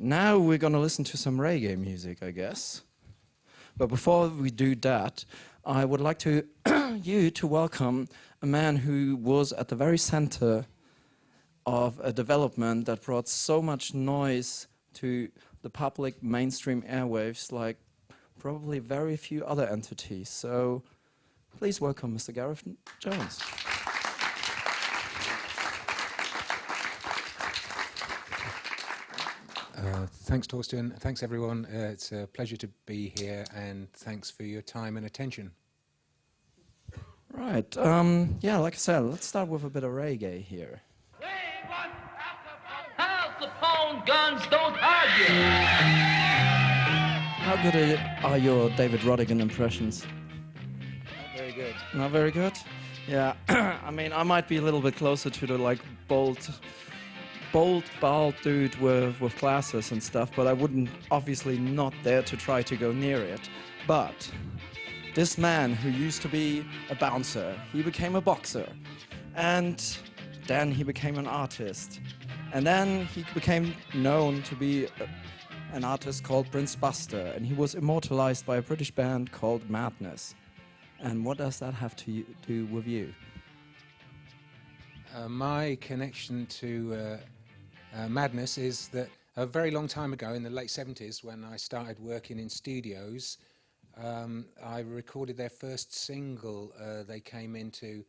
now we're gonna listen to some reggae music, I guess. But before we do that, I would like to you to welcome a man who was at the very center of a development that brought so much noise to the public mainstream airwaves like probably very few other entities. So please welcome Mr. Gareth Jones. Thanks, Torsten. Thanks, everyone. It's a pleasure to be here, and thanks for your time and attention. Right. Yeah, like I said, let's start with a bit of reggae here. Al Capone guns don't hurt you. How good are your David Rodigan impressions? Not very good. Not very good? Yeah. I mean, I might be a little bit closer to the like bold, bald dude with glasses and stuff, but I wouldn't obviously not dare to try to go near it. But this man who used to be a bouncer, he became a boxer, and then he became an artist, and then he became known to be an artist called Prince Buster, and he was immortalized by a British band called Madness. And what does that have to do with you? My connection to Madness is that a very long time ago, in the late 70s, when I started working in studios, I recorded their first single. They came into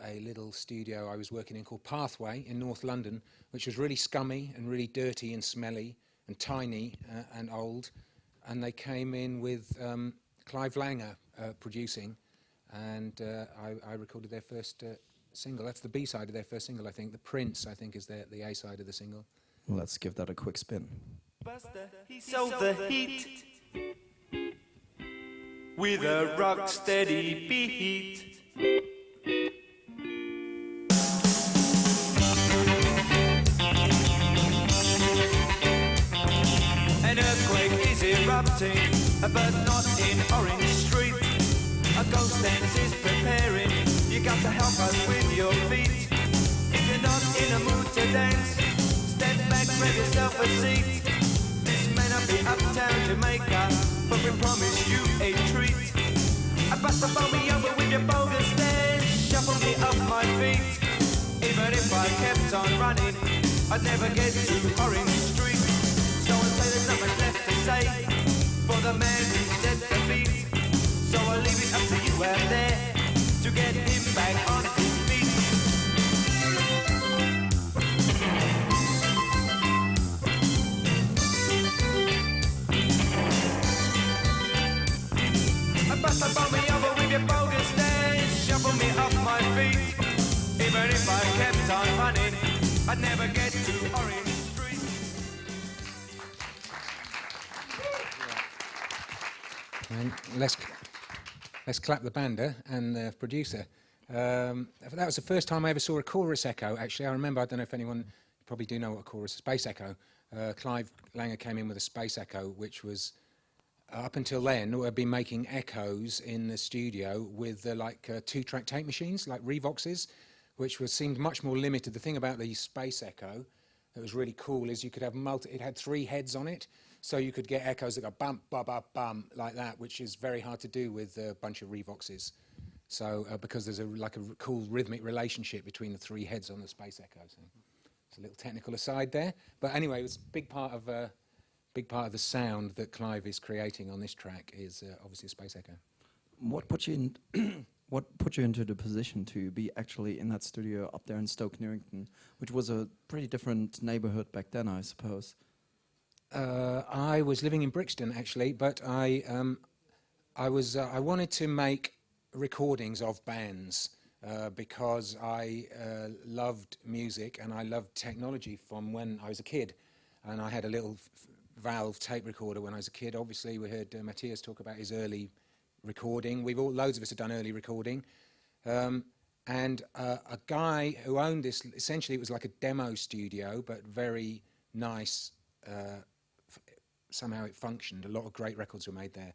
a little studio I was working in called Pathway in North London, which was really scummy and really dirty and smelly and tiny and old. And they came in with Clive Langer producing, and I recorded their first single. That's the B-side of their first single, I think. The Prince, I think, is the A-side of the single. Let's give that a quick spin. Buster, he sold the heat with a rock steady beat. An earthquake is erupting, but not in Orange Street. A ghost dance is preparing. You got to help us with your feet. If you're not in a mood to dance, step back, grab yourself a seat. This may not be uptown Jamaica, but we promise you a treat. I bust the phone me over with your bogus dance, shuffle me off my feet. Even if I kept on running, I'd never get to Orange Street. So I'll say there's not much left to say for the man who set the beat. So I'll leave it up to you out there to get him back on his feet. Bust up on me over with your bogus dance, shuffle me off my feet. Even if I kept on running, I'd never get to Orange Street. And let's clap the bander and the producer. That was the first time I ever saw a chorus echo. Actually, I remember, I don't know if anyone, you probably do know what a chorus is, space echo. Clive Langer came in with a space echo, which was, up until then, we'd been making echoes in the studio with two-track tape machines, like Revoxes, which seemed much more limited. The thing about the space echo that was really cool is you could have it had 3 heads on it, so you could get echoes that go bump, bum, bum, bum, like that, which is very hard to do with a bunch of Revoxes. So, because there's a cool rhythmic relationship between the 3 heads on the space echo. So it's a little technical aside there. But anyway, it was a big part of the sound that Clive is creating on this track is obviously a space echo. What put you into the position to be actually in that studio up there in Stoke Newington, which was a pretty different neighborhood back then, I suppose? I was living in Brixton actually, but I wanted to make recordings of bands because I loved music and I loved technology from when I was a kid, and I had a little valve tape recorder when I was a kid. Obviously, we heard Matthias talk about his early recording. Loads of us have done early recording. And a guy who owned this, essentially it was like a demo studio, but very nice. Somehow it functioned. A lot of great records were made there.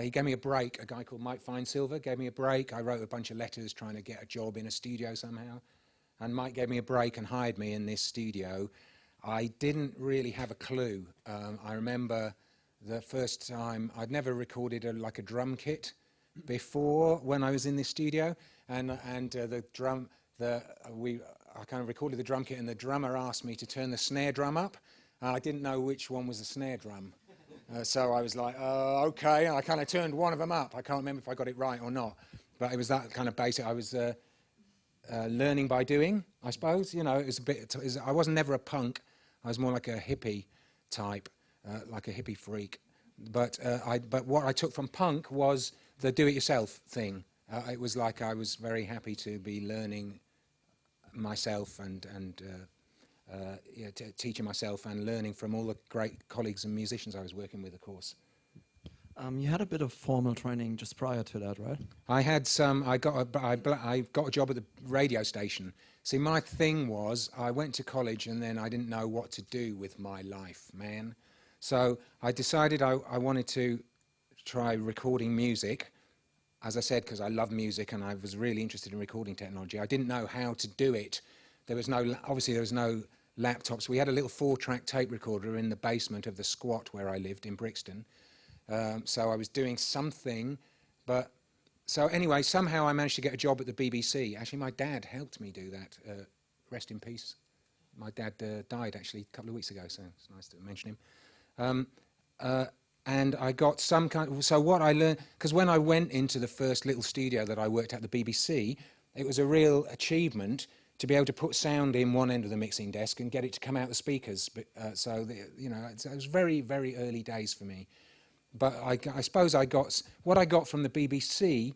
He gave me a break. A guy called Mike Finesilver gave me a break. I wrote a bunch of letters trying to get a job in a studio somehow. And Mike gave me a break and hired me in this studio. I didn't really have a clue. I remember the first time I'd never recorded like a drum kit before when I was in this studio, and the drum, I kind of recorded the drum kit, and the drummer asked me to turn the snare drum up, and I didn't know which one was the snare drum. So I was like, okay, and I kind of turned one of them up. I can't remember if I got it right or not, but it was that kind of basic. I was learning by doing, I suppose. You know, it was a bit. I wasn't never a punk. I was more like a hippie type, like a hippie freak. But what I took from punk was the do-it-yourself thing. It was like I was very happy to be learning myself and teaching myself and learning from all the great colleagues and musicians I was working with, of course. You had a bit of formal training just prior to that, right? I had some. I got a job at the radio station. See, my thing was I went to college and then I didn't know what to do with my life, man. So I decided I wanted to try recording music, as I said, because I love music and I was really interested in recording technology. I didn't know how to do it. Obviously there was no laptops. We had a little 4-track tape recorder in the basement of the squat where I lived in Brixton. So I was doing something, but so anyway, somehow I managed to get a job at the BBC. Actually, my dad helped me do that. Rest in peace. My dad died actually a couple of weeks ago, so it's nice to mention him. And I got some kind of, so what I learned, because when I went into the first little studio that I worked at the BBC, it was a real achievement to be able to put sound in one end of the mixing desk and get it to come out the speakers. But, it was very, very early days for me. But I suppose what I got from the BBC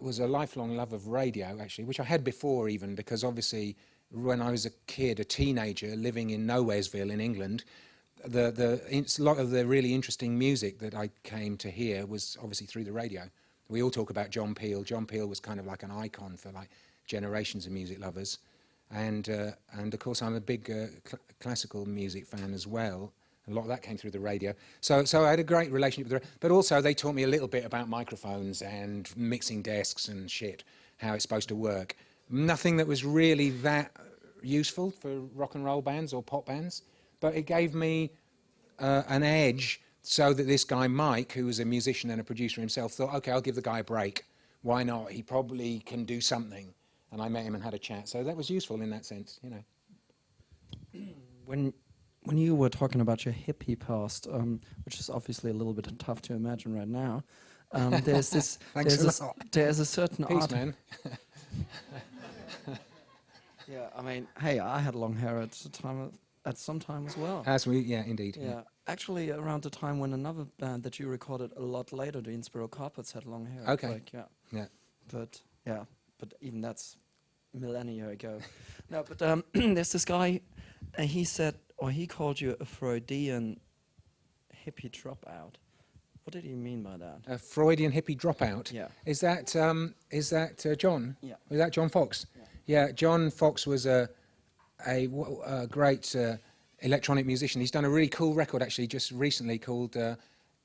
was a lifelong love of radio, actually, which I had before even, because obviously when I was a kid, a teenager living in Nowheresville in England, a lot of the really interesting music that I came to hear was obviously through the radio. We all talk about John Peel. John Peel was kind of like an icon for like generations of music lovers, and of course I'm a big classical music fan as well. A lot of that came through the radio. So I had a great relationship with the radio. But also they taught me a little bit about microphones and mixing desks and shit, how it's supposed to work. Nothing that was really that useful for rock and roll bands or pop bands, but it gave me an edge so that this guy Mike, who was a musician and a producer himself, thought, okay, I'll give the guy a break. Why not? He probably can do something. And I met him and had a chat. So that was useful in that sense, you know. When you were talking about your hippie past, which is obviously a little bit tough to imagine right now, there's a certain Peace, art. man. Yeah, I mean, hey, I had long hair at some time as well. Yeah, indeed. Yeah, actually, around the time when another band that you recorded a lot later, the Inspiro Carpets, had long hair. Okay. Like, yeah. But even that's millennia ago. No, but there's this guy, and he said, or he called you a Freudian hippie dropout. What did he mean by that? A Freudian hippie dropout. Yeah. Is that John? Yeah. Was that John Foxx? Yeah. John Foxx was a great electronic musician. He's done a really cool record actually just recently called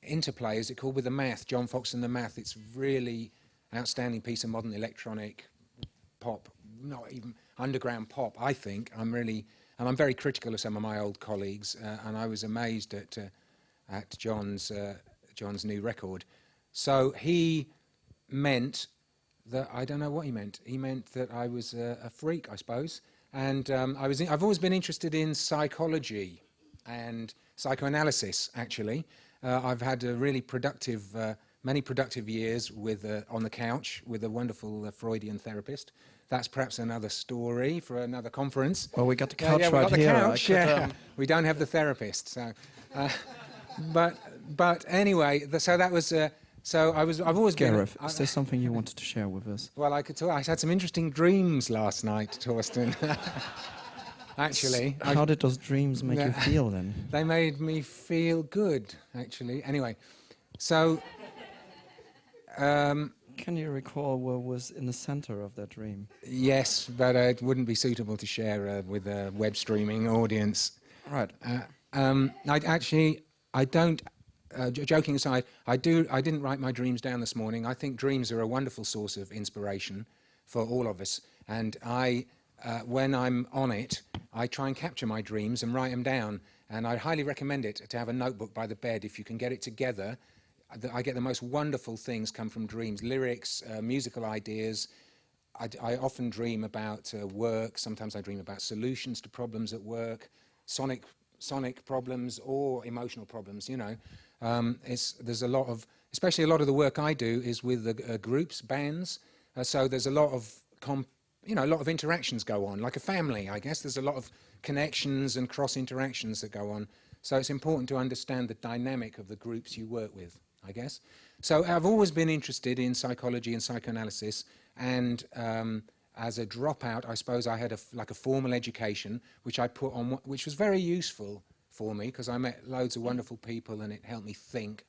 Interplay. Is it called, with the Math? John Foxx and the Math. It's really outstanding piece of modern electronic pop, not even underground pop. I think I'm very critical of some of my old colleagues, and I was amazed at John's new record. So he meant that, I don't know what he meant. He meant that I was a freak, I suppose. And I've always been interested in psychology and psychoanalysis. Actually, I've had a really productive, many productive years on the couch with a wonderful Freudian therapist. That's perhaps another story for another conference. Well, we got the couch we right got the here. Couch, we don't have the therapist. So, but anyway, so that was. So I've always Gareth, been. is there something you wanted to share with us? Well, I had some interesting dreams last night, Torsten. Actually. How did those dreams make you feel then? They made me feel good, actually. Anyway, so. Can you recall what was in the center of that dream? Yes, but it wouldn't be suitable to share with a web streaming audience. Right. I don't. Joking aside, I didn't write my dreams down this morning. I think dreams are a wonderful source of inspiration for all of us, and I when I'm on it, I try and capture my dreams and write them down. And I highly recommend it to have a notebook by the bed. If you can get it together, I get the most wonderful things come from dreams, lyrics, musical ideas. I often dream about work. Sometimes I dream about solutions to problems at work, sonic problems or emotional problems, you know. There's a lot of, especially a lot of the work I do is with groups, bands. So there's a lot of, a lot of interactions go on, like a family, I guess. There's a lot of connections and cross interactions that go on. So it's important to understand the dynamic of the groups you work with, I guess. So I've always been interested in psychology and psychoanalysis, and as a dropout, I suppose I had a formal education, which I put on, which was very useful for me because I met loads of wonderful people and it helped me think.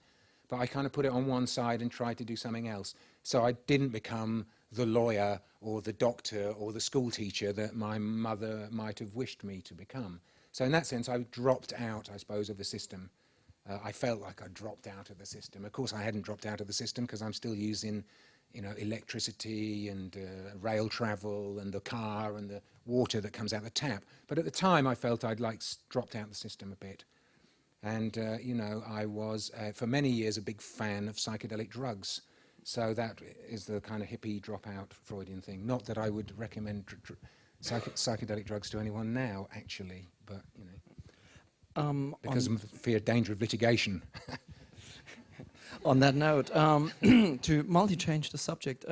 But I kind of put it on one side and tried to do something else. So I didn't become the lawyer or the doctor or the school teacher that my mother might have wished me to become. So in that sense, I dropped out, I suppose, of the system. I felt like I dropped out of the system. Of course, I hadn't dropped out of the system because I'm still using, electricity and rail travel and the car and the water that comes out the tap. But at the time, I felt I'd dropped out of the system a bit. And, I was, for many years, a big fan of psychedelic drugs. So that is the kind of hippie dropout Freudian thing. Not that I would recommend psychedelic drugs to anyone now, actually, but, because of fear, danger of litigation. On that note, to multi-change the subject,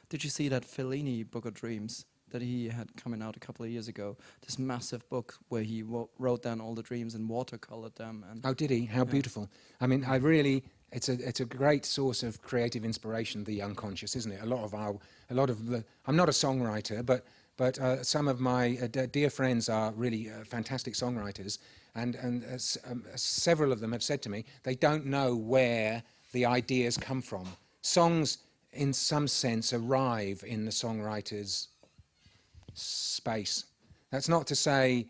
did you see that Fellini Book of Dreams that he had coming out a couple of years ago? This massive book where he wrote down all the dreams and watercolored them. And oh, did he? How beautiful! I mean, it's a great source of creative inspiration. The unconscious, isn't it? A lot of the. I'm not a songwriter, but some of my dear friends are really fantastic songwriters, and several of them have said to me they don't know where the ideas come from. Songs, in some sense, arrive in the songwriter's space. That's not to say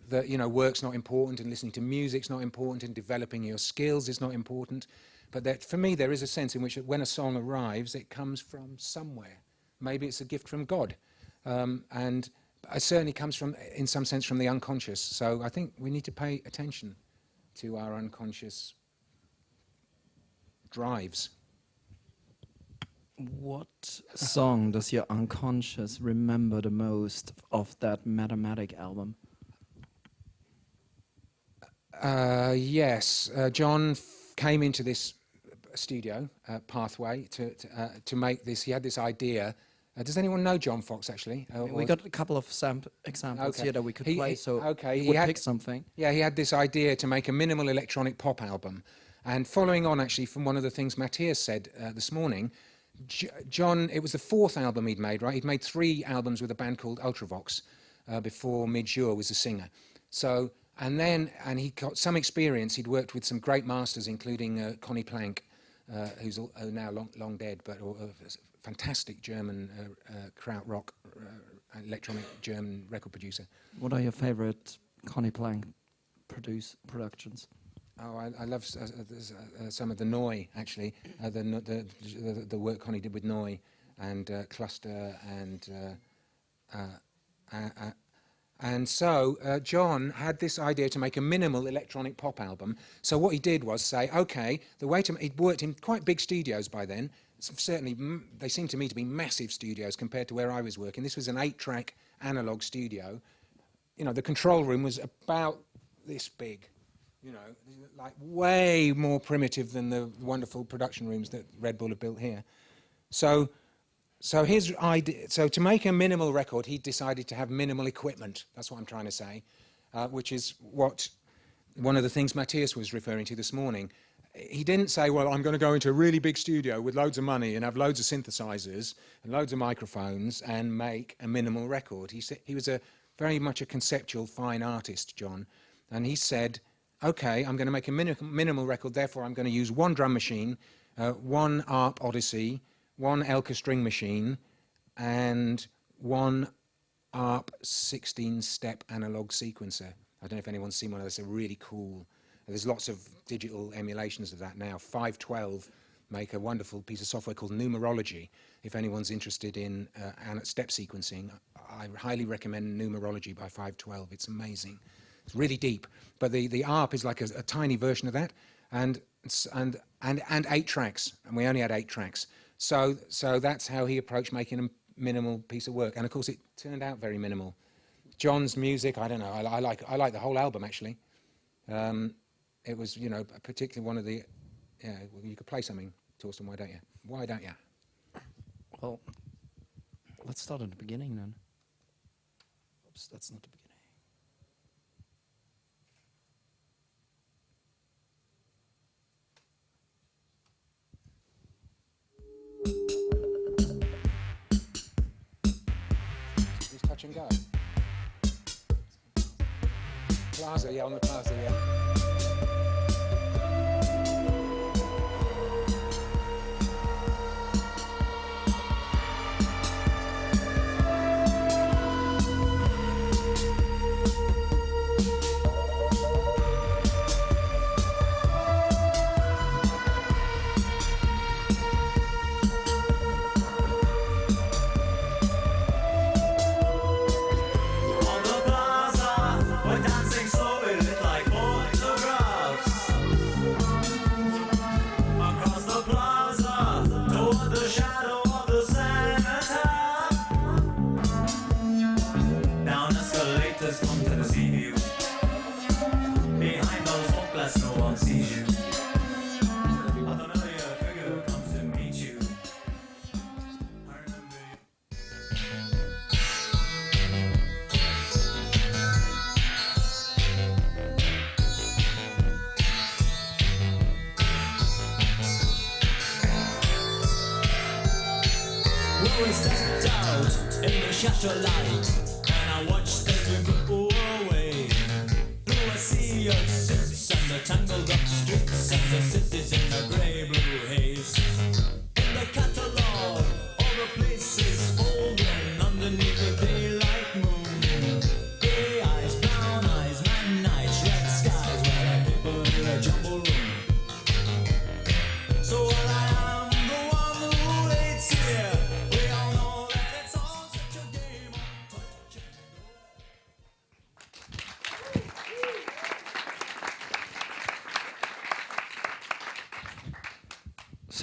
that work's not important and listening to music's not important and developing your skills is not important, but that for me there is a sense in which when a song arrives it comes from somewhere. Maybe it's a gift from God, and it certainly comes from, in some sense, from the unconscious. So I think we need to pay attention to our unconscious drives. what song does your unconscious remember the most of that Metamatic album? Yes, John came into this studio, Pathway, to make this. He had this idea. Does anyone know John Foxx, actually? We got a couple of examples here that we could play, so he would had, pick something. Yeah, he had this idea to make a minimal electronic pop album. And following on, actually, from one of the things Matthias said this morning, John, it was the fourth album he'd made, right? He'd made 3 albums with a band called Ultravox before Midjour was a singer. So, and he got some experience. He'd worked with some great masters, including Connie Plank, who's now long dead, but a fantastic German krautrock, electronic German record producer. What are your favorite Connie Plank productions? Oh, I love some of the Neu, actually, the work Connie did with Neu and Cluster and so John had this idea to make a minimal electronic pop album. So what he did was say, okay, he'd worked in quite big studios by then. Certainly, they seemed to me to be massive studios compared to where I was working. This was an 8-track analog studio. The control room was about this big. Like way more primitive than the wonderful production rooms that Red Bull have built here. So his idea, to make a minimal record, he decided to have minimal equipment. That's what I'm trying to say, which is what one of the things Matthias was referring to this morning. He didn't say, well, I'm going to go into a really big studio with loads of money and have loads of synthesizers and loads of microphones and make a minimal record. He was very much a conceptual, fine artist, John, and he said, okay, I'm going to make a minimal record, therefore I'm going to use 1 drum machine, 1 ARP Odyssey, 1 Elka string machine, and 1 ARP 16-step analog sequencer. I don't know if anyone's seen one of those. They're really cool. There's lots of digital emulations of that now. 512 make a wonderful piece of software called Numerology. If anyone's interested in step sequencing, I highly recommend Numerology by 512. It's amazing. It's really deep. But the ARP is like a tiny version of that, and 8 tracks, and we only had 8 tracks. So that's how he approached making a minimal piece of work, and of course it turned out very minimal. John's music, I don't know. I like the whole album actually. It was, you know, particularly one of the. Yeah, well, you could play something, Torsten. Why don't you? Why don't you? Well, let's start at the beginning then. Oops, that's not the beginning. Just touch and go. Plaza, yeah, on the Plaza, yeah.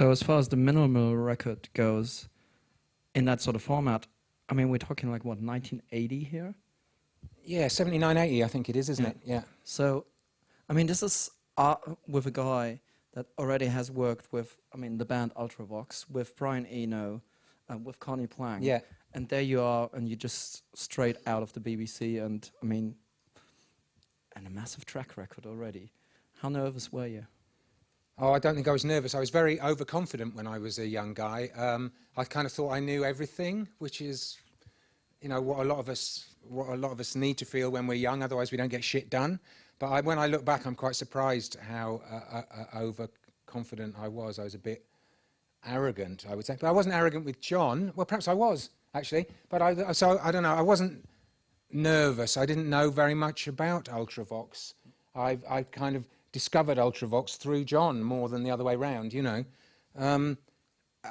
So as far as the minimal record goes, in that sort of format, I mean, we're talking like, what, 1980 here? Yeah, 79, 80, I think it is, isn't it? Yeah. So, I mean, this is with a guy that already has worked with, I mean, the band Ultravox, with Brian Eno, with Connie Plank. Yeah. And there you are, and you're just straight out of the BBC, and, I mean, and a massive track record already. How nervous were you? Oh, I don't think I was nervous. I was very overconfident when I was a young guy. I kind of thought I knew everything, which is, you know, what a lot of us need to feel when we're young. Otherwise, we don't get shit done. But when I look back, I'm quite surprised how overconfident I was. I was a bit arrogant, I would say. But I wasn't arrogant with John. Well, perhaps I was actually. But so I don't know. I wasn't nervous. I didn't know very much about Ultravox. I kind of discovered Ultravox through John more than the other way round, you know. And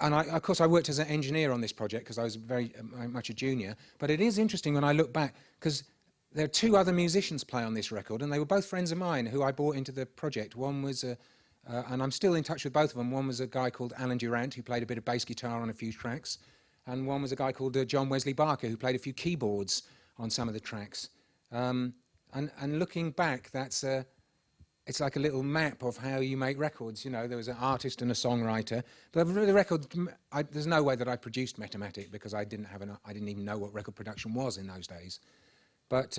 of course, I worked as an engineer on this project because I was very much a junior. But it is interesting when I look back, because there are 2 other musicians play on this record, and they were both friends of mine who I brought into the project. One was, and I'm still in touch with both of them, one was a guy called Alan Durant, who played a bit of bass guitar on a few tracks, and one was a guy called John Wesley Barker, who played a few keyboards on some of the tracks. And looking back, it's like a little map of how you make records. You know, there was an artist and a songwriter. But the record, there's no way that I produced Metamatic because I didn't even know what record production was in those days. But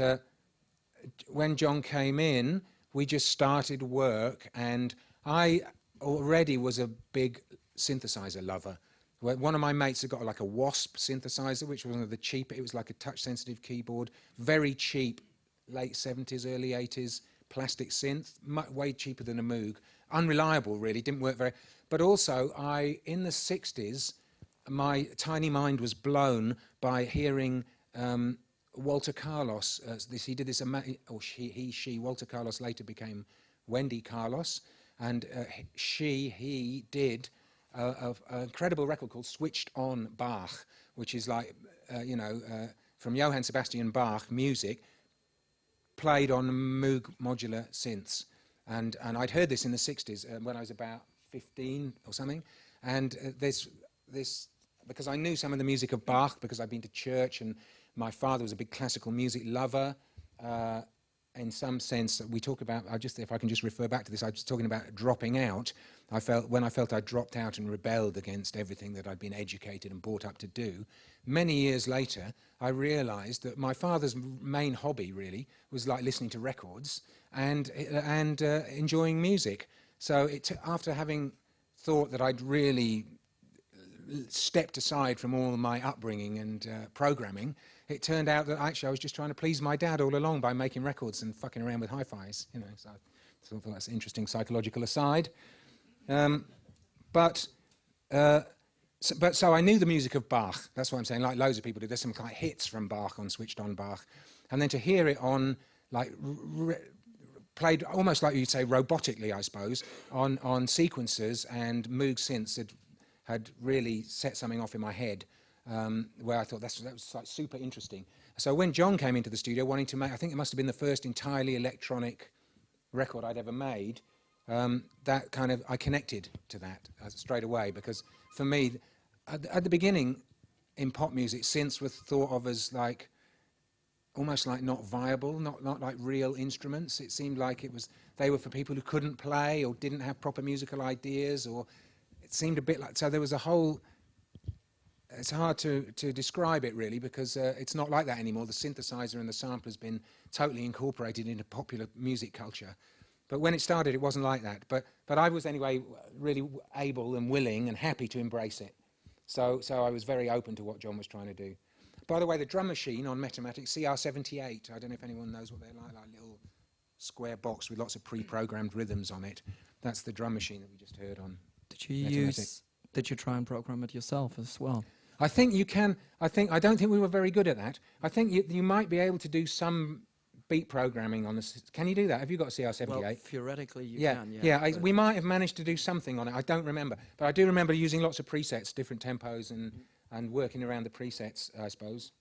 when John came in, we just started work, and I already was a big synthesizer lover. One of my mates had got like a Wasp synthesizer, which was one of the cheap. It was like a touch-sensitive keyboard, very cheap, late 70s, early 80s. Plastic synth, way cheaper than a Moog. Unreliable, really, didn't work very. But also, in the 60s, my tiny mind was blown by hearing Walter Carlos. He did this, Walter Carlos later became Wendy Carlos, and he did an incredible record called Switched On Bach, which is like, from Johann Sebastian Bach music played on Moog modular synths. And I'd heard this in the 60s when I was about 15 or something. And this, because I knew some of the music of Bach, because I'd been to church, and my father was a big classical music lover. In some sense, we talk about, if I can just refer back to this, I was talking about dropping out. When I felt I dropped out and rebelled against everything that I'd been educated and brought up to do, many years later, I realized that my father's main hobby really was like listening to records and enjoying music. So after having thought that I'd really stepped aside from all my upbringing and programming, it turned out that actually I was just trying to please my dad all along by making records and fucking around with hi-fis, you know. So I thought that's an interesting psychological aside. So I knew the music of Bach. That's what I'm saying. Like loads of people do. There's some kind of hits from Bach on Switched On Bach, and then to hear it on like played almost like you'd say robotically, I suppose, on sequencers and Moog synths had really set something off in my head. Where I thought that was like super interesting. So when John came into the studio wanting to make, I think it must have been the first entirely electronic record I'd ever made, that kind of, I connected to that straight away, because for me, at the beginning in pop music, synths were thought of as like, almost like not viable, not like real instruments. It seemed like they were for people who couldn't play or didn't have proper musical ideas, or it seemed a bit like, so there was a whole, it's hard to describe it really, because it's not like that anymore. The synthesizer and the sampler has been totally incorporated into popular music culture. But when it started, it wasn't like that. But I was anyway really able and willing and happy to embrace it. So I was very open to what John was trying to do. By the way, the drum machine on Metamatic, CR78, I don't know if anyone knows what they're like a little square box with lots of pre-programmed rhythms on it. That's the drum machine that we just heard on Metamatic. Did you try and program it yourself as well? I think you can. I don't think we were very good at that. I think you might be able to do some beat programming on this. Can you do that? Have you got a CR78? Well, theoretically you can, yeah. Yeah, we might have managed to do something on it. I don't remember. But I do remember using lots of presets, different tempos, and working around the presets, I suppose.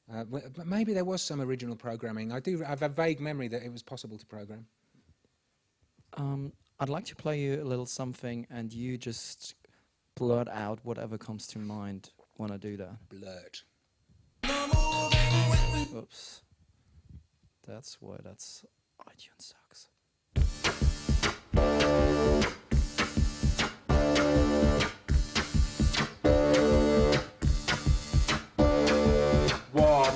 But maybe there was some original programming. I have a vague memory that it was possible to program. I'd like to play you a little something, and you just blurt out whatever comes to mind when I do that. Blurt. Oops. That's why iTunes sucks. Warm,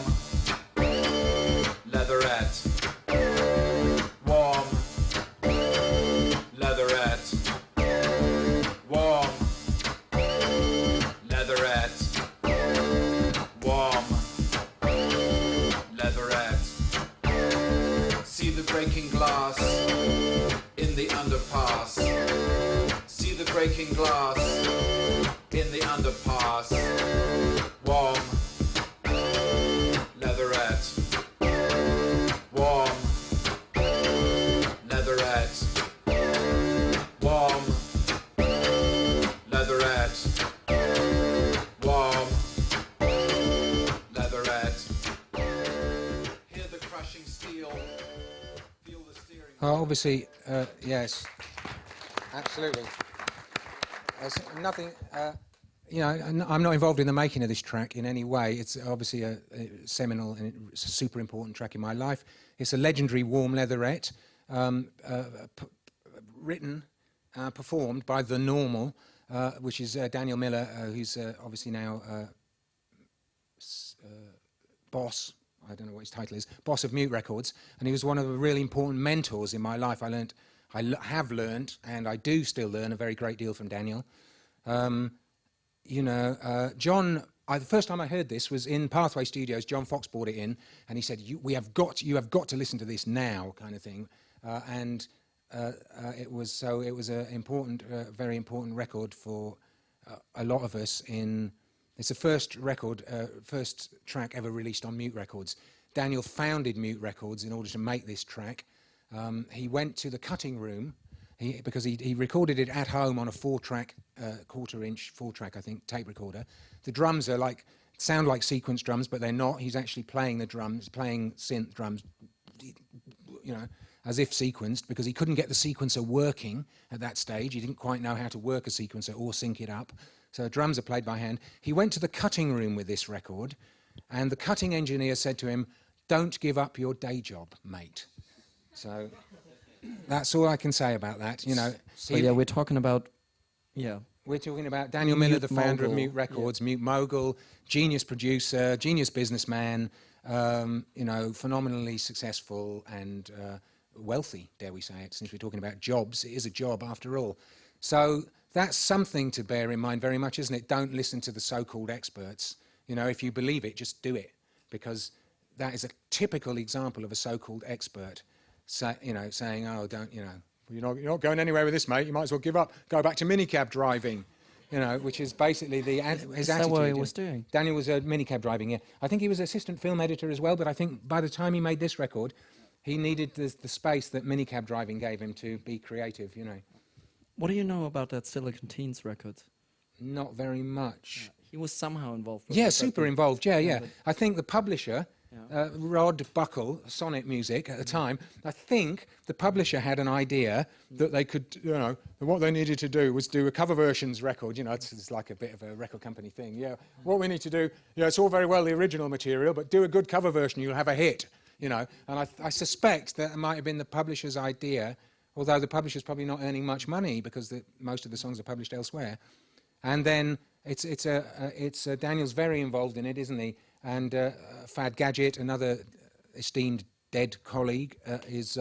Leatherette. Warm, Leatherette. Warm, Leatherette. Warm, Leatherette. See the breaking glass in the underpass. See the breaking glass in the underpass. Warm, Leatherette. Warm, Leatherette. Warm, Leatherette. Warm, Leatherette. Hear the crushing steel. Feel the steering. Obviously, yes, absolutely. There's nothing. I'm not involved in the making of this track in any way. It's obviously a seminal and it's a super important track in my life. It's a legendary Warm Leatherette, written, performed by The Normal, which is Daniel Miller, who's obviously now boss. I don't know what his title is, boss of Mute Records, and he was one of the really important mentors in my life. I have learned, and I do still learn a very great deal from Daniel. John, the first time I heard this was in Pathway Studios. John Foxx brought it in, and he said, "You have got to listen to this now," kind of thing. It was an important, very important record for a lot of us. It's the first track ever released on Mute Records. Daniel founded Mute Records in order to make this track. He went to the cutting room because he recorded it at home on a 4-track, quarter-inch 4-track, I think, tape recorder. The drums are like sound like sequence drums, but they're not. He's actually playing the drums, playing synth drums, you know, as if sequenced, because he couldn't get the sequencer working at that stage. He didn't quite know how to work a sequencer or sync it up. So drums are played by hand. He went to the cutting room with this record, and the cutting engineer said to him, "Don't give up your day job, mate." So that's all I can say about that. You know, So yeah, we're talking about, yeah. we're talking about Daniel Miller, the founder of Mogul, Mute Records, Mute Mogul, genius producer, genius businessman, you know, phenomenally successful and wealthy, dare we say it, since we're talking about jobs. It is a job after all. So that's something to bear in mind very much, isn't it? Don't listen to the so-called experts. You know, if you believe it, just do it, because that is a typical example of a so-called expert, you know, saying, "Oh, don't, you know, you're not going anywhere with this, mate. You might as well give up. Go back to minicab driving." You know, which is basically his attitude. Is that what he was doing? Daniel was minicab driving, yeah. I think he was assistant film editor as well, but I think by the time he made this record, he needed the space that minicab driving gave him to be creative, you know. What do you know about that Silicon Teens record? Not very much. He was somehow involved with Yeah, it, super but involved, yeah. but- I think the publisher, Rod Buckle, Sonnet Music at the time, I think the publisher had an idea that they could, you know, what they needed to do was do a cover versions record, you know, it's like a bit of a record company thing, yeah. What we need to do, you know, it's all very well the original material, but do a good cover version, you'll have a hit, you know. And I suspect that it might have been the publisher's idea, although the publisher's probably not earning much money because most of the songs are published elsewhere. And then it's Daniel's very involved in it, isn't he? And Fad Gadget, another esteemed dead colleague, is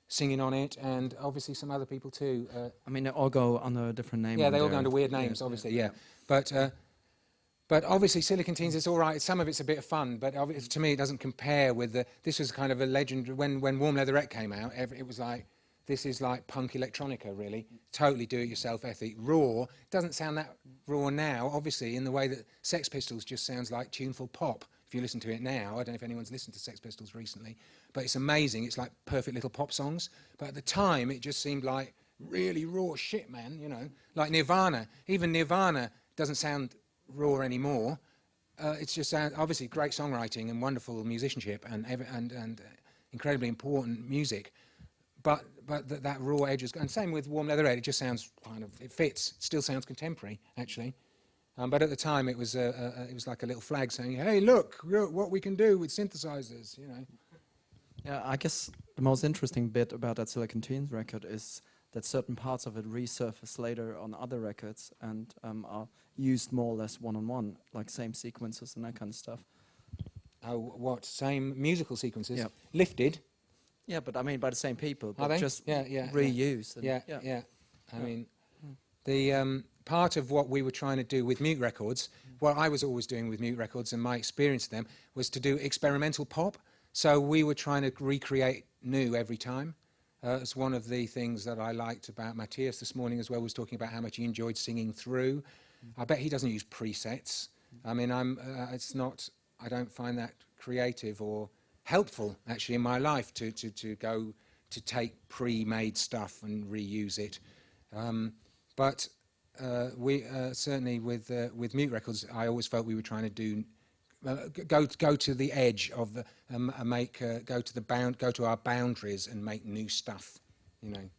singing on it, and obviously some other people too. I mean, they all go under a different name. Yeah, on they all there. go under weird names, obviously, yeah. But obviously Silicon Teens, it's all right. Some of it's a bit of fun, but to me it doesn't compare with this was kind of a legend. When Warm Leatherette came out, it was like, this is like punk electronica, really. Totally do-it-yourself ethic. Raw. Doesn't sound that raw now, obviously, in the way that Sex Pistols just sounds like tuneful pop. If you listen to it now, I don't know if anyone's listened to Sex Pistols recently, but it's amazing. It's like perfect little pop songs. But at the time, it just seemed like really raw shit, man, you know. Like Nirvana. Even Nirvana doesn't sound raw anymore. It's just obviously great songwriting and wonderful musicianship and incredibly important music. But that raw edge is, and same with Warm Leatherette, it just sounds it fits. It still sounds contemporary, actually. But at the time, it was like a little flag saying, "Hey, look what we can do with synthesizers," you know. Yeah, I guess the most interesting bit about that Silicon Teens record is that certain parts of it resurface later on other records and are used more or less one-on-one, like same sequences and that kind of stuff. Oh, what? Same musical sequences? Yeah. Lifted? Yeah, but I mean by the same people, Are but they? just Yeah. reused. And Yeah. I mean, the part of what we were trying to do with Mute Records, what I was always doing with Mute Records and my experience of them, was to do experimental pop. So we were trying to recreate new every time. It's one of the things that I liked about Matthias this morning as well, was talking about how much he enjoyed singing through. I bet he doesn't use presets. I mean, I don't find that creative or helpful actually in my life to go to take pre-made stuff and reuse it. But we certainly with Mute Records, I always felt we were trying to do go to the edge of the go to our boundaries and make new stuff, you know.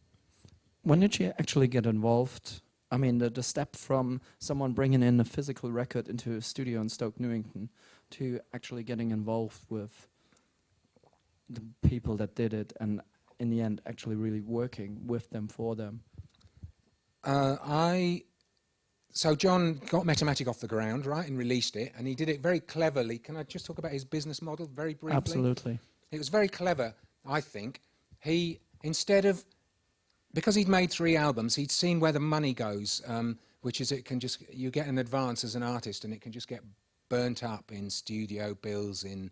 When did you actually get involved? I mean, the step from someone bringing in a physical record into a studio in Stoke Newington to actually getting involved with the people that did it and in the end actually really working with them, for them. So John got Metamatic off the ground, right, and released it, and he did it very cleverly. Can I just talk about his business model very briefly? Absolutely. It was very clever, I think. He, because he'd made 3 albums, he'd seen where the money goes, which is you get an advance as an artist, and it can just get burnt up in studio bills, in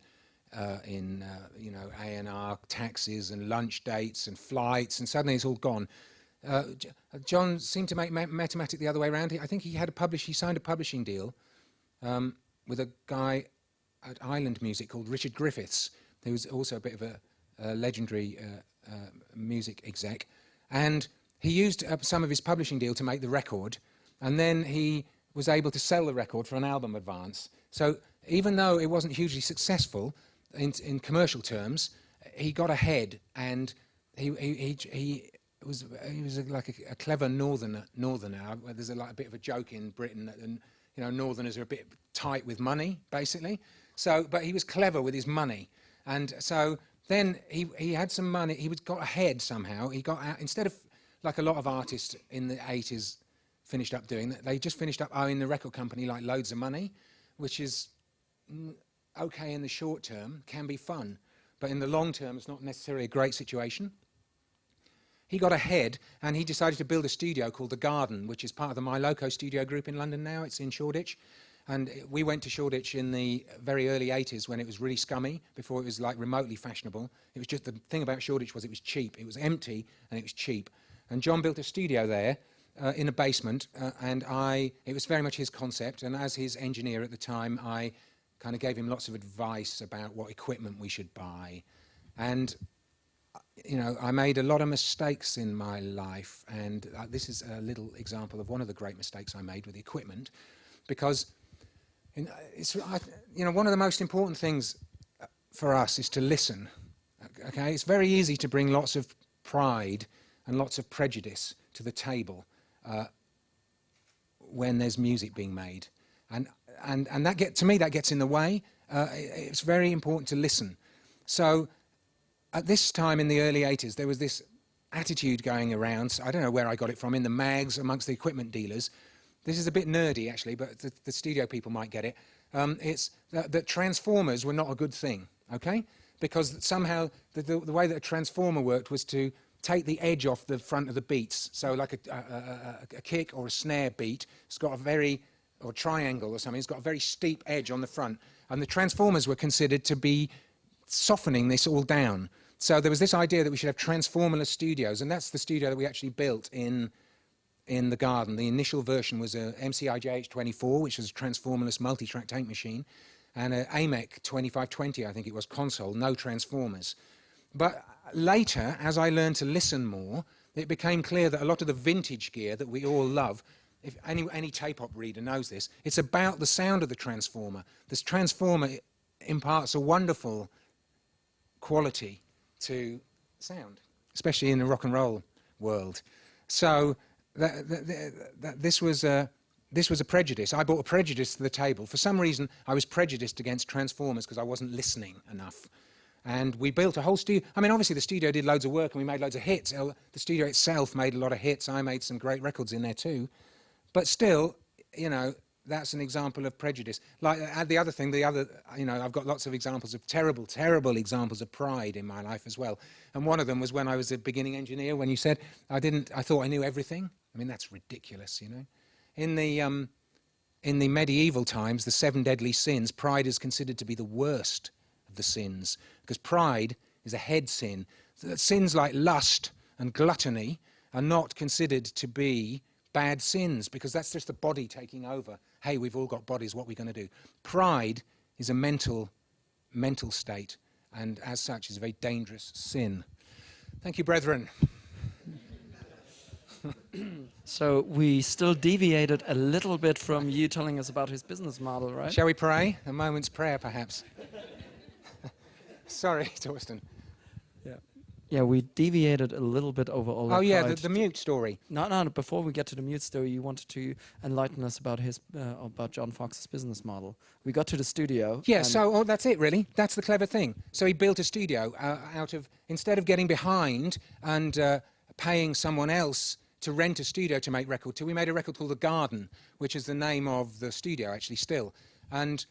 A&R taxes and lunch dates and flights, and suddenly it's all gone. John seemed to make Metamatic the other way around. I think he signed a publishing deal with a guy at Island Music called Richard Griffiths, who was also a bit of a legendary music exec. And he used some of his publishing deal to make the record, and then he was able to sell the record for an album advance. So even though it wasn't hugely successful in commercial terms, he got ahead, and he was like a clever northerner. There's like a bit of a joke in Britain that, you know, northerners are a bit tight with money, basically. So, but he was clever with his money, and so then he had some money. He got ahead somehow. He got out, instead of like a lot of artists in the 80s finished up doing that. They just finished up owing the record company like loads of money, which is okay in the short term, can be fun, but in the long term, it's not necessarily a great situation. He got ahead, and he decided to build a studio called The Garden, which is part of the My Loco studio group in London now. It's in Shoreditch. And we went to Shoreditch in the very early 80s when it was really scummy, before it was like remotely fashionable. It was just, the thing about Shoreditch was it was cheap. It was empty, and it was cheap. And John built a studio there in a basement, and it was very much his concept. And as his engineer at the time, I kind of gave him lots of advice about what equipment we should buy. And you know, I made a lot of mistakes in my life, and this is a little example of one of the great mistakes I made with the equipment, because it's, you know, one of the most important things for us is to listen. Okay, it's very easy to bring lots of pride and lots of prejudice to the table when there's music being made, and that to me that gets in the way. It's very important to listen. So at this time in the early 80s, there was this attitude going around. I don't know where I got it from, in the mags amongst the equipment dealers. This is a bit nerdy, actually, but the studio people might get it. It's that transformers were not a good thing, okay? Because somehow the way that a transformer worked was to take the edge off the front of the beats. So like a kick or a snare beat, it's got a very, or triangle or something, it's got a very steep edge on the front. And the transformers were considered to be softening this all down. So there was this idea that we should have transformerless studios, and that's the studio that we actually built in the Garden. The initial version was a MCI JH24, which was a transformerless multi-track tape machine, and an AMEC 2520, I think it was, console, no transformers. But later, as I learned to listen more, it became clear that a lot of the vintage gear that we all love, if any tape-op reader knows this, it's about the sound of the transformer. This transformer imparts a wonderful quality to sound, especially in the rock and roll world. So this was a prejudice. I brought a prejudice to the table. For some reason, I was prejudiced against transformers because I wasn't listening enough. And we built a whole studio. I mean, obviously the studio did loads of work and we made loads of hits. The studio itself made a lot of hits. I made some great records in there too. But still, you know, that's an example of prejudice. Like the other thing, you know, I've got lots of examples of terrible, terrible examples of pride in my life as well. And one of them was when I was a beginning engineer, when you said I thought I knew everything. I mean, that's ridiculous, you know. In the medieval times, the 7 deadly sins, pride is considered to be the worst of the sins, because pride is a head sin. Sins like lust and gluttony are not considered to be bad sins, because that's just the body taking over. Hey, we've all got bodies, what are we going to do? Pride is a mental state, and as such is a very dangerous sin. Thank you, brethren. So we still deviated a little bit from you telling us about his business model, right? Shall we pray? A moment's prayer, perhaps. Sorry, Torsten. Yeah, we deviated a little bit over all that. Oh yeah, the mute story. No, before we get to the mute story, you wanted to enlighten us about about John Foxx's business model. We got to the studio. Yeah, so that's it really. That's the clever thing. So he built a studio out of, instead of getting behind and paying someone else to rent a studio to make record, we made a record called The Garden, which is the name of the studio actually still. And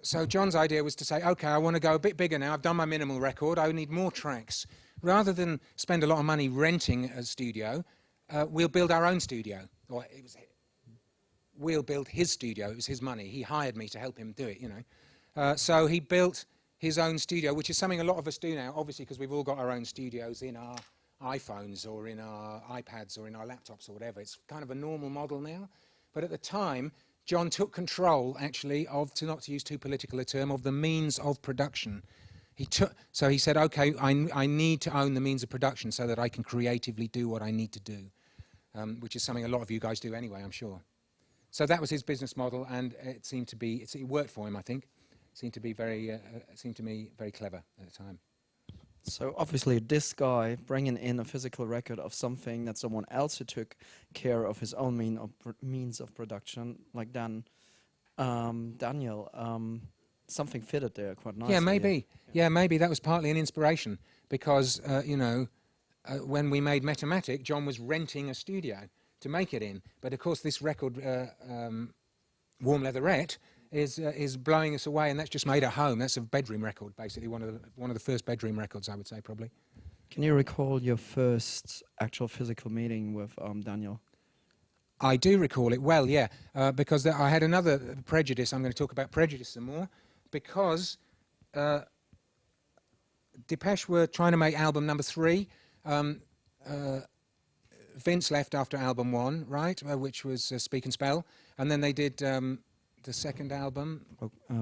so John's idea was to say, okay, I want to go a bit bigger now. I've done my minimal record. I need more tracks. Rather than spend a lot of money renting a studio, we'll build our own studio. Or we'll build his studio. It was his money. He hired me to help him do it, you know. So he built his own studio, which is something a lot of us do now, obviously, because we've all got our own studios in our iPhones or in our iPads or in our laptops or whatever. It's kind of a normal model now. But at the time, John took control, actually, of, not to use too political a term, of the means of production. So he said, okay, I need to own the means of production so that I can creatively do what I need to do, which is something a lot of you guys do anyway, I'm sure. So that was his business model, and it seemed to be, it worked for him, I think. seemed to me very clever at the time. So obviously this guy bringing in a physical record of something that someone else who took care of his own means of production, like Daniel, something fitted there quite nicely. Yeah, maybe. Yeah, maybe that was partly an inspiration because, when we made Metamatic, John was renting a studio to make it in. But of course this record, Warm Leatherette, is blowing us away, and that's just made at home. That's a bedroom record, basically, one of the first bedroom records, I would say, probably. Can you recall your first actual physical meeting with Daniel? I do recall it well, yeah, because I had another prejudice. I'm going to talk about prejudice some more, because Depeche were trying to make album number 3. Vince left after album 1, right, which was Speak and Spell, and then they did the second album,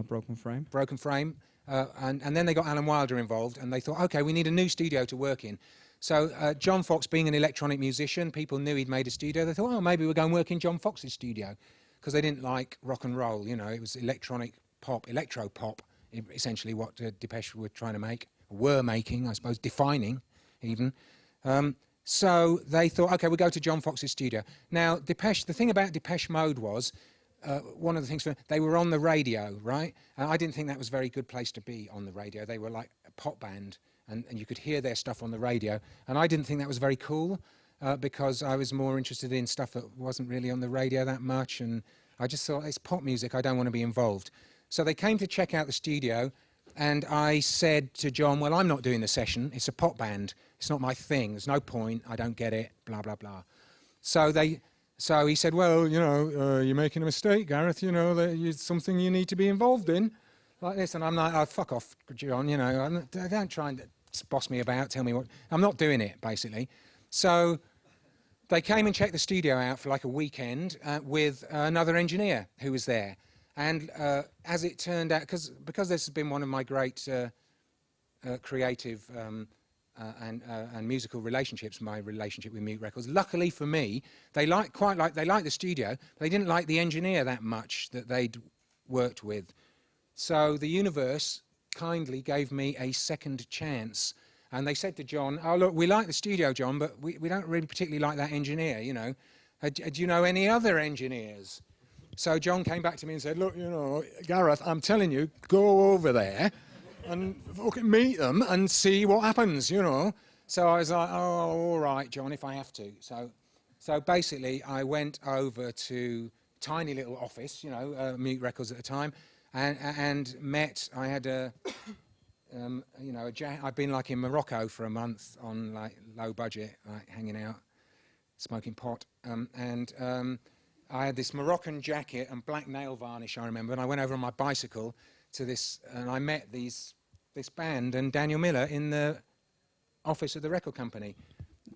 Broken Frame. Broken Frame, and then they got Alan Wilder involved, and they thought, okay, we need a new studio to work in. So John Foxx, being an electronic musician, people knew he'd made a studio. They thought, oh, maybe we'll go and work in John Foxx's studio, because they didn't like rock and roll. You know, it was electronic pop, electro pop, essentially what Depeche were trying to make, were making, I suppose, defining even. So they thought, okay, we'll go to John Foxx's studio. Now, Depeche, the thing about Depeche Mode was, one of the things, they were on the radio, right? And I didn't think that was a very good place to be on the radio. They were like a pop band, and you could hear their stuff on the radio. And I didn't think that was very cool, because I was more interested in stuff that wasn't really on the radio that much. And I just thought, it's pop music, I don't want to be involved. So they came to check out the studio, and I said to John, well, I'm not doing the session. It's a pop band. It's not my thing. There's no point. I don't get it, blah, blah, blah. So he said, well, you know, you're making a mistake, Gareth. You know, it's something you need to be involved in, like this. And I'm like, oh, fuck off, John. You know, don't try and boss me about, tell me what. I'm not doing it, basically. So they came and checked the studio out for like a weekend with another engineer who was there. And as it turned out, because this has been one of my great creative and musical relationships, my relationship with Mute Records. Luckily for me, they liked the studio, but they didn't like the engineer that much that they'd worked with. So the universe kindly gave me a second chance, and they said to John, "Oh look, we like the studio, John, but we don't really particularly like that engineer. You know, do you know any other engineers?" So John came back to me and said, "Look, you know, Gareth, I'm telling you, go over there and meet them and see what happens, you know." So I was like, oh, all right, John, if I have to. So basically, I went over to tiny little office, you know, Mute Records at the time, and met. I had I'd been like in Morocco for a month on like low budget, like hanging out, smoking pot, I had this Moroccan jacket and black nail varnish, I remember, and I went over on my bicycle to this, and I met this band and Daniel Miller in the office of the record company.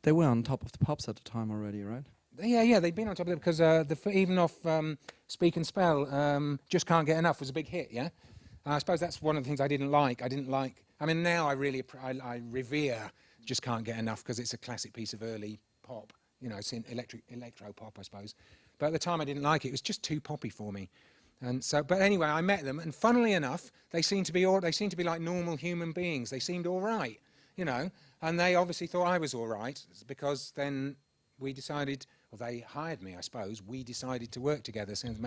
They were on Top of the Pops at the time already, right? Yeah, they'd been on top of it because even off Speak and Spell, Just Can't Get Enough was a big hit, yeah? I suppose that's one of the things I didn't like. I mean, now I revere Just Can't Get Enough because it's a classic piece of early pop, you know, it's in electro pop, I suppose. But at the time I didn't like it. It was just too poppy for me. And so, but anyway, I met them, and funnily enough, they seemed to be like normal human beings. They seemed all right, you know, and they obviously thought I was all right, because then we decided, or they hired me, I suppose. We decided to work together. So it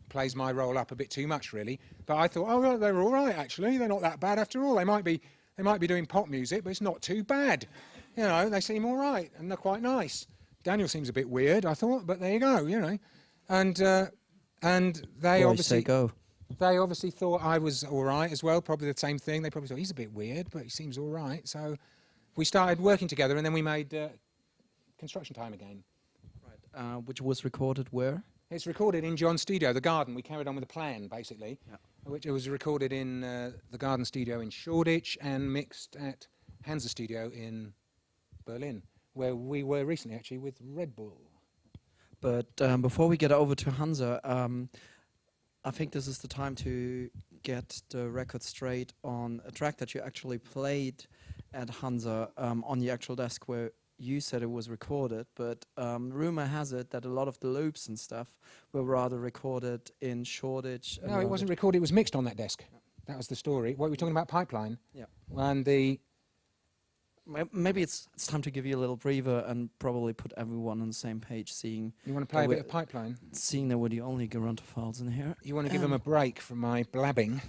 plays my role up a bit too much, really. But I thought, oh, well, they were all right, actually. They're not that bad after all. They might be doing pop music, but it's not too bad. You know, they seem all right, and they're quite nice. Daniel seems a bit weird, I thought, but there you go, you know. And they obviously thought I was all right as well, probably the same thing. They probably thought, he's a bit weird, but he seems all right. So we started working together, and then we made Construction Time Again. Right, which was recorded where? It's recorded in John's studio, The Garden. We carried on with the plan, basically, which it was recorded in the Garden studio in Shoreditch and mixed at Hansa studio in Berlin, where we were recently, actually, with Red Bull. But before we get over to Hansa, I think this is the time to get the record straight on a track that you actually played at Hansa on the actual desk where you said it was recorded, but rumor has it that a lot of the loops and stuff were rather recorded in Shoreditch. No, it wasn't recorded, it was mixed on that desk. That was the story. What were we talking about? Pipeline. Yeah. And the Maybe it's time to give you a little breather and probably put everyone on the same page, seeing you want to play a bit of Pipeline? seeing that we're the only Gerontophiles in here. You want to give them a break from my blabbing?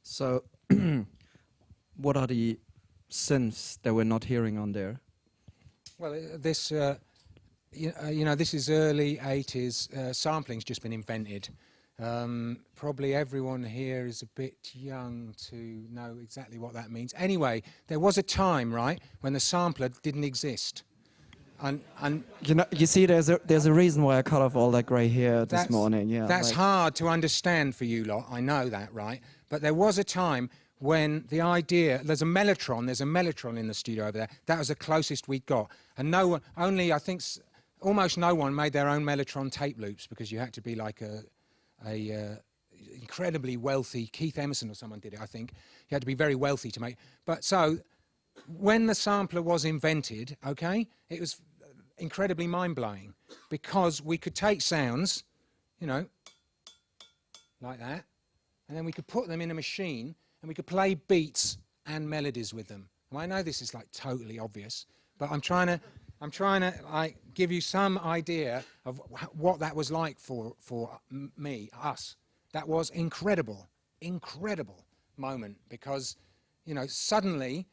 So, what are the synths that we're not hearing on there? Well, this, you know, this is early 80s. Sampling's just been invented. Probably everyone here is a bit young to know exactly what that means. Anyway, there was a time, right, when the sampler didn't exist. And You know, you see, there's a reason why I cut off all that grey hair this morning. Yeah, that's like, hard to understand for you lot. I know that, right? But there was a time when the idea, there's a mellotron in the studio over there. That was the closest we got. And no one, only I think almost no one made their own mellotron tape loops, because you had to be like a incredibly wealthy, Keith Emerson or someone did it, I think. You had to be very wealthy to make. But so when the sampler was invented, okay, it was incredibly mind-blowing, because we could take sounds, you know, like that, and then we could put them in a machine and we could play beats and melodies with them. And I know this is like totally obvious, but I'm trying to like give you some idea of what that was like for us. That was incredible moment, because, you know, suddenly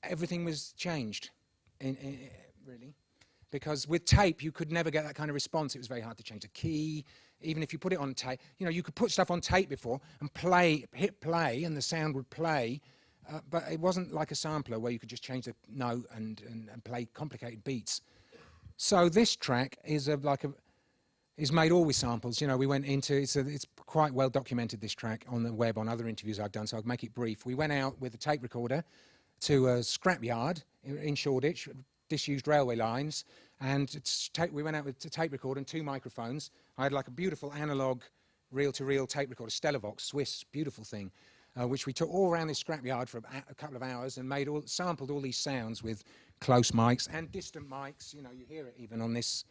everything was changed, really. Because with tape, you could never get that kind of response. It was very hard to change the key. Even if you put it on tape, you know, you could put stuff on tape before and hit play, and the sound would play. But it wasn't like a sampler where you could just change the note and play complicated beats. So this track is is made all with samples. You know, we went into it's quite well documented, this track, on the web, on other interviews I've done. So I'll make it brief. We went out with a tape recorder to a scrapyard in Shoreditch, disused railway lines, and we went out with a tape recorder and 2 microphones. I had like a beautiful analog reel-to-reel tape recorder, Stellavox, Swiss, beautiful thing, which we took all around this scrapyard for a couple of hours and sampled all these sounds with close mics and distant mics. You know, you hear it even on this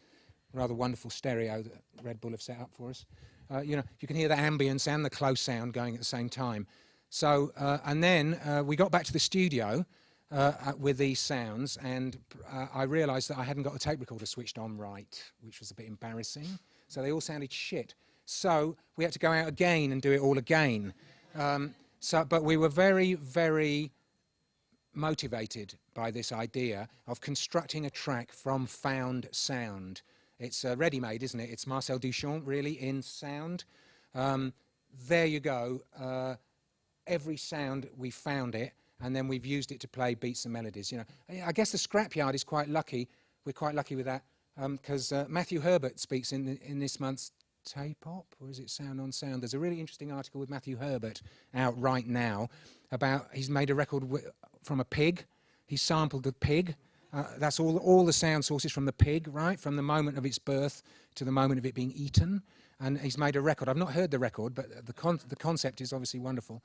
rather wonderful stereo that Red Bull have set up for us. You know, you can hear the ambience and the close sound going at the same time. So, and then we got back to the studio with these sounds, and I realised that I hadn't got the tape recorder switched on right, which was a bit embarrassing. So they all sounded shit. So we had to go out again and do it all again. But we were very, very motivated by this idea of constructing a track from found sound. It's ready-made, isn't it? It's Marcel Duchamp, really, in sound. There you go. Every sound, we found it, and then we've used it to play beats and melodies. You know, I guess the Scrapyard is quite lucky. We're quite lucky with that, because Matthew Herbert speaks in this month's Tape-Op, or is it Sound on Sound? There's a really interesting article with Matthew Herbert out right now about he's made a record from a pig. He sampled the pig. That's all the sound sources from the pig, right? From the moment of its birth to the moment of it being eaten. And he's made a record. I've not heard the record, but the concept is obviously wonderful.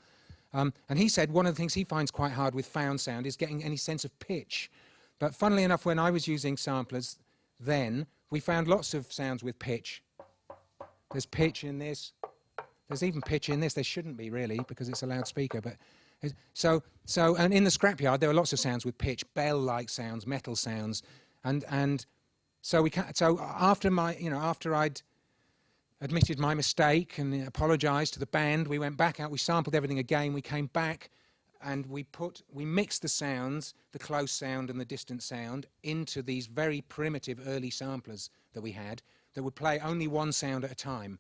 And he said one of the things he finds quite hard with found sound is getting any sense of pitch. But funnily enough, when I was using samplers then, we found lots of sounds with pitch. There's pitch in this. There's even pitch in this. There shouldn't be, really, because it's a loudspeaker. But and in the Scrapyard, there are lots of sounds with pitch, bell-like sounds, metal sounds, and so after I'd admitted my mistake and apologised to the band, we went back out. We sampled everything again. We came back, and we mixed the sounds, the close sound and the distant sound, into these very primitive early samplers that we had that would play only one sound at a time.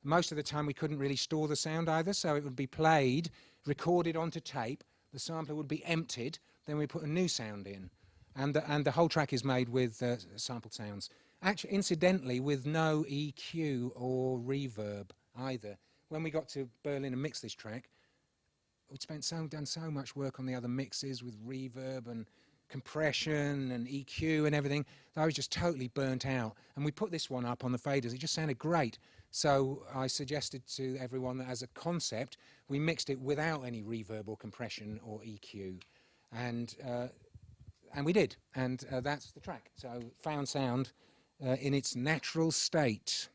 Most of the time we couldn't really store the sound either, so it would be played, recorded onto tape, the sampler would be emptied, then we put a new sound in. And the whole track is made with sampled sounds. Actually, incidentally, with no EQ or reverb either. When we got to Berlin and mixed this track, we'd done so much work on the other mixes with reverb and compression and EQ and everything, I was just totally burnt out. And we put this one up on the faders. It just sounded great. So I suggested to everyone that as a concept, we mixed it without any reverb or compression or EQ. And we did. And that's the track. So found sound in its natural state.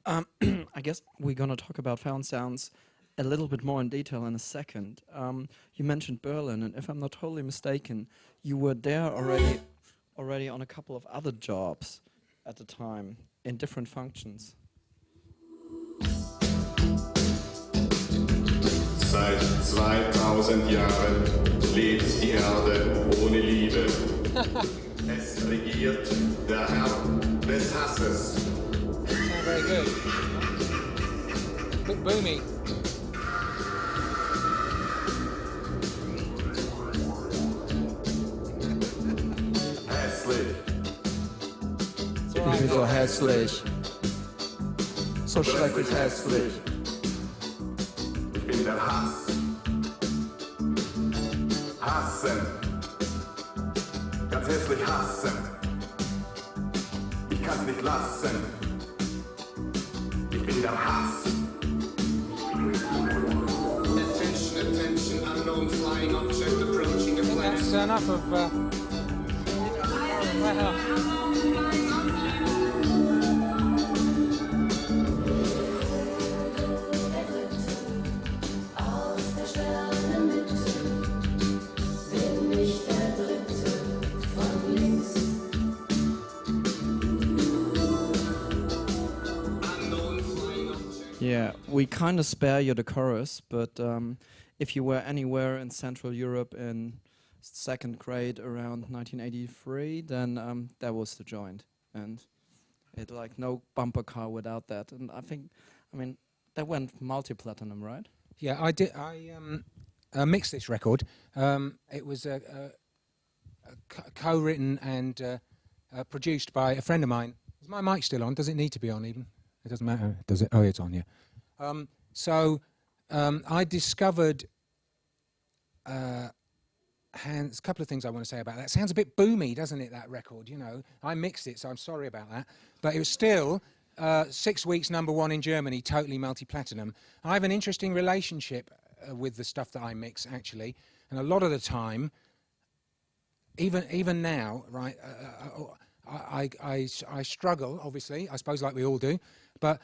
I guess we're going to talk about found sounds a little bit more in detail in a second. You mentioned Berlin, and if I'm not totally mistaken, you were there already on a couple of other jobs at the time in different functions. Seit 2000 Jahren lebt die Erde ohne Liebe. Es regiert der Herr des Hasses. Sound very good. A bit boomy. Ich bin so hässlich, so schrecklich hässlich. Ich bin der Hass. Hassen. Ganz hässlich hassen. Ich kann's nicht lassen. Ich bin der Hass. Attention, attention, unknown flying object approaching a plane. That's enough of... well. Yeah, we kind of spare you the chorus, but if you were anywhere in Central Europe in second grade around 1983, then that was the joint, and it like no bumper car without that. And I mean, that went multi-platinum, right? Yeah, I did. I mixed this record. It was co-written and produced by a friend of mine. Is my mic still on? Does it need to be on even? It doesn't matter, does it? Oh, it's on, yeah. I discovered Hans. A couple of things I want to say about that. It sounds a bit boomy, doesn't it, that record? You know, I mixed it, so I'm sorry about that. But it was still 6 weeks #1 in Germany, totally multi-platinum. I have an interesting relationship with the stuff that I mix, actually. And a lot of the time, even now, right, I struggle, obviously, I suppose like we all do, but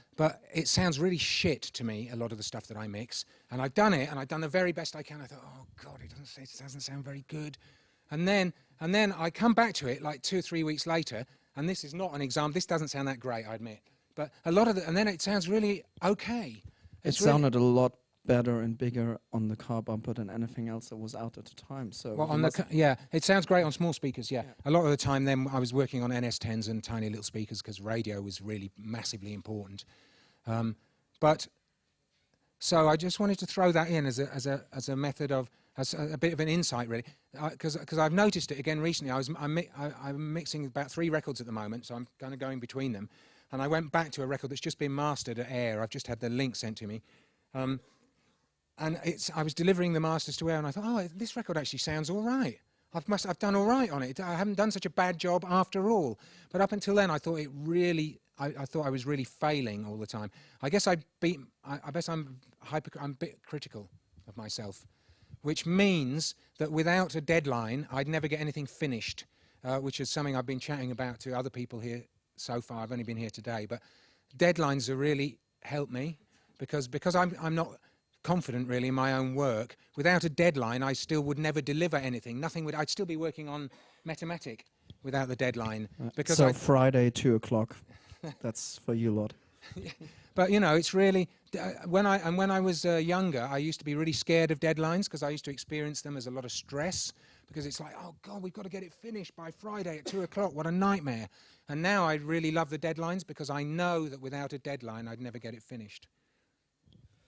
it sounds really shit to me, a lot of the stuff that I mix. And I've done it, and I've done the very best I can. I thought, oh God, it doesn't sound very good. And then I come back to it like 2 or 3 weeks later, and this is not an example. This doesn't sound that great, I admit. But a lot of and then it sounds really okay. It sounded a lot better and bigger on the car bumper than anything else that was out at the time. So Well, on it sounds great on small speakers. Yeah. A lot of the time, then I was working on NS10s and tiny little speakers because radio was really massively important. But so I just wanted to throw that in as a method of as a bit of an insight, really, because I've noticed it again recently. I'm mixing about 3 records at the moment, so I'm kind of going between them. And I went back to a record that's just been mastered at Air. I've just had the link sent to me. And I was delivering the masters to Air, and I thought, oh, this record actually sounds all right. I've done all right on it. I haven't done such a bad job after all. But up until then, I thought I thought I was really failing all the time. I guess I'm a bit critical of myself, which means that without a deadline, I'd never get anything finished, which is something I've been chatting about to other people here so far. I've only been here today, but deadlines have really helped me because I'm not confident really in my own work. Without a deadline, I still would never deliver anything. I'd still be working on Metamatic without the deadline. Because so Friday, 2:00. That's for you lot. But you know, it's really when I was younger, I used to be really scared of deadlines because I used to experience them as a lot of stress. Because it's like, oh God, we've got to get it finished by Friday at 2:00. What a nightmare! And now I really love the deadlines because I know that without a deadline, I'd never get it finished.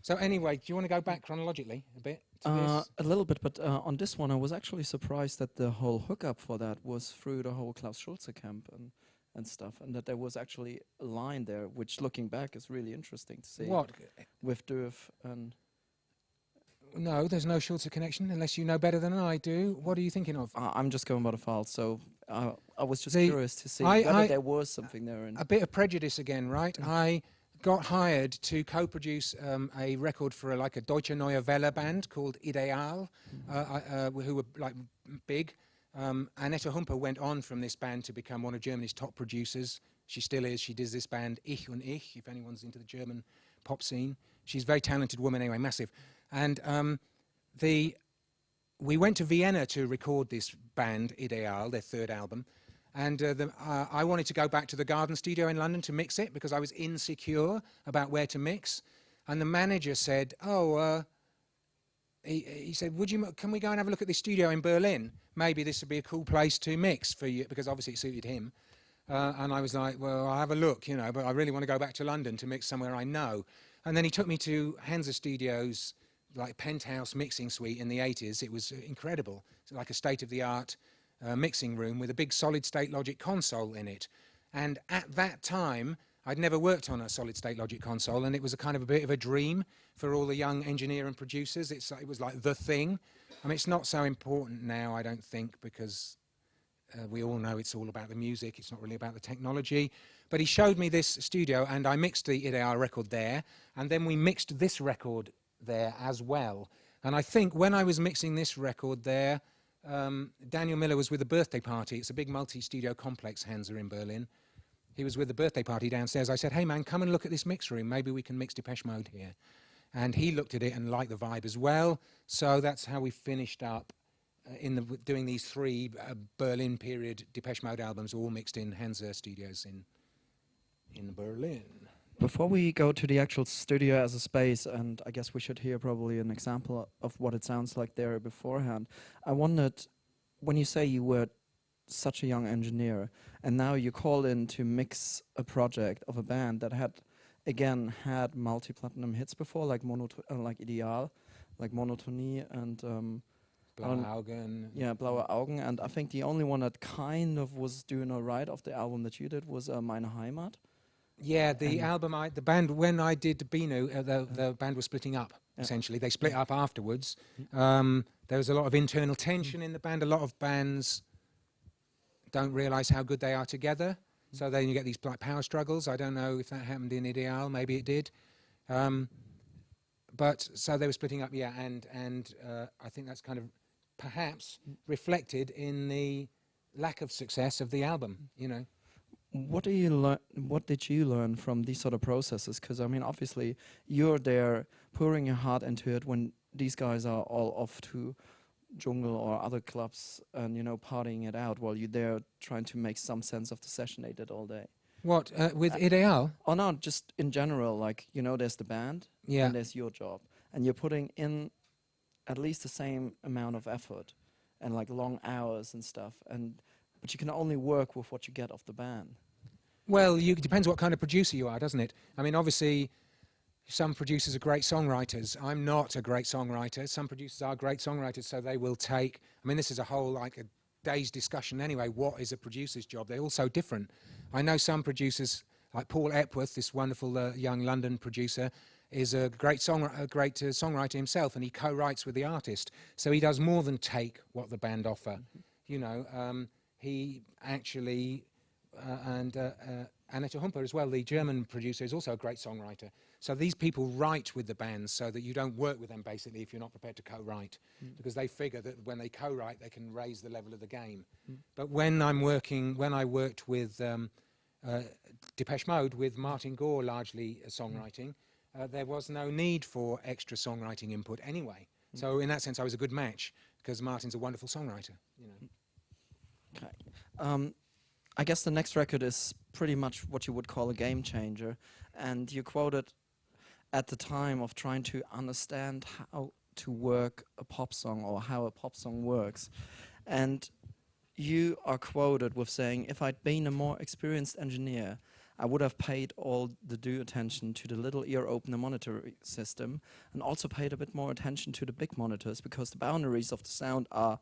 So anyway, do you want to go back chronologically a bit? To A little bit, but on this one, I was actually surprised that the whole hookup for that was through the whole Klaus Schulze camp and stuff, and that there was actually a line there, which looking back is really interesting to see. What? With Dürf and... No, there's no Schulze connection, unless you know better than I do. What are you thinking of? I'm just going by the files, so I was just See, curious to see whether there was something there. A bit of prejudice again, right? I got hired to co-produce a record for a Deutsche Neue Welle band called Ideal, who were like big. Annette Humper went on from this band to become one of Germany's top producers. She still is. She does this band Ich und Ich, if anyone's into the German pop scene. She's a very talented woman anyway, massive. And we went to Vienna to record this band, Ideal, their 3rd album. And I wanted to go back to the Garden Studio in London to mix it because I was insecure about where to mix. And the manager said, he said, can we go and have a look at this studio in Berlin? Maybe this would be a cool place to mix for you, because obviously it suited him. And I was like, well, I'll have a look, you know, but I really want to go back to London to mix somewhere I know. And then he took me to Hansa Studios, like penthouse mixing suite in the 80s. It was incredible. It's like a state-of-the-art mixing room with a big solid-state Logic console in it. And at that time, I'd never worked on a solid-state Logic console, and it was a bit of a dream for all the young engineer and producers. It was like the thing. I mean, it's not so important now, I don't think, because we all know it's all about the music. It's not really about the technology. But he showed me this studio, and I mixed the Ideal record there, and then we mixed this record there as well. And I think when I was mixing this record there, Daniel Miller was with a birthday party. It's a big multi-studio complex, Hansa, in Berlin. He was with the birthday party downstairs. I said, hey man, come and look at this mix room. Maybe we can mix Depeche Mode here. And he looked at it and liked the vibe as well. So that's how we finished up doing these 3 Berlin period Depeche Mode albums, all mixed in Hansa Studios in Berlin. Before we go to the actual studio as a space, and I guess we should hear probably an example of what it sounds like there beforehand, I wondered, when you say you were such a young engineer, and now you call in to mix a project of a band that had multi-platinum hits before, like Ideal, like Monotonie, and Blaue Augen. Yeah, Blaue Augen, and I think the only one that kind of was doing all right of the album that you did was Meine Heimat. Yeah, the band, when I did Binu, the band was splitting up, essentially. They split up afterwards. There was a lot of internal tension in the band. A lot of bands don't realise how good they are together. So then you get these power struggles. I don't know if that happened in Ideal. Maybe it did. But so they were splitting up, yeah, and I think that's kind of perhaps reflected in the lack of success of the album, you know. What did you learn from these sort of processes? Because I mean, obviously, you're there pouring your heart into it when these guys are all off to Jungle or other clubs and, you know, partying it out, while you're there trying to make some sense of the session they did all day. What, with Ideal? Or not, just in general, like, you know, there's the band, Yeah. and there's your job. And you're putting in at least the same amount of effort and like long hours and stuff. But you can only work with what you get off the band. Well, depends what kind of producer you are, doesn't it? I mean, obviously, some producers are great songwriters. I'm not a great songwriter. Some producers are great songwriters, so they will take... I mean, this is a whole, like, a day's discussion anyway. What is a producer's job? They're all so different. I know some producers, like Paul Epworth, this wonderful young London producer, is a great songwriter himself, and he co-writes with the artist. So he does more than take what the band offer. You know, he actually... Annette Humper as well, the German producer, is also a great songwriter. So these people write with the bands so that you don't work with them, basically, if you're not prepared to co-write. Because they figure that when they co-write, they can raise the level of the game. But when I worked with Depeche Mode, with Martin Gore largely songwriting, there was no need for extra songwriting input anyway. So in that sense, I was a good match, because Martin's a wonderful songwriter. You know. Okay. I guess the next record is pretty much what you would call a game changer. And you quoted at the time of trying to understand how to work a pop song or how a pop song works. And you are quoted with saying, if I'd been a more experienced engineer, I would have paid all the due attention to the little ear opener monitor system and also paid a bit more attention to the big monitors because the boundaries of the sound are,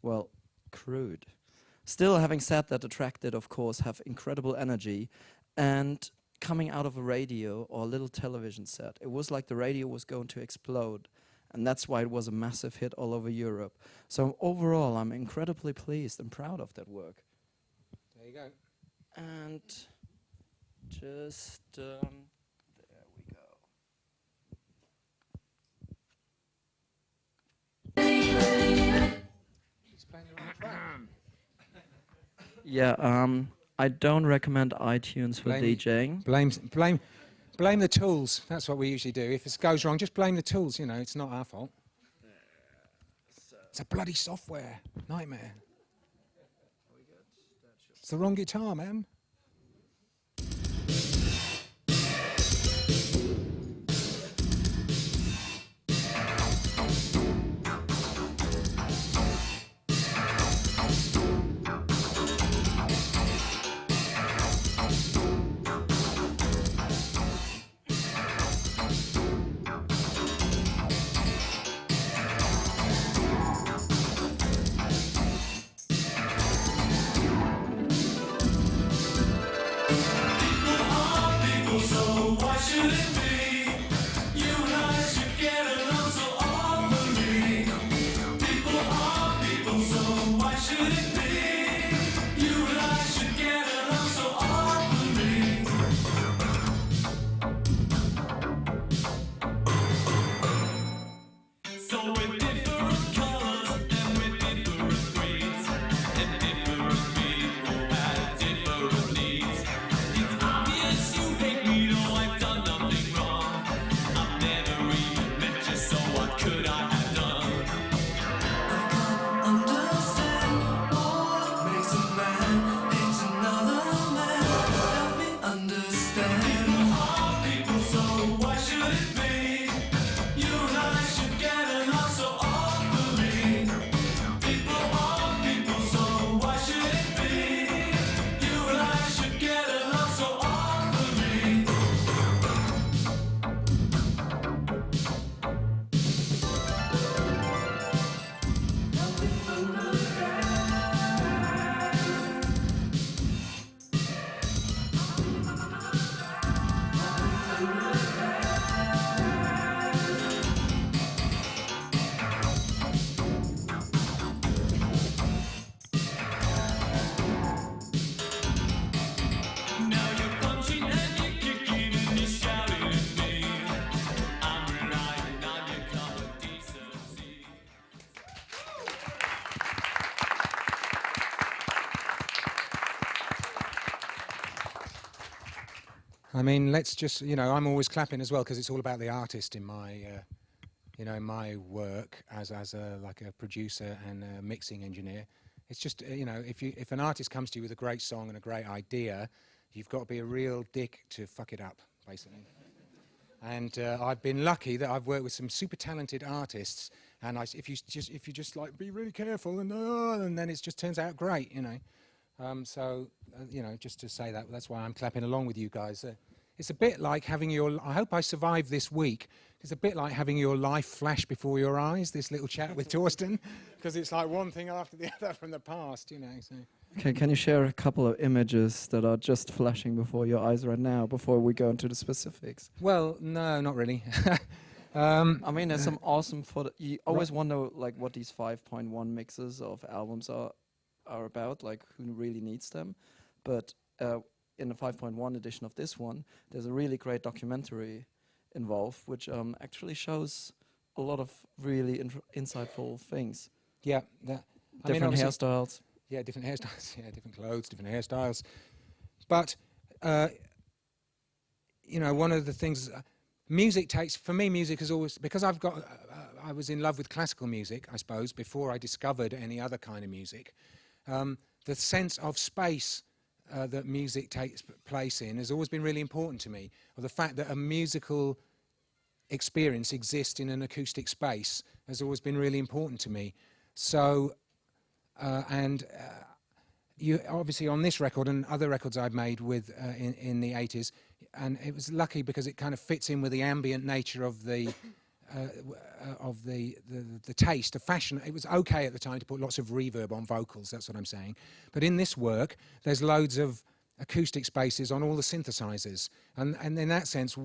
well, crude. Still, having said that, the track did, of course, have incredible energy, and coming out of a radio or a little television set, it was like the radio was going to explode, and that's why it was a massive hit all over Europe. So overall, I'm incredibly pleased and proud of that work. There you go. And just, there we go. He's playing the wrong track. Yeah, I don't recommend iTunes for DJing. Blame the tools. That's what we usually do. If it goes wrong, just blame the tools. You know, it's not our fault. It's a bloody software nightmare. It's the wrong guitar, man. I mean, let's just, you know, I'm always clapping as well because it's all about the artist in my, you know, in my work as a like a producer and a mixing engineer. It's just, you know, if an artist comes to you with a great song and a great idea, you've got to be a real dick to fuck it up, basically. And I've been lucky that I've worked with some super talented artists, and if you just like be really careful, and then it just turns out great, you know. You know, just to say that's why I'm clapping along with you guys. It's a bit like having I hope I survive this week. It's a bit like having your life flash before your eyes, this little chat with Torsten, because it's like one thing after the other from the past, you know. So. Okay, can you share a couple of images that are just flashing before your eyes right now, before we go into the specifics? Well, no, not really. I mean, there's some awesome you always wonder, like, what these 5.1 mixes of albums are about, like, who really needs them. But in the 5.1 edition of this one, there's a really great documentary involved, which actually shows a lot of really insightful things. Yeah, different hairstyles. Yeah, different hairstyles. Yeah, different clothes, different hairstyles. But you know, one of the things music has always, because I was in love with classical music, I suppose, before I discovered any other kind of music. The sense of space that music takes place in has always been really important to me, or the fact that a musical experience exists in an acoustic space has always been really important to me. So, you obviously on this record and other records I've made with in the 80s, and it was lucky because it kind of fits in with the ambient nature of the taste, the fashion. It was okay at the time to put lots of reverb on vocals, that's what I'm saying. But in this work, there's loads of acoustic spaces on all the synthesizers. And in that sense,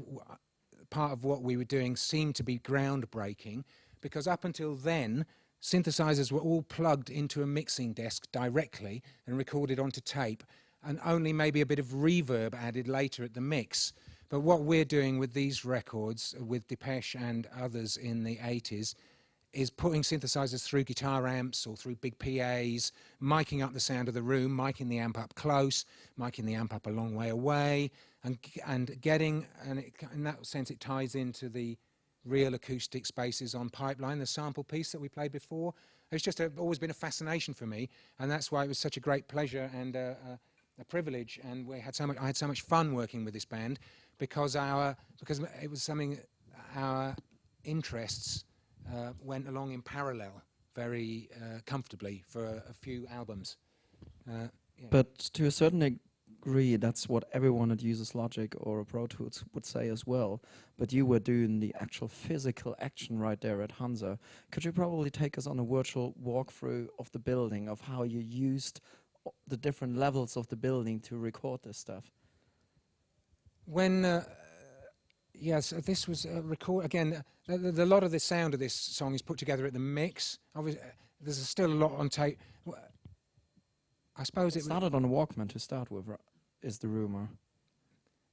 part of what we were doing seemed to be groundbreaking, because up until then, synthesizers were all plugged into a mixing desk directly and recorded onto tape, and only maybe a bit of reverb added later at the mix. But what we're doing with these records, with Depeche and others in the 80s, is putting synthesizers through guitar amps or through big PAs, miking up the sound of the room, miking the amp up close, miking the amp up a long way away, and getting, and in that sense it ties into the real acoustic spaces on Pipeline, the sample piece that we played before. It's just always been a fascination for me, and that's why it was such a great pleasure and a privilege, and I had so much fun working with this band, because it was something, our interests went along in parallel very comfortably for a few albums. Yeah. But to a certain degree, that's what everyone that uses Logic or Pro Tools would say as well. But you were doing the actual physical action right there at Hansa. Could you probably take us on a virtual walkthrough of the building, of how you used the different levels of the building to record this stuff? When yes, this was record again. A lot of the sound of this song is put together at the mix. Obviously, there's still a lot on tape. I suppose it started on a Walkman to start with, is the rumor.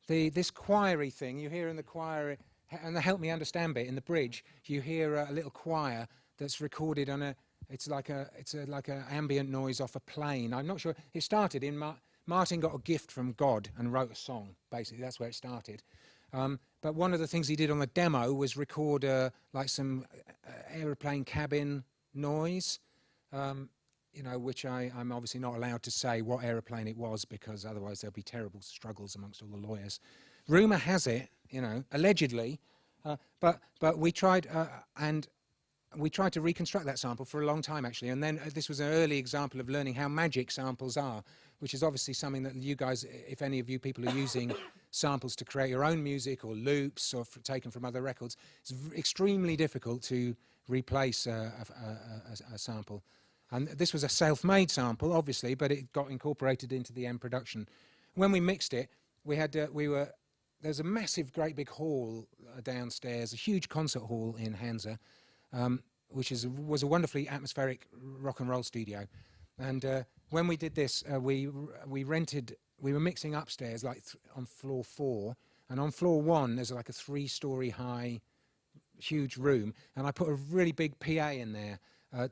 This choiry thing you hear in the choir, and the Help Me Understand bit in the bridge, you hear a little choir that's recorded on it's like a ambient noise off a plane. I'm not sure. It started in Martin got a gift from God and wrote a song. Basically, that's where it started. But one of the things he did on the demo was record like some aeroplane cabin noise, you know, which I'm obviously not allowed to say what aeroplane it was, because otherwise there'll be terrible struggles amongst all the lawyers. Rumour has it, you know, allegedly, but we tried to reconstruct that sample for a long time, actually, and then this was an early example of learning how magic samples are, which is obviously something that you guys, if any of you people are using samples to create your own music or loops or taken from other records, it's extremely difficult to replace a sample. And this was a self-made sample, obviously, but it got incorporated into the end production. When we mixed it, there's a massive, great big hall downstairs, a huge concert hall in Hansa, which was a wonderfully atmospheric rock and roll studio. And when we did this, we were mixing upstairs, like on floor 4, and on floor 1 there's like a 3-story high, huge room, and I put a really big PA in there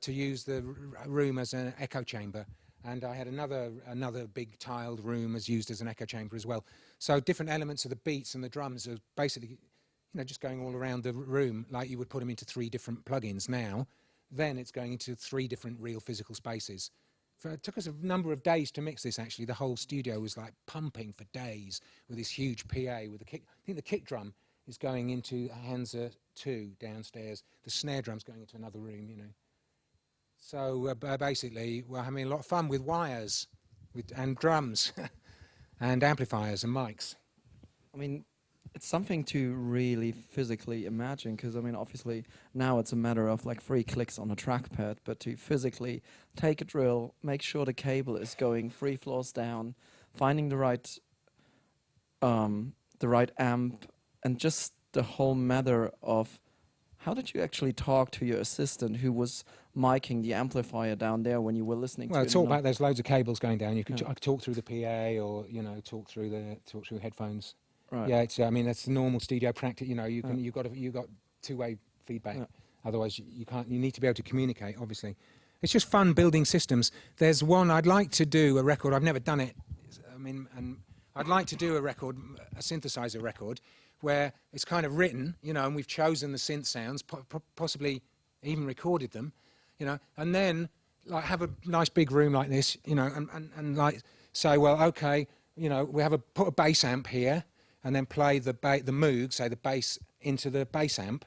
to use the room as an echo chamber. And I had another big tiled room as used as an echo chamber as well. So different elements of the beats and the drums are basically, you know, just going all around the room, like you would put them into 3 different plugins now. Then it's going into 3 different real physical spaces. It took us a number of days to mix this, actually. The whole studio was like pumping for days with this huge PA with the kick. I think the kick drum is going into Hansa 2 downstairs. The snare drum's going into another room, you know. So basically, we're having a lot of fun with wires and drums and amplifiers and mics. I mean, it's something to really physically imagine, because I mean, obviously now it's a matter of like 3 clicks on a trackpad, but to physically take a drill, make sure the cable is going 3 floors down, finding the right amp, and just the whole matter of how did you actually talk to your assistant who was miking the amplifier down there when you were listening well, to it? it's all about there's loads of cables going down. You could I could talk through the PA, or you know, talk through headphones. Right. Yeah, it's I mean that's normal studio practice. You know, you got two-way feedback. Yeah. Otherwise, you can't. You need to be able to communicate. Obviously, it's just fun building systems. There's one I'd like to do a record. I've never done it. I mean, and I'd like to do a record, a synthesizer record, where it's kind of written, you know, and we've chosen the synth sounds, possibly even recorded them, you know, and then like have a nice big room like this, you know, and like say, well, okay, you know, we put a bass amp here, and then play the Moog, say the bass into the bass amp,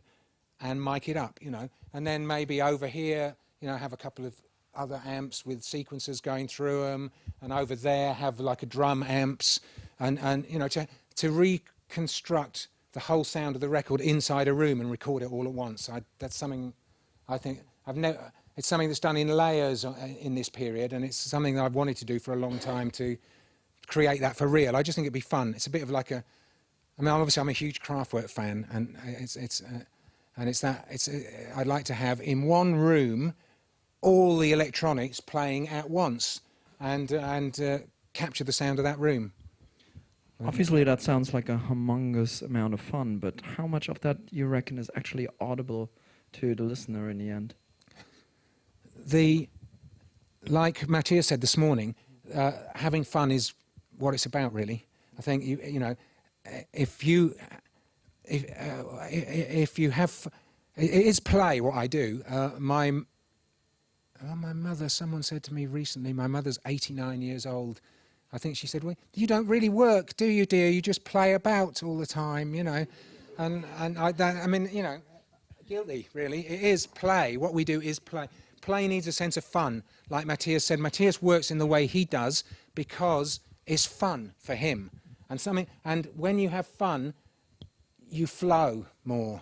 and mic it up, you know, and then maybe over here, you know, have a couple of other amps with sequencers going through them, and over there have like a drum amps, and you know, to reconstruct the whole sound of the record inside a room and record it all at once. That's something I think it's something that's done in layers in this period, and it's something that I've wanted to do for a long time, to create that for real. I just think it'd be fun. It's a bit of like I mean, obviously I'm a huge Kraftwerk fan, and I'd like to have in one room all the electronics playing at once, and capture the sound of that room. Obviously, that sounds like a humongous amount of fun, but how much of that you reckon is actually audible to the listener in the end? Like Matthias said this morning, having fun is what it's about, really. I think you know, if you have, it is play what I do. My mother, someone said to me recently, my mother's 89 years old. I think she said, well, you don't really work, do you, dear? You just play about all the time, you know. And I mean, you know, guilty, really. It is play. What we do is play. Play needs a sense of fun. Like Matthias said, Matthias works in the way he does because it's fun for him. And when you have fun, you flow more.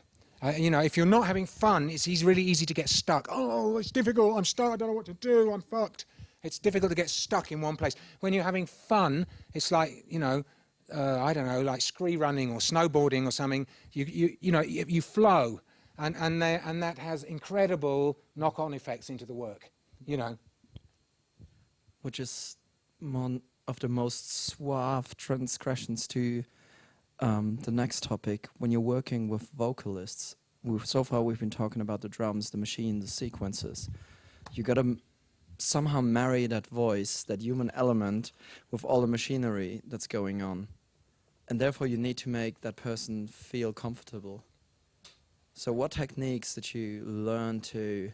You know, if you're not having fun, it's really easy to get stuck. Oh, it's difficult. I'm stuck. I don't know what to do. I'm fucked. It's difficult to get stuck in one place. When you're having fun, it's like, you know, I don't know, like scree running or snowboarding or something. You know, you flow, and that has incredible knock-on effects into the work. You know, Which is one of the most suave transgressions to the next topic. When you're working with vocalists, so far we've been talking about the drums, the machine, the sequences. You gotta somehow marry that voice, that human element, with all the machinery that's going on. And therefore you need to make that person feel comfortable. So what techniques did you learn to,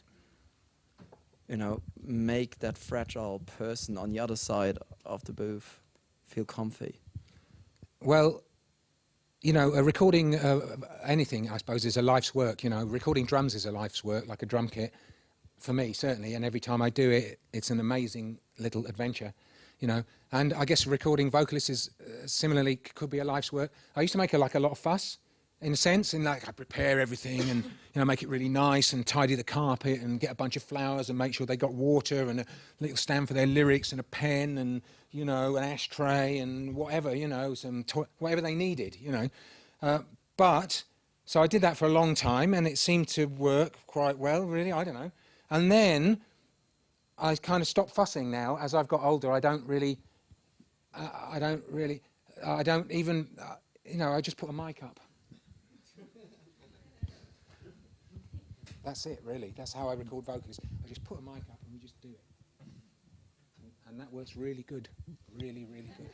you know, make that fragile person on the other side of the booth feel comfy? well, you know, recording anything, I suppose, is a life's work. You know, recording drums is a life's work, like a drum kit, for me, certainly. And every time I do it, it's an amazing little adventure, you know. And I guess recording vocalists is similarly could be a life's work. I used to make a lot of fuss, in a sense, and like I prepare everything and, you know, make it really nice and tidy the carpet and get a bunch of flowers and make sure they got water and a little stand for their lyrics and a pen and, you know, an ashtray and whatever, you know, whatever they needed, you know. But so I did that for a long time and it seemed to work quite well, really. I don't know. And then I kind of stopped fussing now. As I've got older, I don't even, you know, I just put a mic up. That's it, really. That's how I record vocals. I just put a mic up and we just do it. And that works really good. Really, really good.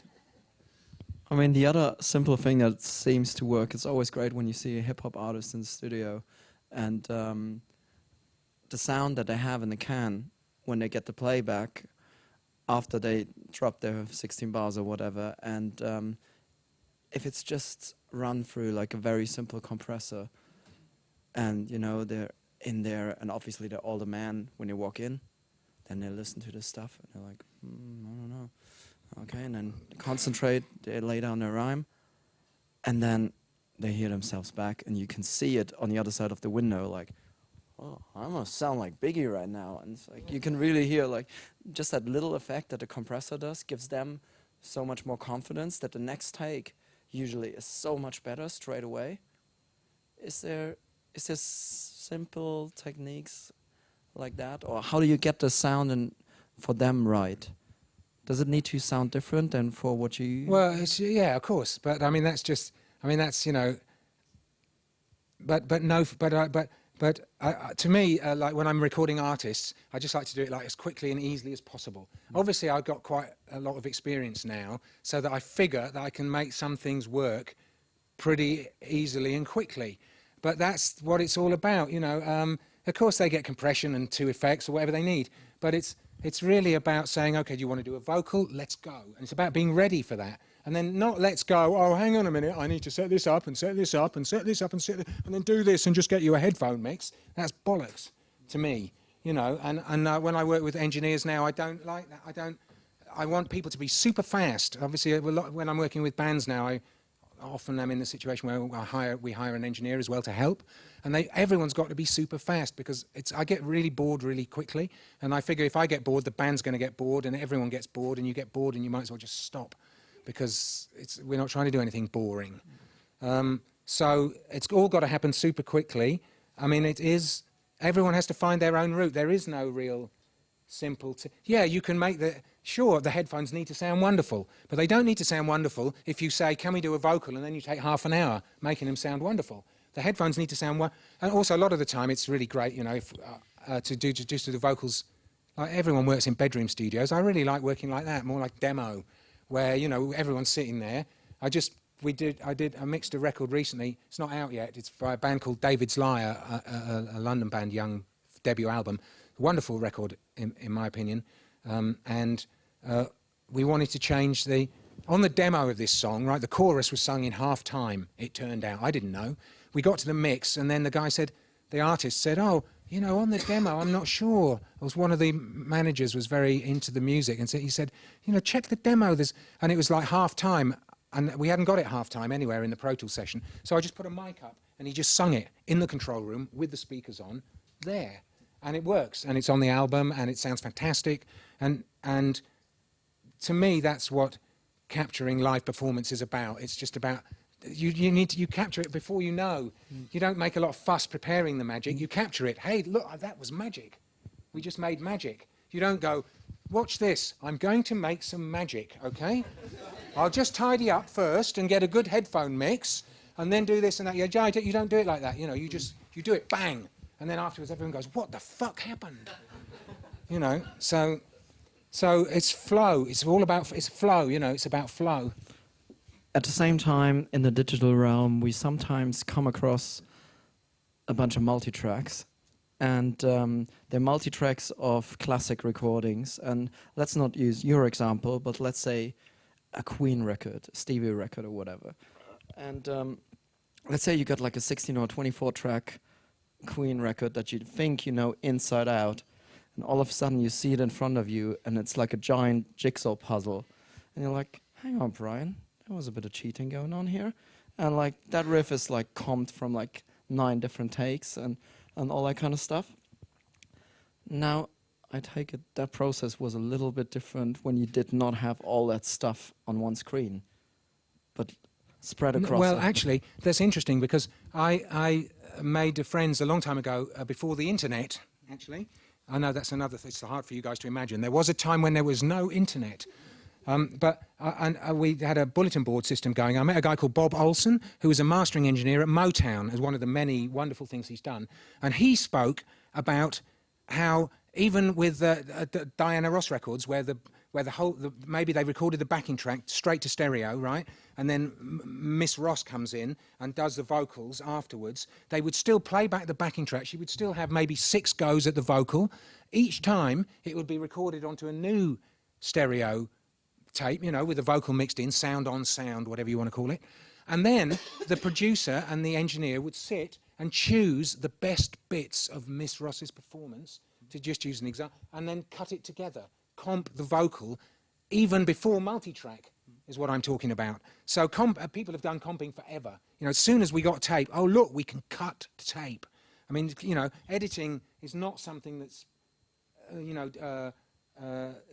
I mean, the other simple thing that seems to work, it's always great when you see a hip-hop artist in the studio and the sound that they have in the can when they get the playback, after they drop their 16 bars or whatever, and if it's just run through like a very simple compressor, and you know they're in there, and obviously they're older men when you walk in, then they listen to this stuff and they're like, I don't know, okay, and then concentrate, they lay down their rhyme, and then they hear themselves back, and you can see it on the other side of the window, like, oh, I must sound like Biggie right now. And it's like you can really hear like just that little effect that the compressor does gives them so much more confidence that the next take usually is so much better straight away. Is there simple techniques like that, or how do you get the sound and for them right? Does it need to sound different than for what you? Well, yeah, of course, but I mean that's you know. But to me, like when I'm recording artists, I just like to do it like as quickly and easily as possible. Obviously, I've got quite a lot of experience now, so that I figure that I can make some things work pretty easily and quickly. But that's what it's all about, you know. Of course, they get compression and 2 effects or whatever they need, but it's really about saying, okay, do you want to do a vocal? Let's go. And it's about being ready for that. And then not let's go, oh, hang on a minute, I need to set this up and set this up and set this up and and then do this and just get you a headphone mix. That's bollocks to me, you know. And when I work with engineers now, I don't like that. I want people to be super fast. Obviously, when I'm working with bands now, I often am in the situation where we hire an engineer as well to help. And everyone's got to be super fast because I get really bored really quickly. And I figure if I get bored, the band's going to get bored and everyone gets bored and you get bored and you might as well just stop. Because we're not trying to do anything boring. So it's all got to happen super quickly. I mean, everyone has to find their own route. There is no real simple, yeah, you can make the headphones need to sound wonderful, but they don't need to sound wonderful if you say, can we do a vocal? And then you take half an hour making them sound wonderful. The headphones need to sound and also a lot of the time it's really great, you know, if, to do the vocals. Like everyone works in bedroom studios. I really like working like that, more like demo, where, you know, everyone's sitting there. I mixed a record recently. It's not out yet. It's by a band called David's Lyre, a London band, young debut album. Wonderful record, in my opinion. And we wanted to change on the demo of this song, right, the chorus was sung in half time, it turned out. I didn't know. We got to the mix, and then the artist said, oh, you know, on the demo, I'm not sure. It was one of the managers was very into the music, and so he said, you know, check the demo. And it was like half time, and we hadn't got it half time anywhere in the Pro Tools session. So I just put a mic up, and he just sung it in the control room with the speakers on there, and it works, and it's on the album, and it sounds fantastic. And to me, that's what capturing live performance is about. It's just about. You capture it before you know. You don't make a lot of fuss preparing the magic. You capture it. Hey, look, that was magic. We just made magic. You don't go, watch this. I'm going to make some magic, okay? I'll just tidy up first and get a good headphone mix and then do this and that. You don't do it like that. You know, you do it, bang. And then afterwards everyone goes, what the fuck happened? You know, so it's flow. It's flow, you know, it's about flow. At the same time, in the digital realm, we sometimes come across a bunch of multi-tracks. And they're multi-tracks of classic recordings. And let's not use your example, but let's say a Queen record, a Stevie record or whatever. And let's say you got like a 16 or 24 track Queen record that you think you know inside out. And all of a sudden you see it in front of you and it's like a giant jigsaw puzzle. And you're like, hang on, Brian. There was a bit of cheating going on here. And like that riff is like comped from like 9 different takes and all that kind of stuff. Now, I take it that process was a little bit different when you did not have all that stuff on one screen, but spread across. Well, actually, that's interesting because I made friends a long time ago before the internet, actually. I know that's another thing. It's hard for you guys to imagine. There was a time when there was no internet. But we had a bulletin board system going. I met a guy called Bob Olson, who was a mastering engineer at Motown, as one of the many wonderful things he's done. And he spoke about how even with Diana Ross records, where maybe they recorded the backing track straight to stereo, right? And then Miss Ross comes in and does the vocals afterwards. They would still play back the backing track. She would still have maybe 6 goes at the vocal. Each time it would be recorded onto a new stereo tape, you know, with the vocal mixed in, sound on sound, whatever you want to call it. And then the producer and the engineer would sit and choose the best bits of Miss Ross's performance, to just use an example, and then cut it together, comp the vocal, even before multi-track is what I'm talking about. So people have done comping forever. You know, as soon as we got tape, oh look, we can cut tape. I mean, you know, editing is not something that's,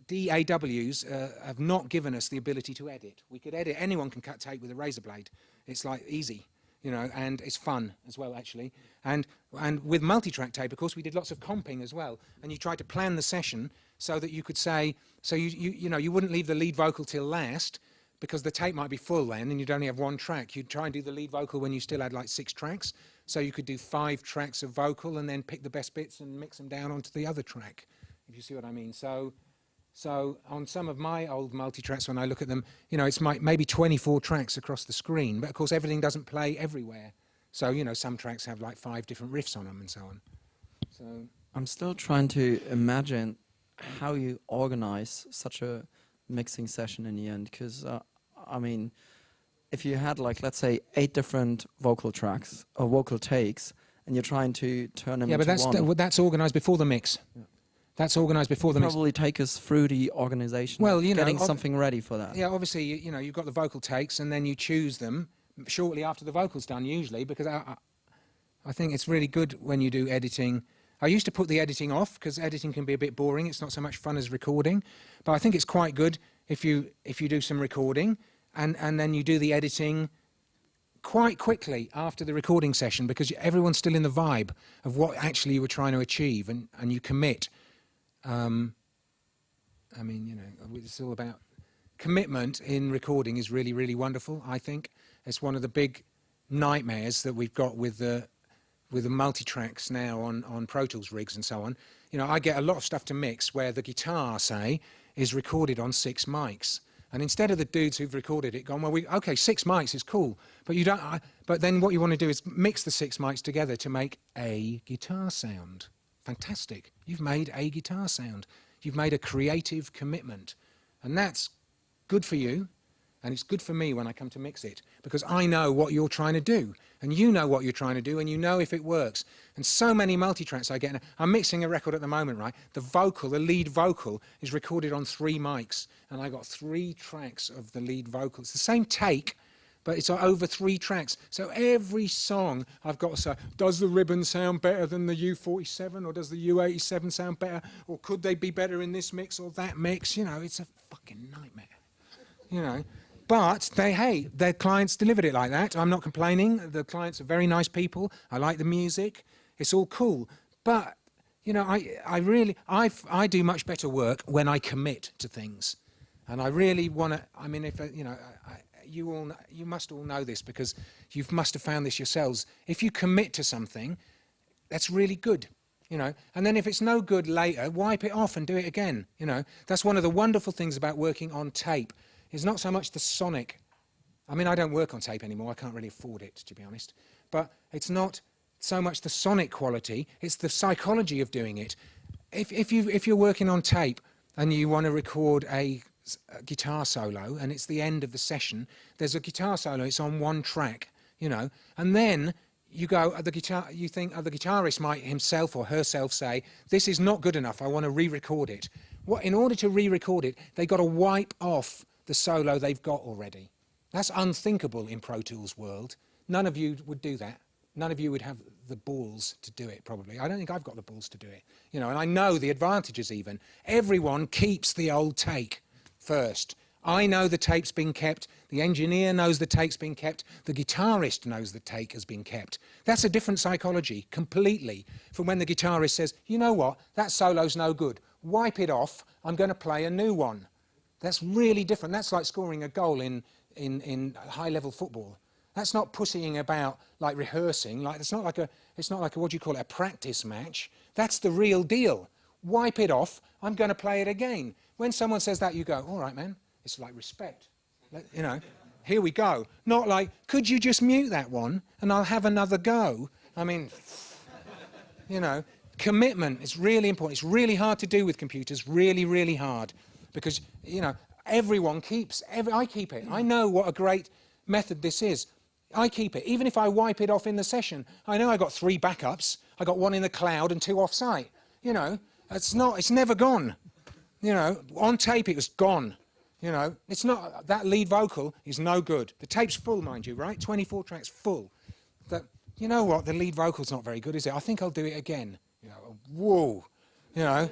DAWs have not given us the ability to edit. We could edit, anyone can cut tape with a razor blade. It's like easy, you know, and it's fun as well, actually. And with multi-track tape, of course, we did lots of comping as well. And you tried to plan the session so that you could say, so you wouldn't leave the lead vocal till last, because the tape might be full then and you'd only have one track. You'd try and do the lead vocal when you still had like 6 tracks. So you could do 5 tracks of vocal and then pick the best bits and mix them down onto the other track, if you see what I mean. So on some of my old multi-tracks, when I look at them, you know, it's maybe 24 tracks across the screen, but of course everything doesn't play everywhere. So, you know, some tracks have like 5 different riffs on them and so on. So I'm still trying to imagine how you organize such a mixing session in the end, because I mean, if you had like, let's say 8 different vocal tracks or vocal takes and you're trying to turn them into one. Yeah, but that's organized before the mix. Yeah. That's organized before the mix. Probably take us through the organization, well, you know, getting something ready for that. Yeah, obviously, you know, you've got the vocal takes and then you choose them shortly after the vocal's done usually, because I think it's really good when you do editing. I used to put the editing off because editing can be a bit boring. It's not so much fun as recording. But I think it's quite good if you do some recording and then you do the editing quite quickly after the recording session, because everyone's still in the vibe of what actually you were trying to achieve, and you commit. I mean, you know, it's all about commitment in recording is really, really wonderful, I think. It's one of the big nightmares that we've got with the multi-tracks now on Pro Tools rigs and so on. You know, I get a lot of stuff to mix where the guitar, say, is recorded on 6 mics. And instead of the dudes who've recorded it gone, well, okay, 6 mics is cool, but you don't. But then what you want to do is mix the 6 mics together to make a guitar sound. Fantastic. You've made a guitar sound. You've made a creative commitment. And that's good for you. And it's good for me when I come to mix it, because I know what you're trying to do, and you know what you're trying to do, and you know if it works. And so many multi-tracks I get. I'm mixing a record at the moment, right? The lead vocal is recorded on 3 mics, and I got 3 tracks of the lead vocal. It's the same take, but it's over 3 tracks. So every song I've got to say, does the ribbon sound better than the U47, or does the U87 sound better, or could they be better in this mix or that mix? You know, it's a fucking nightmare, you know. But their clients delivered it like that. I'm not complaining. The clients are very nice people. I like the music. It's all cool. But, you know, I do much better work when I commit to things. And I really want to, I mean, if, you know, you must all know this, because you must have found this yourselves. If you commit to something, that's really good. You know, and then if it's no good later, wipe it off and do it again. You know, that's one of the wonderful things about working on tape. It's not so much the sonic. I mean, I don't work on tape anymore. I can't really afford it, to be honest. But it's not so much the sonic quality. It's the psychology of doing it. If you're working on tape and you want to record a guitar solo and it's the end of the session, there's a guitar solo. It's on 1 track, you know, and then you go the guitarist might himself or herself say, "This is not good enough. I want to re-record it." In order to re-record it, they got to wipe off the solo they've got already. That's unthinkable in Pro Tools world. None of you would do that. None of you would have the balls to do it, probably. I don't think I've got the balls to do it. You know, and I know the advantages even. Everyone keeps the old take first. I know the tape's been kept. The engineer knows the tape's been kept. The guitarist knows the take has been kept. That's a different psychology, completely, from when the guitarist says, you know what, that solo's no good. Wipe it off. I'm going to play a new one. That's really different. That's like scoring a goal in high-level football. That's not pussying about like rehearsing. Like it's not like a what do you call it, a practice match. That's the real deal. Wipe it off. I'm going to play it again. When someone says that, you go, all right, man. It's like respect. You know, here we go. Not like, could you just mute that one and I'll have another go? I mean, you know, commitment is really important. It's really hard to do with computers. Really, really hard. because, you know, everyone keeps, I keep it. I know what a great method this is. I keep it. Even if I wipe it off in the session, I know I got 3 backups. I got 1 in the cloud and 2 off-site. You know, it's never gone. You know, on tape it was gone. You know, it's not, that lead vocal is no good. The tape's full, mind you, right? 24 tracks full. That, you know what, the lead vocal's not very good, is it? I think I'll do it again. You know, whoa, you know.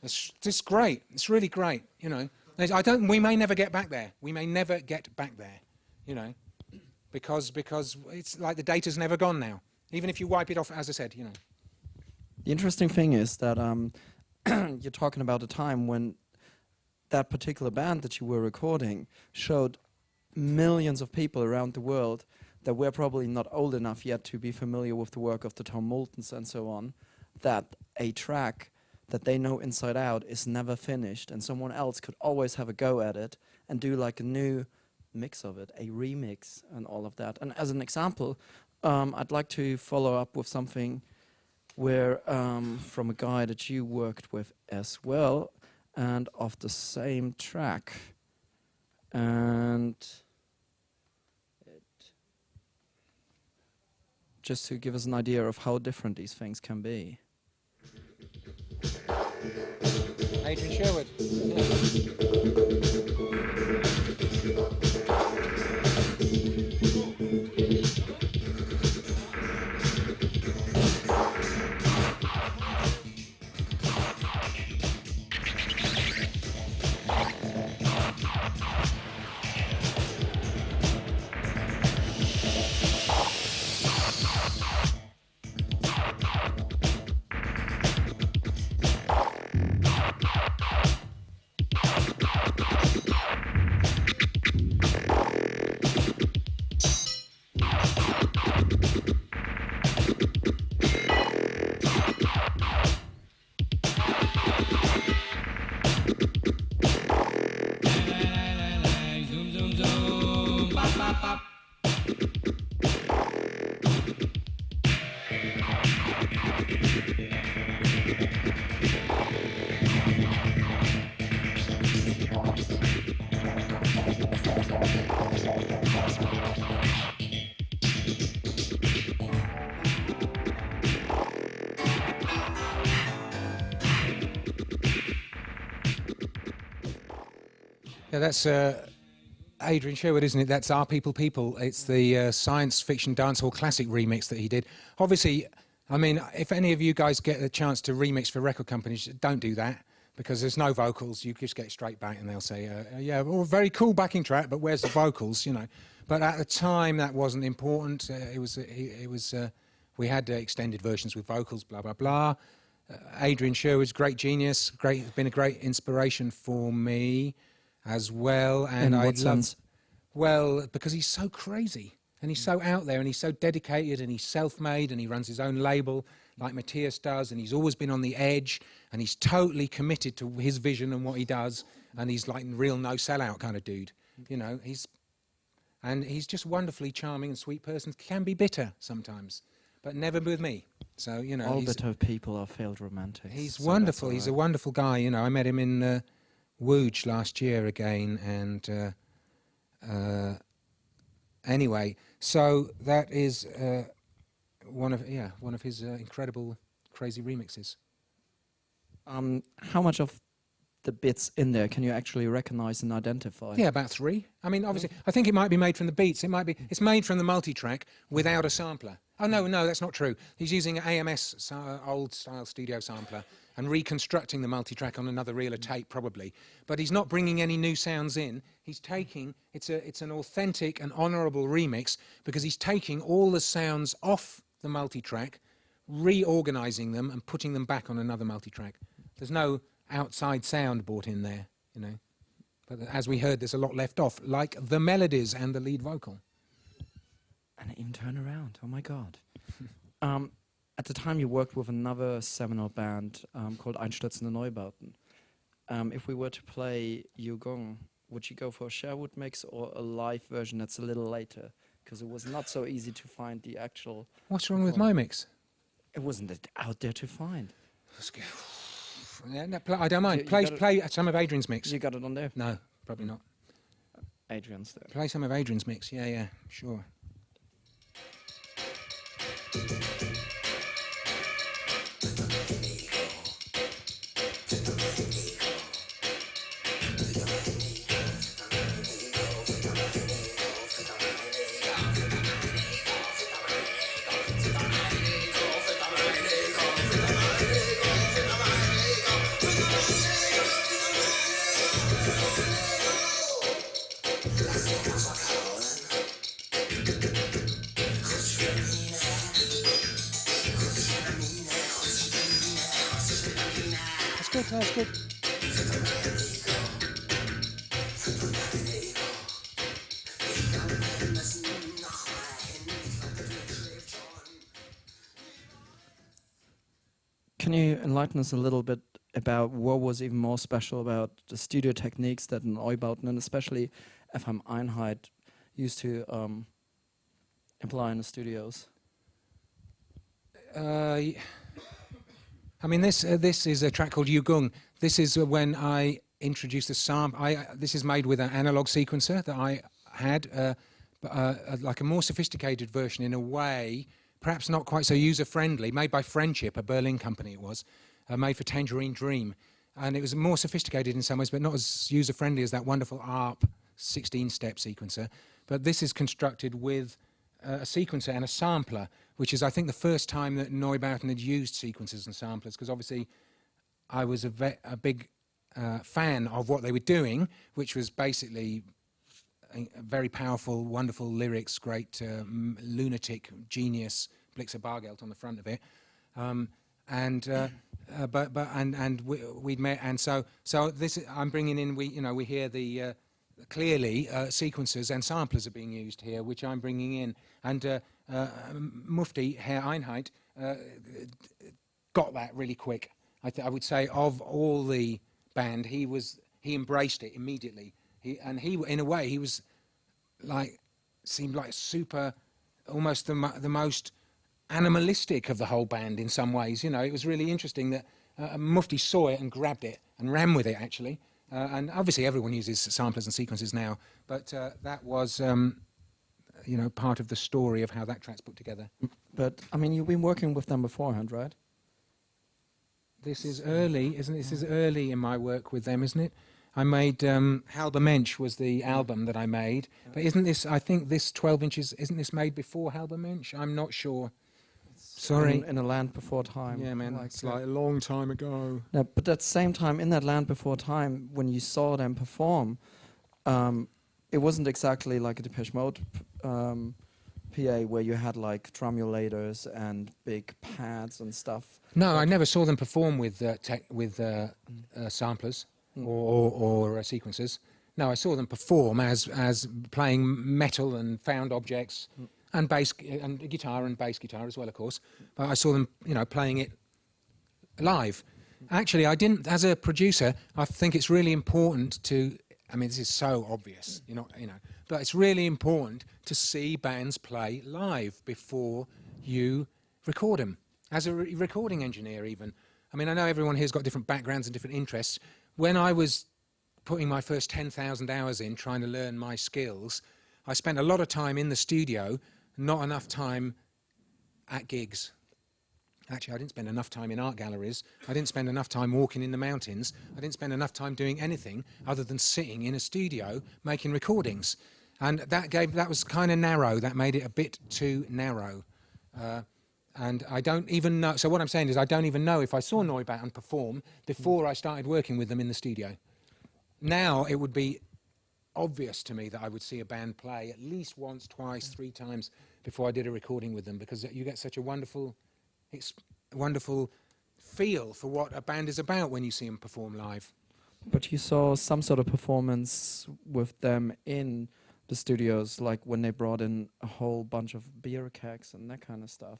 It's great. It's really great, you know. We may never get back there. We may never get back there, you know, because it's like the data's never gone now. Even if you wipe it off, as I said, you know. The interesting thing is that you're talking about a time when that particular band that you were recording showed millions of people around the world that were probably not old enough yet to be familiar with the work of the Tom Moultons and so on, that a track that they know inside out is never finished, and someone else could always have a go at it and do like a new mix of it, a remix and all of that. And as an example, I'd like to follow up with something where from a guy that you worked with as well, and of the same track. And just to give us an idea of how different these things can be. Adrian Sherwood. Yeah, that's Adrian Sherwood, isn't it? That's Our People People. It's the science fiction dancehall classic remix that he did. Obviously, I mean, if any of you guys get a chance to remix for record companies, don't do that, because there's no vocals. You just get straight back and they'll say, yeah, well, very cool backing track, but where's the vocals, you know? But at the time, that wasn't important. We had extended versions with vocals, blah, blah, blah. Adrian Sherwood's great genius, been a great inspiration for me as well. And in what sense? Well, because he's so crazy and he's so out there and he's so dedicated and he's self-made and he runs his own label like Matthias does, and he's always been on the edge and he's totally committed to his vision and what he does, and he's like real no sellout kind of dude, you know. He's just wonderfully charming and sweet person. Can be bitter sometimes, but never with me. So, you know, all bitter people are failed romantics. He's so wonderful. Right. He's a wonderful guy. You know, I met him in Wooge last year again, and anyway, so that is one of his incredible, crazy remixes. How much of the bits in there can you actually recognize and identify? Yeah, about 3. I mean, obviously, I think it might be made from the beats. It's made from the multi-track without a sampler. Oh, no, that's not true. He's using an AMS old-style studio sampler and reconstructing the multi-track on another reel of tape, probably. But he's not bringing any new sounds in. He's taking, it's an authentic and honourable remix, because he's taking all the sounds off the multi-track, reorganising them and putting them back on another multi-track. There's no outside sound brought in there, you know. But as we heard, there's a lot left off, like the melodies and the lead vocal. And even turn around, oh my God. At the time you worked with another seminal band called Einstürzende Neubauten. If we were to play Yu-Gung, would you go for a Sherwood mix or a live version that's a little later? Because it was not so easy to find the actual... What's wrong with my mix? It wasn't out there to find. Yeah, no, I don't mind. You Play, got it- play some of Adrian's mix. You got it on there? No, probably not. Adrian's there. Play some of Adrian's mix. Yeah, sure. That's good. Can you enlighten us a little bit about what was even more special about the studio techniques that Neubauten and especially FM Einheit used to imply in the studios? I mean, this is a track called Yu-Gung. This is when I introduced the sample. This is made with an analog sequencer that I had, like a more sophisticated version in a way, perhaps not quite so user-friendly, made by Friendship, a Berlin company it was, made for Tangerine Dream. And it was more sophisticated in some ways, but not as user-friendly as that wonderful ARP 16-step sequencer. But this is constructed with a sequencer and a sampler, which is, I think, the first time that Neubauten had used sequencers and samplers, because obviously I was a big fan of what they were doing, which was basically a very powerful, wonderful lyrics, great lunatic genius Blixer Bargeld on the front of it, we'd met, and so this I'm bringing in. We hear the clearly sequencers and samplers are being used here, which I'm bringing in, and Mufti Herr Einheit got that really quick. I would say of all the band, he embraced it immediately. He in a way he was seemed like super, almost the most animalistic of the whole band in some ways. It was really interesting that Mufti saw it and grabbed it and ran with it actually. And obviously everyone uses samplers and sequences now, but that was part of the story of how that track's put together. But I mean, you've been working with them beforehand, right? This is early, isn't it? This is early in my work with them, isn't it? I made Halber Mensch was the album that I made, but isn't this? I think this 12 inches isn't this made before Halber Mensch? I'm not sure. Sorry. In a land before time. Yeah, man, it's like a long time ago. No, but at the same time, in that land before time, when you saw them perform, it wasn't exactly like a Depeche Mode PA where you had like tremulators and big pads and stuff. No, I never saw them perform with samplers or sequencers. No, I saw them perform as playing metal and found objects. And bass and guitar and bass guitar as well, of course. But I saw them, playing it live. Actually, I didn't. As a producer, I think it's really important to. I mean, this is so obvious, but it's really important to see bands play live before you record them. As a recording engineer, even. I mean, I know everyone here's got different backgrounds and different interests. When I was putting my first 10,000 hours in, trying to learn my skills, I spent a lot of time in the studio. Not enough time at gigs. Actually, I didn't spend enough time in art galleries. I didn't spend enough time walking in the mountains. I didn't spend enough time doing anything other than sitting in a studio making recordings. And that was kind of narrow. That made it a bit too narrow. And I don't even know. So what I'm saying is I don't even know if I saw Neubauten perform before I started working with them in the studio. Now it would be obvious to me that I would see a band play at least once, twice, 3 times before I did a recording with them, because you get such a wonderful feel for what a band is about when you see them perform live. But you saw some sort of performance with them in the studios, like when they brought in a whole bunch of beer kegs and that kind of stuff.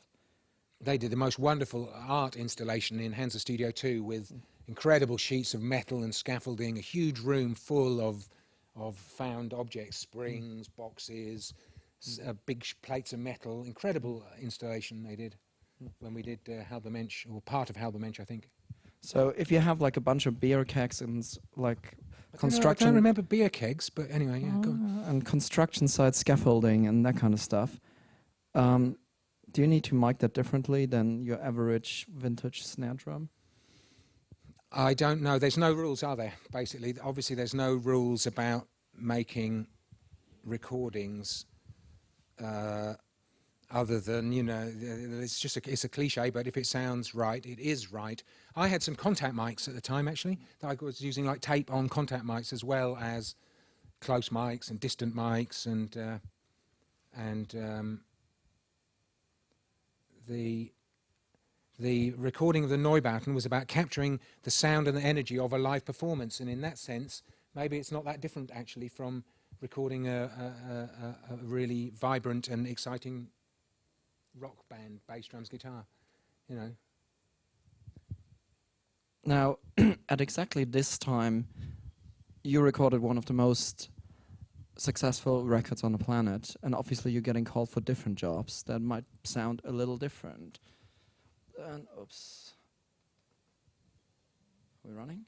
They did the most wonderful art installation in Hansa Studio 2 with incredible sheets of metal and scaffolding, a huge room full of found objects, springs, boxes, big plates of metal. Incredible installation they did when we did Halber Mensch, or part of Halber Mensch, I think. So if you have like a bunch of beer kegs and like I construction, don't remember beer kegs, but anyway, yeah, go on. and construction site scaffolding and that kind of stuff, do you need to mic that differently than your average vintage snare drum? I don't know. There's no rules, are there? Basically, obviously, there's no rules about making recordings other than, you know, it's just it's a cliche, but if it sounds right, it is right. I had some contact mics at the time, actually, that I was using like tape on contact mics as well as close mics and distant mics, and the recording of the Neubauten was about capturing the sound and the energy of a live performance, and in that sense, maybe it's not that different actually from recording a really vibrant and exciting rock band, bass, drums, guitar, you know. Now, at exactly this time, you recorded one of the most successful records on the planet, and obviously you're getting called for different jobs that might sound a little different. And oops. Are we running?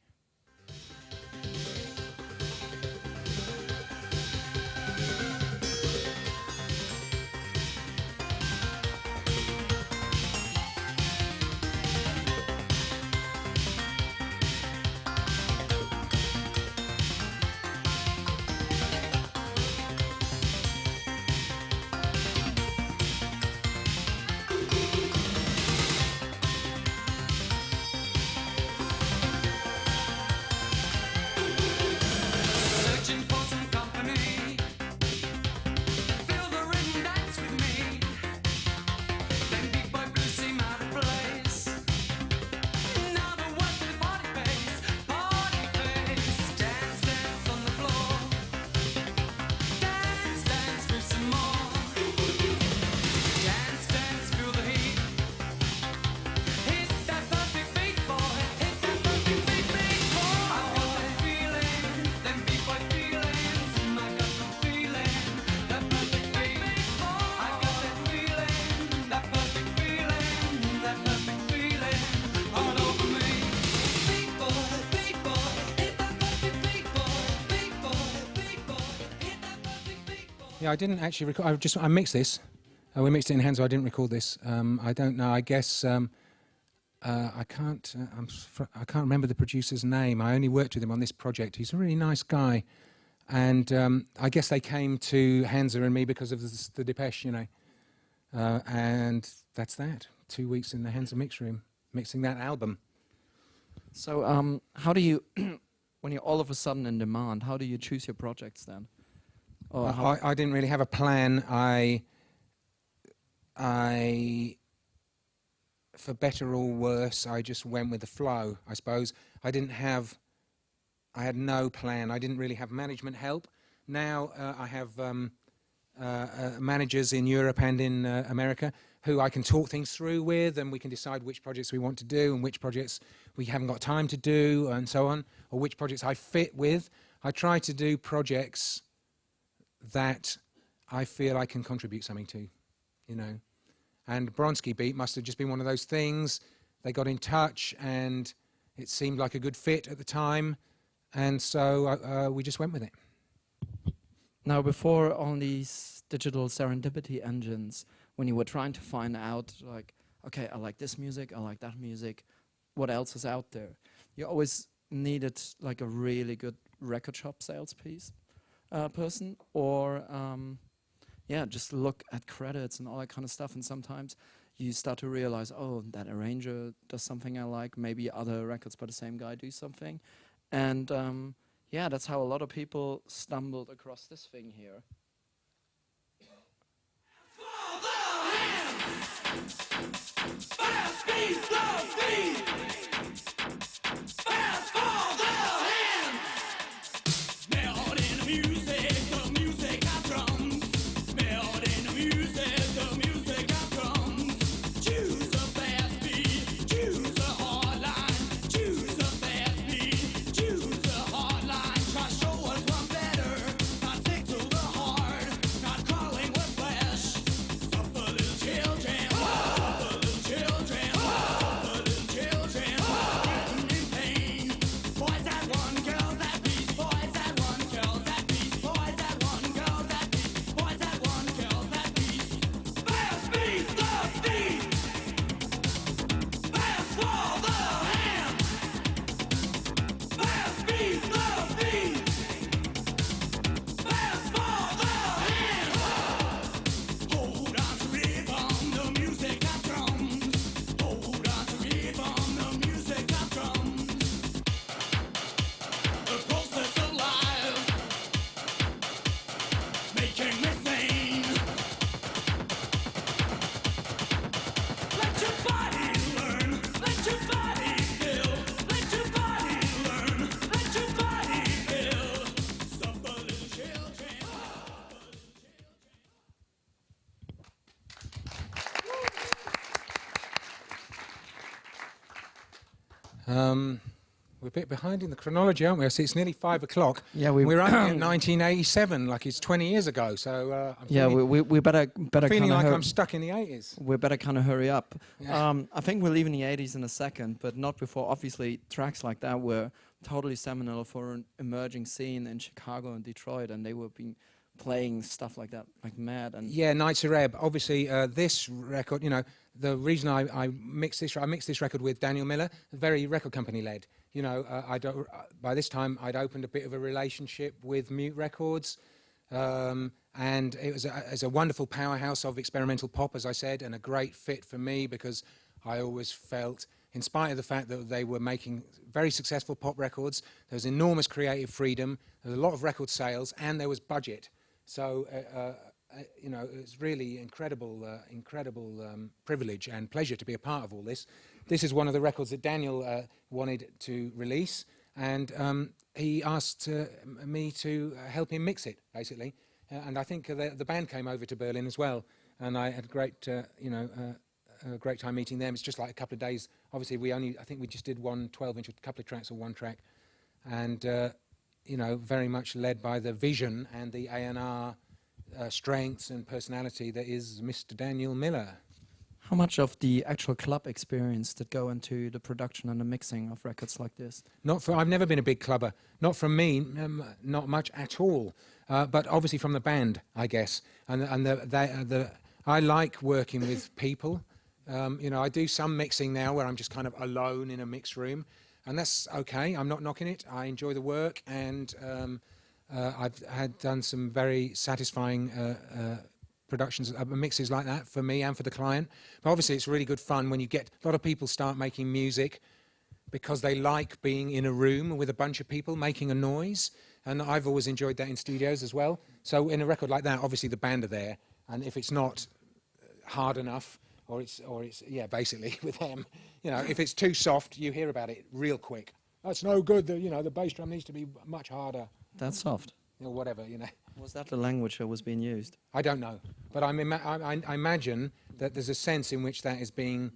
Yeah, I didn't actually record. I mixed this. We mixed it in Hansa. I didn't record this. I don't know. I guess I can't. I can't remember the producer's name. I only worked with him on this project. He's a really nice guy, and I guess they came to Hansa and me because of the Depeche, you know. And that's that. 2 weeks in the Hansa mix room, mixing that album. So, how do you, when you're all of a sudden in demand, how do you choose your projects then? Or I didn't really have a plan. I, for better or worse, I just went with the flow, I suppose. I had no plan. I didn't really have management help. Now I have managers in Europe and in America who I can talk things through with, and we can decide which projects we want to do and which projects we haven't got time to do and so on, or which projects I fit with. I try to do projects that I feel I can contribute something to, you know. And Bronski Beat must have just been one of those things. They got in touch and it seemed like a good fit at the time, and so we just went with it. Now, before all these digital serendipity engines, when you were trying to find out, like, okay, I like this music, I like that music, what else is out there? You always needed like a really good record shop sales person, or yeah, just look at credits and all that kind of stuff. And sometimes you start to realize, oh, that arranger does something I like. Maybe other records by the same guy do something. And yeah, that's how a lot of people stumbled across this thing here. Fast speed, slow speed. Fast for the hands. Melt in the music got drums. Melt in the music got drums. Choose a fast beat, choose a hard line. Choose a fast beat, choose a hard line. Try to show us one better, not stick to the hard, not crawling with flesh. Suffer little children, suffer little children, suffer little children. We're a bit behind in the chronology, aren't we? I see it's nearly 5 o'clock. Yeah, we're only in 1987, like it's 20 years ago. So I'm we better feeling kind like of I'm stuck in the 80s. we better kind of hurry up. Yeah. I think we're leaving the 80s in a second, but not before. Obviously, tracks like that were totally seminal for an emerging scene in Chicago and Detroit, and they were being playing stuff like that like mad. And Yeah, Nitzer. Obviously, this record, you know, the reason I mixed this record with Daniel Miller, very record company led. You know, by this time I'd opened a bit of a relationship with Mute Records, and it was a wonderful powerhouse of experimental pop, as I said, and a great fit for me because I always felt, in spite of the fact that they were making very successful pop records, there was enormous creative freedom, there was a lot of record sales, and there was budget. So, you know, it's really incredible privilege and pleasure to be a part of all this. This is one of the records that Daniel wanted to release, and he asked me to help him mix it, basically. And I think the band came over to Berlin as well, and I had a great time meeting them. It's just like a couple of days. Obviously, I think we just did one 12-inch, a couple of tracks or one track, and you know, very much led by the vision and the A&R strengths and personality that is Mr. Daniel Miller. how much of the actual club experience did go into the production and the mixing of records like this? I've never been a big clubber. Not from me, not much at all. But obviously from the band, I guess. And I like working with people. You know, I do some mixing now where I'm just kind of alone in a mix room, and that's okay. I'm not knocking it. I enjoy the work, and I've done some very satisfying productions, mixes like that for me and for the client. But obviously it's really good fun when you get a lot of people start making music because they like being in a room with a bunch of people making a noise, and I've always enjoyed that in studios as well. So in a record like that, obviously the band are there, and if it's not hard enough, or it's yeah, basically with them, you know, if it's too soft, you hear about it real quick. That's no good. The bass drum needs to be much harder. That's soft. Or whatever, you know. Was that the language that was being used? I don't know, but I imagine that there's a sense in which that is being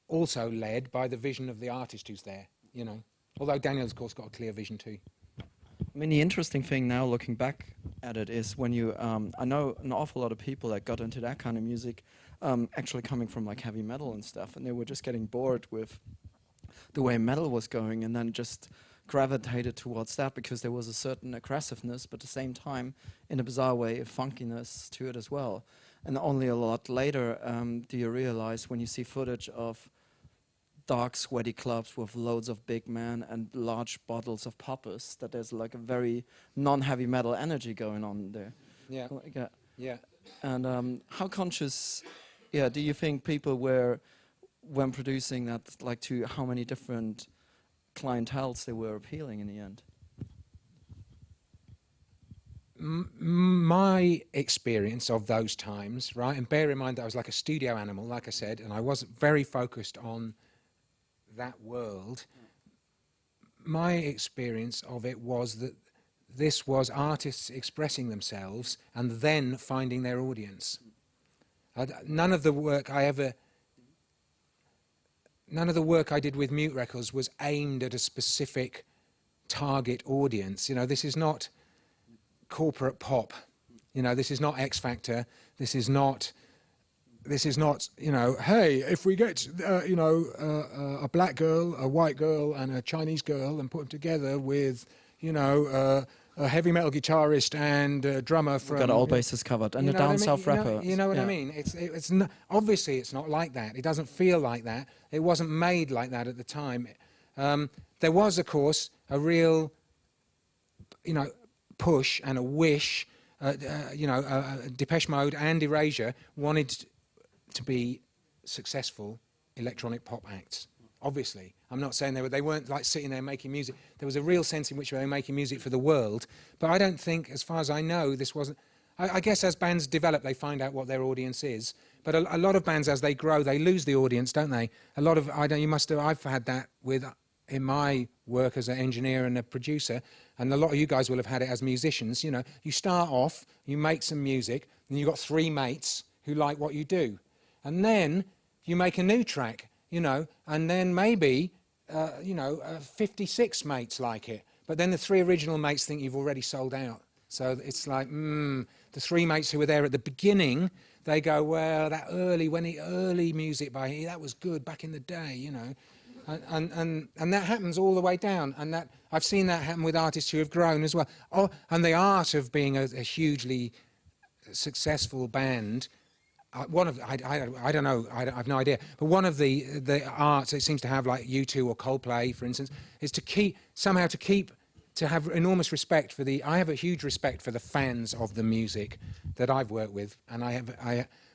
also led by the vision of the artist who's there, you know. Although Daniel's, of course, got a clear vision too. I mean, the interesting thing now, looking back at it, is when you, I know an awful lot of people that got into that kind of music, actually coming from like heavy metal and stuff, and they were just getting bored with the way metal was going, and then just gravitated towards that because there was a certain aggressiveness, but at the same time, in a bizarre way, a funkiness to it as well. And only a lot later do you realize, when you see footage of dark, sweaty clubs with loads of big men and large bottles of poppers, that there's like a very non-heavy metal energy going on there. Yeah. Like, Yeah. and how conscious, do you think people were, when producing that, like, to how many different clienteles they were appealing in the end? My experience of those times, right, and bear in mind that I was like a studio animal, like I said, and I wasn't very focused on that world. My experience of it was that this was artists expressing themselves and then finding their audience. None of the work I did with Mute Records was aimed at a specific target audience. You know, this is not corporate pop. You know, this is not X Factor. This is not, you know, hey, if we get, a black girl, a white girl, and a Chinese girl and put them together with, you know, a heavy metal guitarist and a drummer from... We've got all bases covered, and a down south rapper. You know what I mean? It's not, obviously it's not like that. It doesn't feel like that. It wasn't made like that at the time. There was, of course, a real, you know, push and a wish. Depeche Mode and Erasure wanted to be successful electronic pop acts. Obviously, I'm not saying they weren't like sitting there making music. There was a real sense in which they were making music for the world. But I don't think, as far as I know, this wasn't... I guess as bands develop, they find out what their audience is. But a lot of bands, as they grow, they lose the audience, don't they? A lot of... I've had that in my work as an engineer and a producer, and a lot of you guys will have had it as musicians. You know, you start off, you make some music, and you've got 3 mates who like what you do. And then you make a new track, you know, and then maybe 56 mates like it, but then the 3 original mates think you've already sold out. So it's like, the 3 mates who were there at the beginning, they go, well, that early music by that was good back in the day, you know. And that happens all the way down, and that I've seen that happen with artists who have grown as well. Oh, and the art of being a hugely successful band. I don't know. I have no idea. But one of the arts it seems to have, like U2 or Coldplay, for instance, is to have enormous respect for I have a huge respect for the fans of the music that I've worked with, and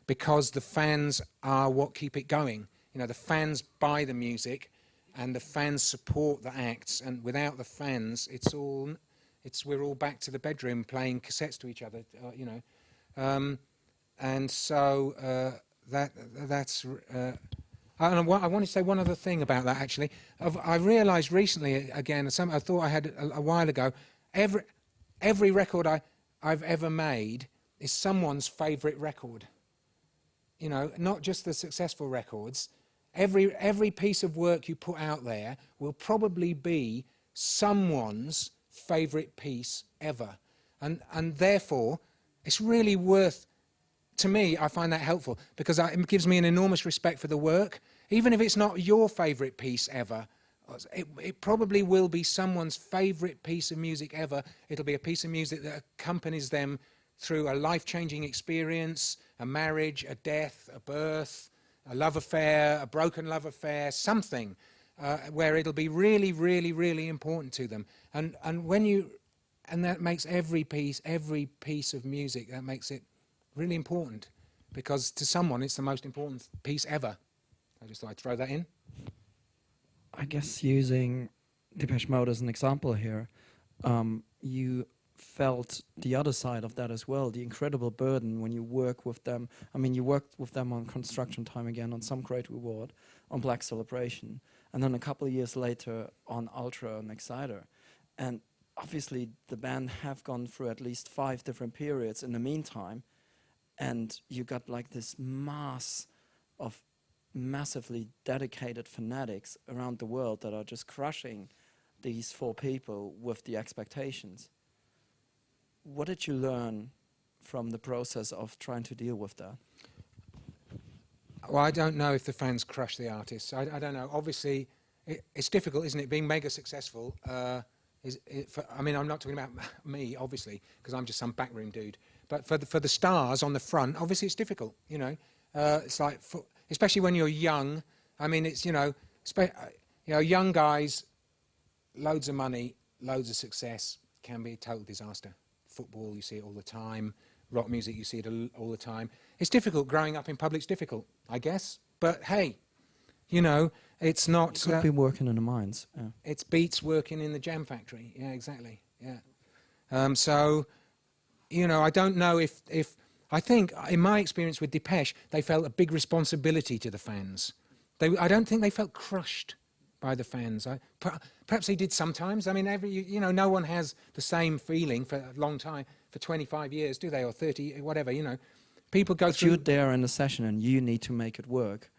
because the fans are what keep it going. You know, the fans buy the music, and the fans support the acts, and without the fans, we're all back to the bedroom playing cassettes to each other. You know. And so that's. I want to say one other thing about that. Actually, I realised recently again. I thought I had a while ago. Every record I've ever made is someone's favourite record. You know, not just the successful records. Every piece of work you put out there will probably be someone's favourite piece ever, and therefore it's really worth. To me, I find that helpful because it gives me an enormous respect for the work. Even if it's not your favourite piece ever, it probably will be someone's favourite piece of music ever. It'll be a piece of music that accompanies them through a life-changing experience, a marriage, a death, a birth, a love affair, a broken love affair, something where it'll be really, really, really important to them. And that makes every piece of music, that makes it really important, because to someone it's the most important piece ever. I just thought I'd throw that in. I guess using Depeche Mode as an example here, you felt the other side of that as well, the incredible burden when you work with them. I mean, you worked with them on Construction Time Again, on Some Great Reward, on Black Celebration, and then a couple of years later on Ultra and Exciter. And obviously the band have gone through at least 5 different periods in the meantime, and you got like this mass of massively dedicated fanatics around the world that are just crushing these 4 people with the expectations. What did you learn from the process of trying to deal with that? Well, I don't know if the fans crush the artists. I don't know. Obviously, it's difficult, isn't it? Being mega successful. I'm not talking about me, obviously, because I'm just some backroom dude. But for the stars on the front, obviously it's difficult. You know, it's like especially when you're young. I mean, it's young guys, loads of money, loads of success can be a total disaster. Football, you see it all the time. Rock music, you see it all the time. It's difficult. Growing up in public's difficult, I guess. But hey, you know, it's not. You could be working in the mines. Yeah. It's Beats working in the jam factory. Yeah, exactly. Yeah. So, you know, I don't know if I think in my experience with Depeche, they felt a big responsibility to the fans. I don't think they felt crushed by the fans. Perhaps they did sometimes. I mean, no one has the same feeling for a long time, for 25 years, do they, or 30, whatever. You know, people go through. You're there in the session, and you need to make it work.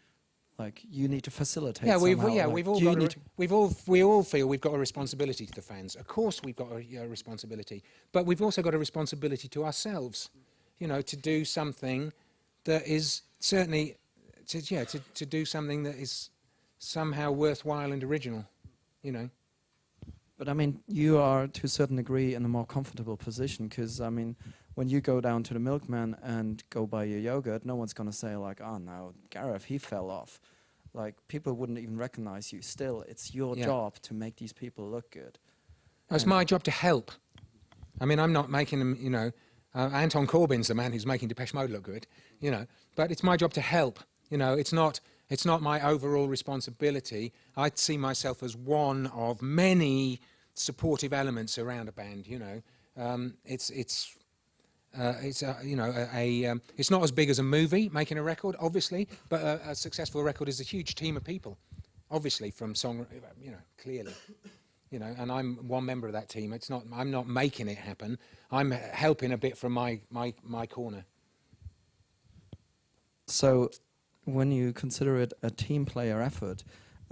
Like you need to facilitate. Yeah, we all feel we've got a responsibility to the fans. Of course, we've got a responsibility, but we've also got a responsibility to ourselves. You know, to do something that is certainly, to do something that is somehow worthwhile and original, you know. But I mean, you are to a certain degree in a more comfortable position, because I mean, when you go down to the milkman and go buy your yogurt, no one's going to say like, oh no, Gareth, he fell off. Like, people wouldn't even recognize you. Still, it's your job to make these people look good. It's my job to help. I mean, I'm not making them, you know, Anton Corbijn's the man who's making Depeche Mode look good, you know, but it's my job to help. You know, it's not my overall responsibility. I see myself as one of many supportive elements around a band. You know, it's not as big as a movie making a record, obviously, but a successful record is a huge team of people, obviously, from song, you know, clearly. You know, and I'm one member of that team. I'm not making it happen. I'm helping a bit from my corner. So, when you consider it a team player effort,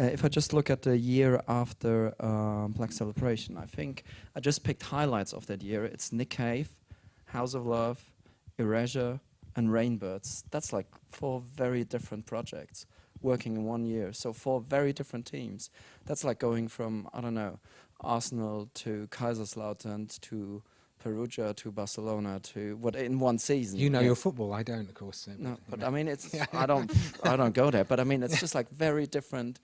if I just look at the year after Black Celebration, I think I just picked highlights of that year. It's Nick Cave, House of Love, Erasure, and Rainbirds. That's like 4 very different projects working in 1 year. So 4 very different teams. That's like going from, I don't know, Arsenal to Kaiserslautern to Perugia to Barcelona to what in 1 season. You know your football, I don't, of course. No, but I mean, it's I don't go there. But I mean, it's just like very different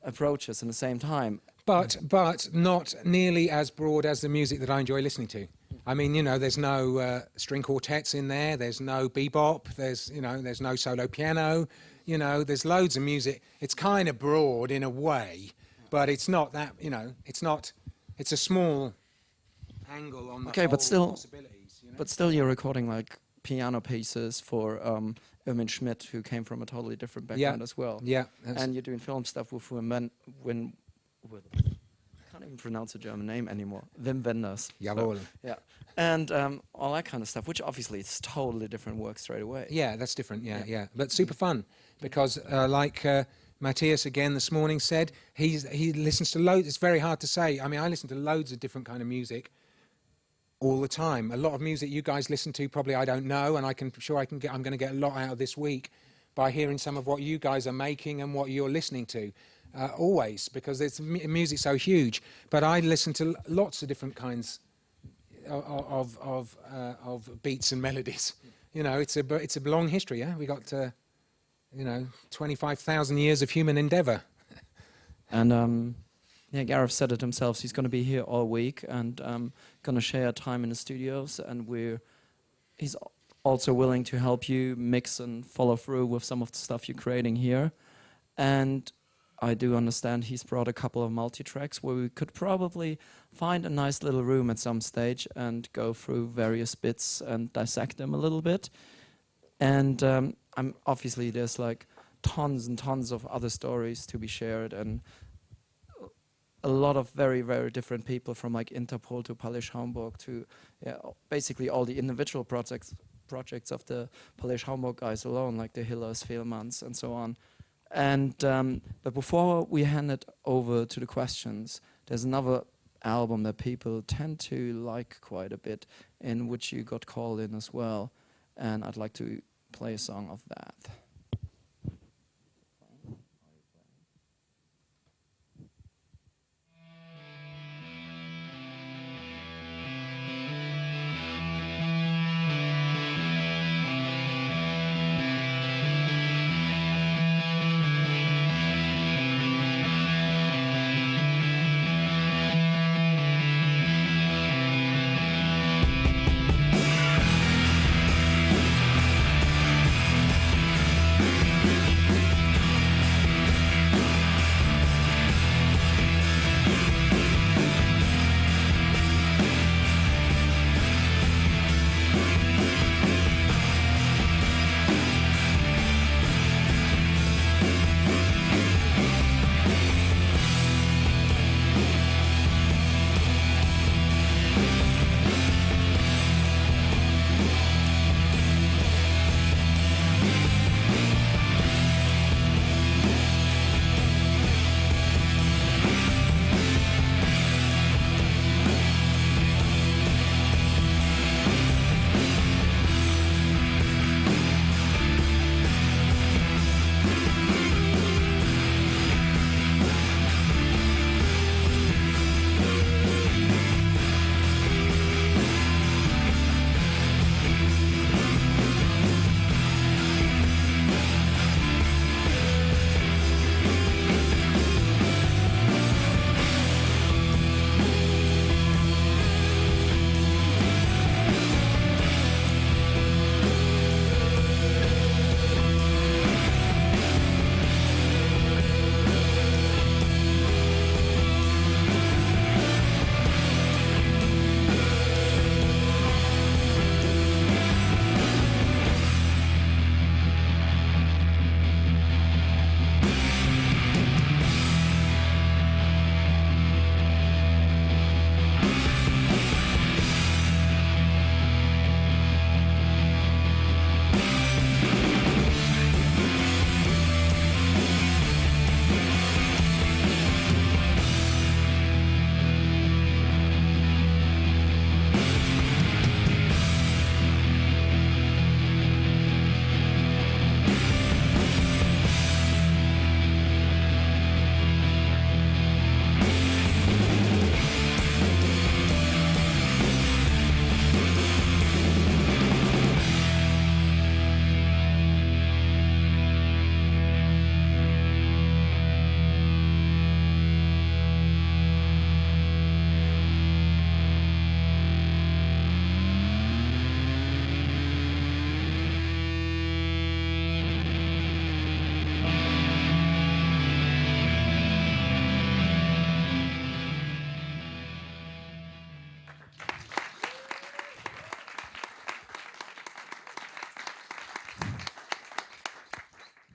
approaches in the same time. But not nearly as broad as the music that I enjoy listening to. I mean, you know, there's no string quartets in there. There's no bebop. There's no solo piano. You know, there's loads of music. It's kind of broad in a way, but it's not that. You know, it's not. It's a small angle on the whole possibilities. You know? But still, you're recording like piano pieces for Ermin Schmidt, who came from a totally different background as well. Yeah, and you're doing film stuff with I can't even pronounce a German name anymore. Wim Wenders. Jawohl. So, yeah, and all that kind of stuff, which obviously is totally different work straight away. Yeah, that's different. Yeah. But super fun because, like Matthias again this morning said, he listens to loads. It's very hard to say. I mean, I listen to loads of different kind of music all the time. A lot of music you guys listen to probably I don't know, and I'm going to get a lot out of this week by hearing some of what you guys are making and what you're listening to. Always, because it's music's so huge. But I listen to lots of different kinds of beats and melodies. You know, it's a long history. Yeah, we got 25,000 years of human endeavour. And yeah, Gareth said it himself. He's going to be here all week and going to share time in the studios. And he's also willing to help you mix and follow through with some of the stuff you're creating here. And I do understand he's brought a couple of multi-tracks where we could probably find a nice little room at some stage and go through various bits and dissect them a little bit. And obviously there's like tons and tons of other stories to be shared, and a lot of very, very different people, from like Interpol to Palais Hamburg to basically all the individual projects of the Palais Hamburg guys alone, like the Hillers, Fehlmans, and so on. And but before we hand it over to the questions, there's another album that people tend to like quite a bit, in which you got called in as well, and I'd like to play a song of that.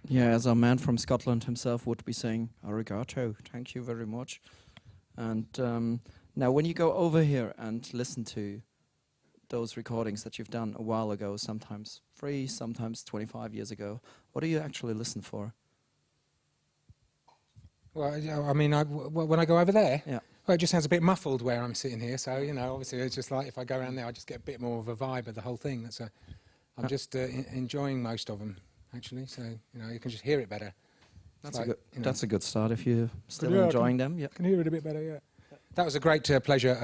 Yeah, as our man from Scotland himself would be saying, arigato, thank you very much. And now when you go over here and listen to those recordings that you've done a while ago, sometimes 3, sometimes 25 years ago, what do you actually listen for? Well, I mean, when I go over there, Yeah. well, it just sounds a bit muffled where I'm sitting here. So, you know, obviously it's just like if I go around there, I just get a bit more of a vibe of the whole thing. I'm just enjoying most of them, actually. So, you know, you can just hear it better. That's a good start if you're still enjoying them. Yeah. I can hear it a bit better, yeah. That was a great pleasure,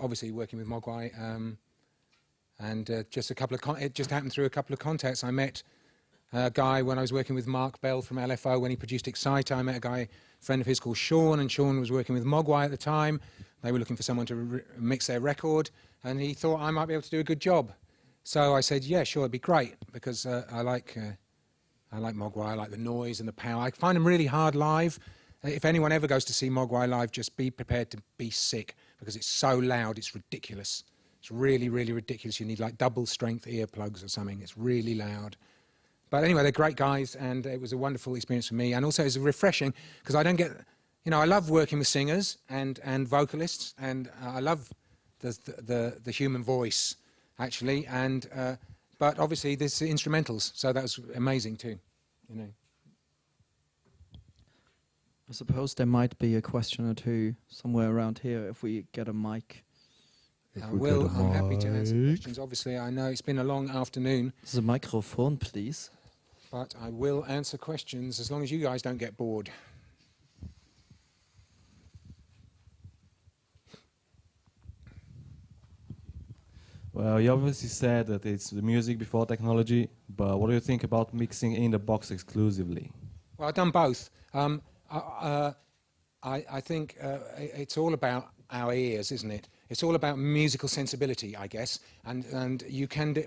obviously working with Mogwai, and it just happened through a couple of contacts. I met a guy when I was working with Mark Bell from LFO when he produced Exciter. I met a friend of his called Sean, and Sean was working with Mogwai at the time. They were looking for someone to mix their record, and he thought I might be able to do a good job. So I said, yeah, sure, it'd be great, because I like Mogwai, I like the noise and the power. I find them really hard live. If anyone ever goes to see Mogwai live, just be prepared to be sick, because it's so loud, it's ridiculous. It's really, really ridiculous. You need like double strength earplugs or something. It's really loud. But anyway, they're great guys, and it was a wonderful experience for me. And also it was refreshing, because I don't get, you know, I love working with singers and vocalists, and I love the human voice, actually. And but obviously there's instrumentals, so that was amazing too, you know. I suppose there might be a question or two somewhere around here if we get a mic. I'm happy to answer questions. Obviously, I know it's been a long afternoon. The microphone, please. But I will answer questions as long as you guys don't get bored. Well, you obviously said that it's the music before technology, but what do you think about mixing in the box exclusively? Well, I've done both. I think it's all about our ears, isn't it? It's all about musical sensibility, I guess. And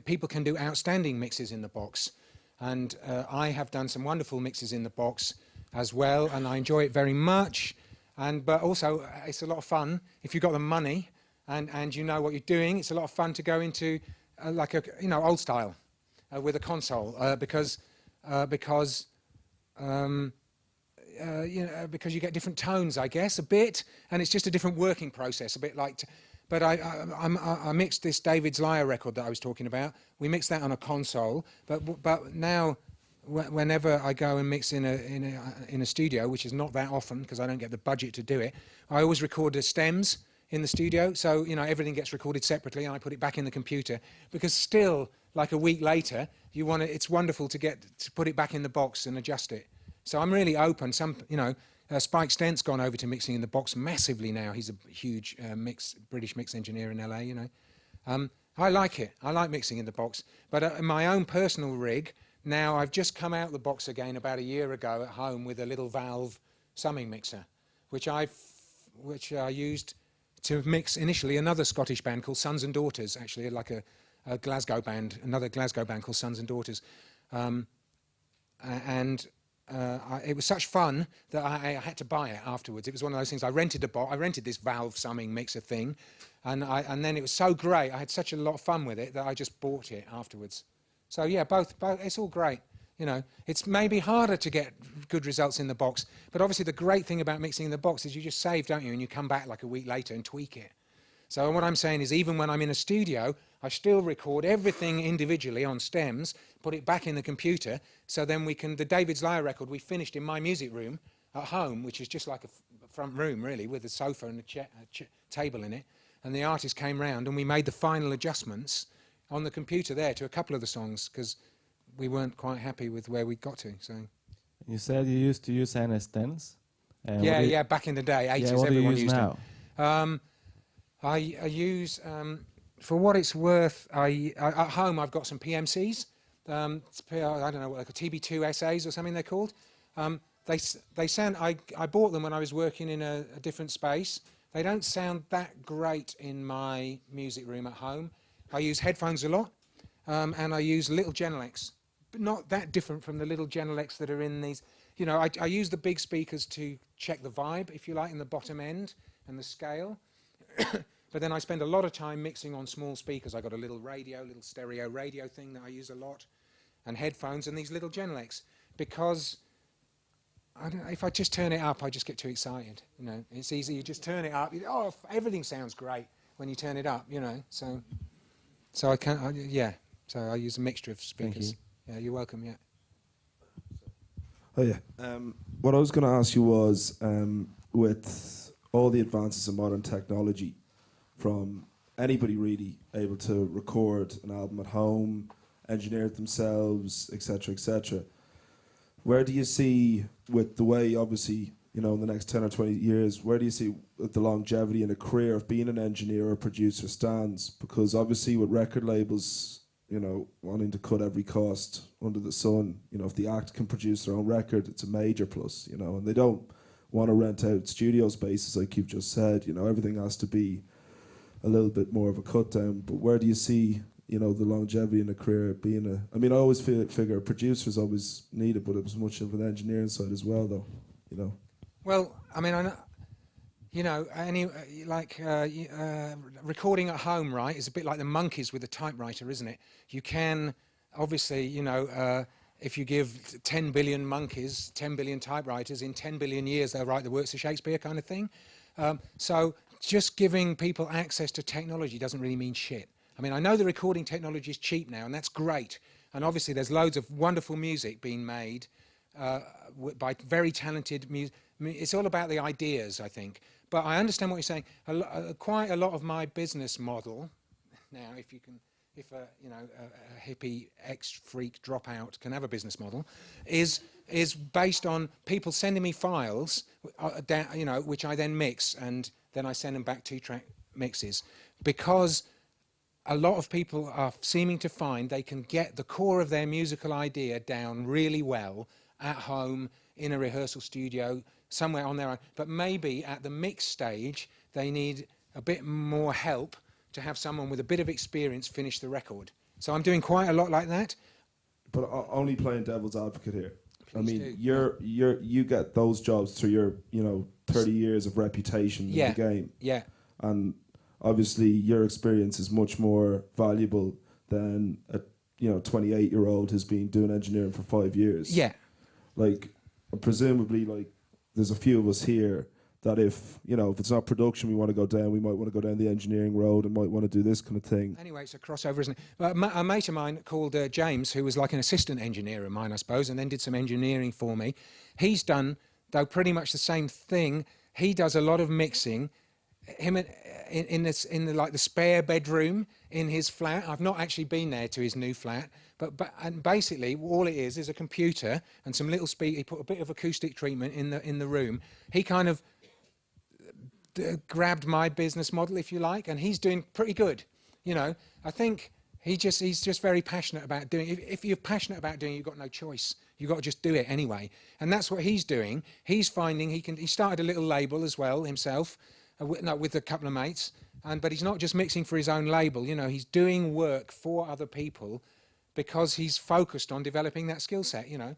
people can do outstanding mixes in the box. And I have done some wonderful mixes in the box as well, and I enjoy it very much. But also, it's a lot of fun if you've got the money and you know what you're doing. It's a lot of fun to go into like a old style with a console because you get different tones, I guess, a bit, and it's just a different working process, a bit like. But I mixed this David's Lyre record that I was talking about. We mixed that on a console, but now, whenever I go and mix in a studio, which is not that often because I don't get the budget to do it, I always record the stems in the studio, so everything gets recorded separately, and I put it back in the computer, because still, like a week later, it's wonderful to put it back in the box and adjust it. So I'm really open. Spike Stent's gone over to mixing in the box massively now. He's a huge British mix engineer in LA, I like it. I like mixing in the box. But in my own personal rig, now I've just come out the box again about a year ago at home with a little valve summing mixer, which I used to mix initially another Scottish band called Sons and Daughters, actually, like a Glasgow band, another Glasgow band called Sons and Daughters. It was such fun that I had to buy it afterwards. It was one of those things. I rented this valve summing mixer thing, and then it was so great. I had such a lot of fun with it that I just bought it afterwards. So yeah, both. It's all great. It's maybe harder to get good results in the box, but obviously the great thing about mixing in the box is you just save, don't you? And you come back like a week later and tweak it. So what I'm saying is, even when I'm in a studio, I still record everything individually on stems, put it back in the computer, so then the David's Lyre record we finished in my music room at home, which is just like a front room, really, with a sofa and a table in it. And the artist came round, and we made the final adjustments on the computer there to a couple of the songs, because we weren't quite happy with where we got to. So you said you used to use NS10s? Yeah, back in the day, 80s, yeah, what everyone do you use used now? them. I use, for what it's worth, at home I've got some PMCs. I don't know, like a TB2 SAs or something they're called. They sound. I bought them when I was working in a different space. They don't sound that great in my music room at home. I use headphones a lot, and I use little Genelecs, but not that different from the little Genelecs that are in these. I use the big speakers to check the vibe, if you like, in the bottom end and the scale. But then I spend a lot of time mixing on small speakers. I got a little stereo radio thing that I use a lot, and headphones and these little Genelecs. because I don't know, if I just turn it up, I just get too excited. You know, it's easy. You just turn it up. Everything sounds great when you turn it up. You know, so I can't. Yeah. So I use a mixture of speakers. Yeah, you're welcome. Yeah. Oh yeah. What I was going to ask you was, with all the advances in modern technology, from anybody really able to record an album at home, engineer it themselves, etc., etc. Where do you see, with the way, obviously, you know, in the next 10 or 20 years, where do you see the longevity in a career of being an engineer or producer stands? Because obviously with record labels, you know, wanting to cut every cost under the sun, you know, if the act can produce their own record, it's a major plus, you know, and they don't want to rent out studio spaces like you've just said, you know, everything has to be a little bit more of a cut down. But where do you see, you know, the longevity in a career being I mean, I always figure producers always needed, but it was much of an engineering side as well, though, you know. Well, I mean, I know, you know, recording at home, right, is a bit like the monkeys with a typewriter, isn't it? You can, obviously, you know, if you give 10 billion monkeys 10 billion typewriters, in 10 billion years they'll write the works of Shakespeare, kind of thing. So just giving people access to technology doesn't really mean shit. I mean, I know the recording technology is cheap now, and that's great. And obviously there's loads of wonderful music being made by very talented it's all about the ideas, I think. But I understand what you're saying. Quite a lot of my business model now, if you know, a hippie ex-freak dropout can have a business model, is based on people sending me files, you know, which I then mix, and then I send them back 2-track mixes, because a lot of people are seeming to find they can get the core of their musical idea down really well at home, in a rehearsal studio, somewhere on their own. But maybe at the mix stage, they need a bit more help to have someone with a bit of experience finish the record. So I'm doing quite a lot like that. But only playing devil's advocate here. Please I mean, do. you get those jobs through your, you know, 30 years of reputation in the game. Yeah. And obviously your experience is much more valuable than a, you know, 28-year-old who's been doing engineering for 5 years. Yeah. Like, presumably, like, there's a few of us here that if, you know, if it's not production we want to go down, we might want to go down the engineering road and might want to do this kind of thing. Anyway, it's a crossover, isn't it? But a mate of mine called James, who was like an assistant engineer of mine, I suppose, and then did some engineering for me. He's done, though, pretty much the same thing. He does a lot of mixing. Him in the spare bedroom in his flat. I've not actually been there to his new flat, and basically all it is a computer and some little speaker. He put a bit of acoustic treatment in the room. He kind of grabbed my business model, if you like, and he's doing pretty good. You know, I think he's just very passionate about doing. If you're passionate about doing it, you've got no choice. You've got to just do it anyway, and that's what he's doing. He's finding he started a little label as well himself. With a couple of mates, but he's not just mixing for his own label. You know, he's doing work for other people because he's focused on developing that skill set. You know,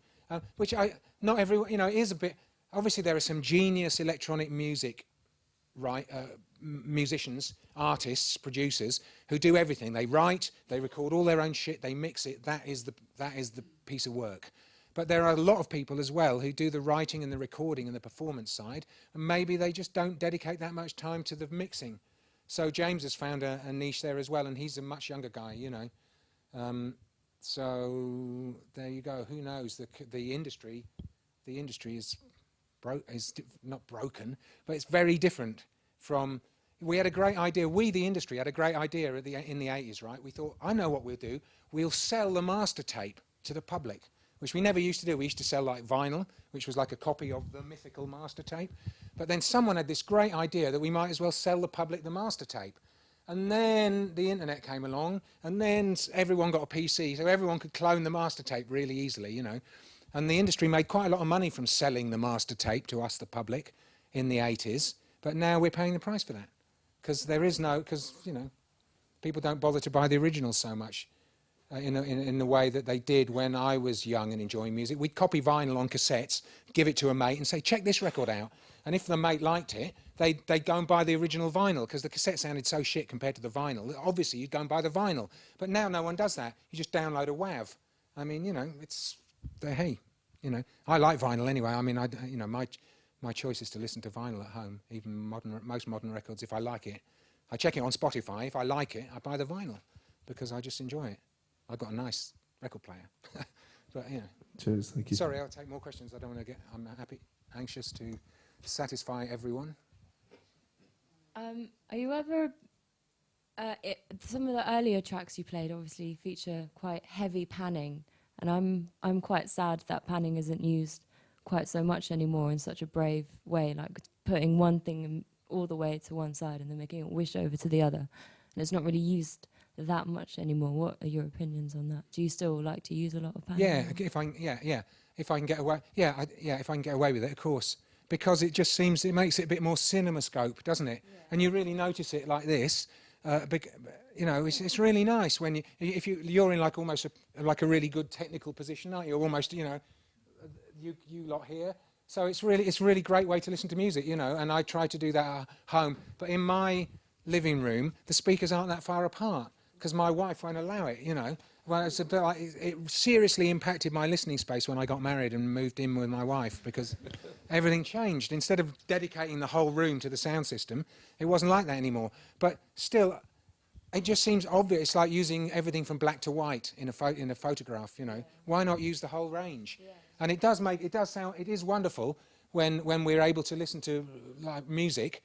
which not everyone. You know, is a bit. Obviously, there are some genius electronic music, musicians, artists, producers who do everything. They write, they record all their own shit, they mix it. That is the piece of work. But there are a lot of people as well who do the writing and the recording and the performance side, and maybe they just don't dedicate that much time to the mixing. So James has found a niche there as well, and he's a much younger guy, you know. So there you go. Who knows? The industry is not broken, but it's very different from. We had a great idea. We, the industry, had a great idea in the 80s, right? We thought, I know what we'll do. We'll sell the master tape to the public, which we never used to do. We used to sell like vinyl, which was like a copy of the mythical master tape. But then someone had this great idea that we might as well sell the public the master tape. And then the internet came along, and then everyone got a PC, so everyone could clone the master tape really easily, you know. And the industry made quite a lot of money from selling the master tape to us, the public, in the 80s. But now we're paying the price for that. Because you know, people don't bother to buy the originals so much. In the way that they did when I was young and enjoying music. We'd copy vinyl on cassettes, give it to a mate and say, check this record out. And if the mate liked it, they'd go and buy the original vinyl because the cassette sounded so shit compared to the vinyl. Obviously, you'd go and buy the vinyl. But now no one does that. You just download a WAV. I mean, you know, hey, you know. I like vinyl anyway. I mean, you know, my choice is to listen to vinyl at home, even most modern records, if I like it. I check it on Spotify. If I like it, I buy the vinyl because I just enjoy it. I've got a nice record player. But, you know. Cheers, thank you. Sorry, I'll take more questions. I don't want to get... I'm anxious to satisfy everyone. Are you ever... some of the earlier tracks you played obviously feature quite heavy panning, and I'm quite sad that panning isn't used quite so much anymore in such a brave way, like putting one thing all the way to one side and then making it wish over to the other. And it's not really used that much anymore. What are your opinions on that? Do you still like to use a lot of panning? Yeah, if I can get away, if I can get away with it, of course, because it just seems it makes it a bit more cinemascope, doesn't it? Yeah. And you really notice it like this. You know, it's really nice when you're in like almost like a really good technical position, aren't you? Almost, you know, you lot here. So it's really great way to listen to music, you know. And I try to do that at home, but in my living room, the speakers aren't that far apart because my wife won't allow it, you know. Well, it's a bit like, it seriously impacted my listening space when I got married and moved in with my wife because everything changed. Instead of dedicating the whole room to the sound system, it wasn't like that anymore. But still, it just seems obvious. It's like using everything from black to white in a photograph, you know. Why not use the whole range? Yeah. And it is wonderful when we're able to listen to like music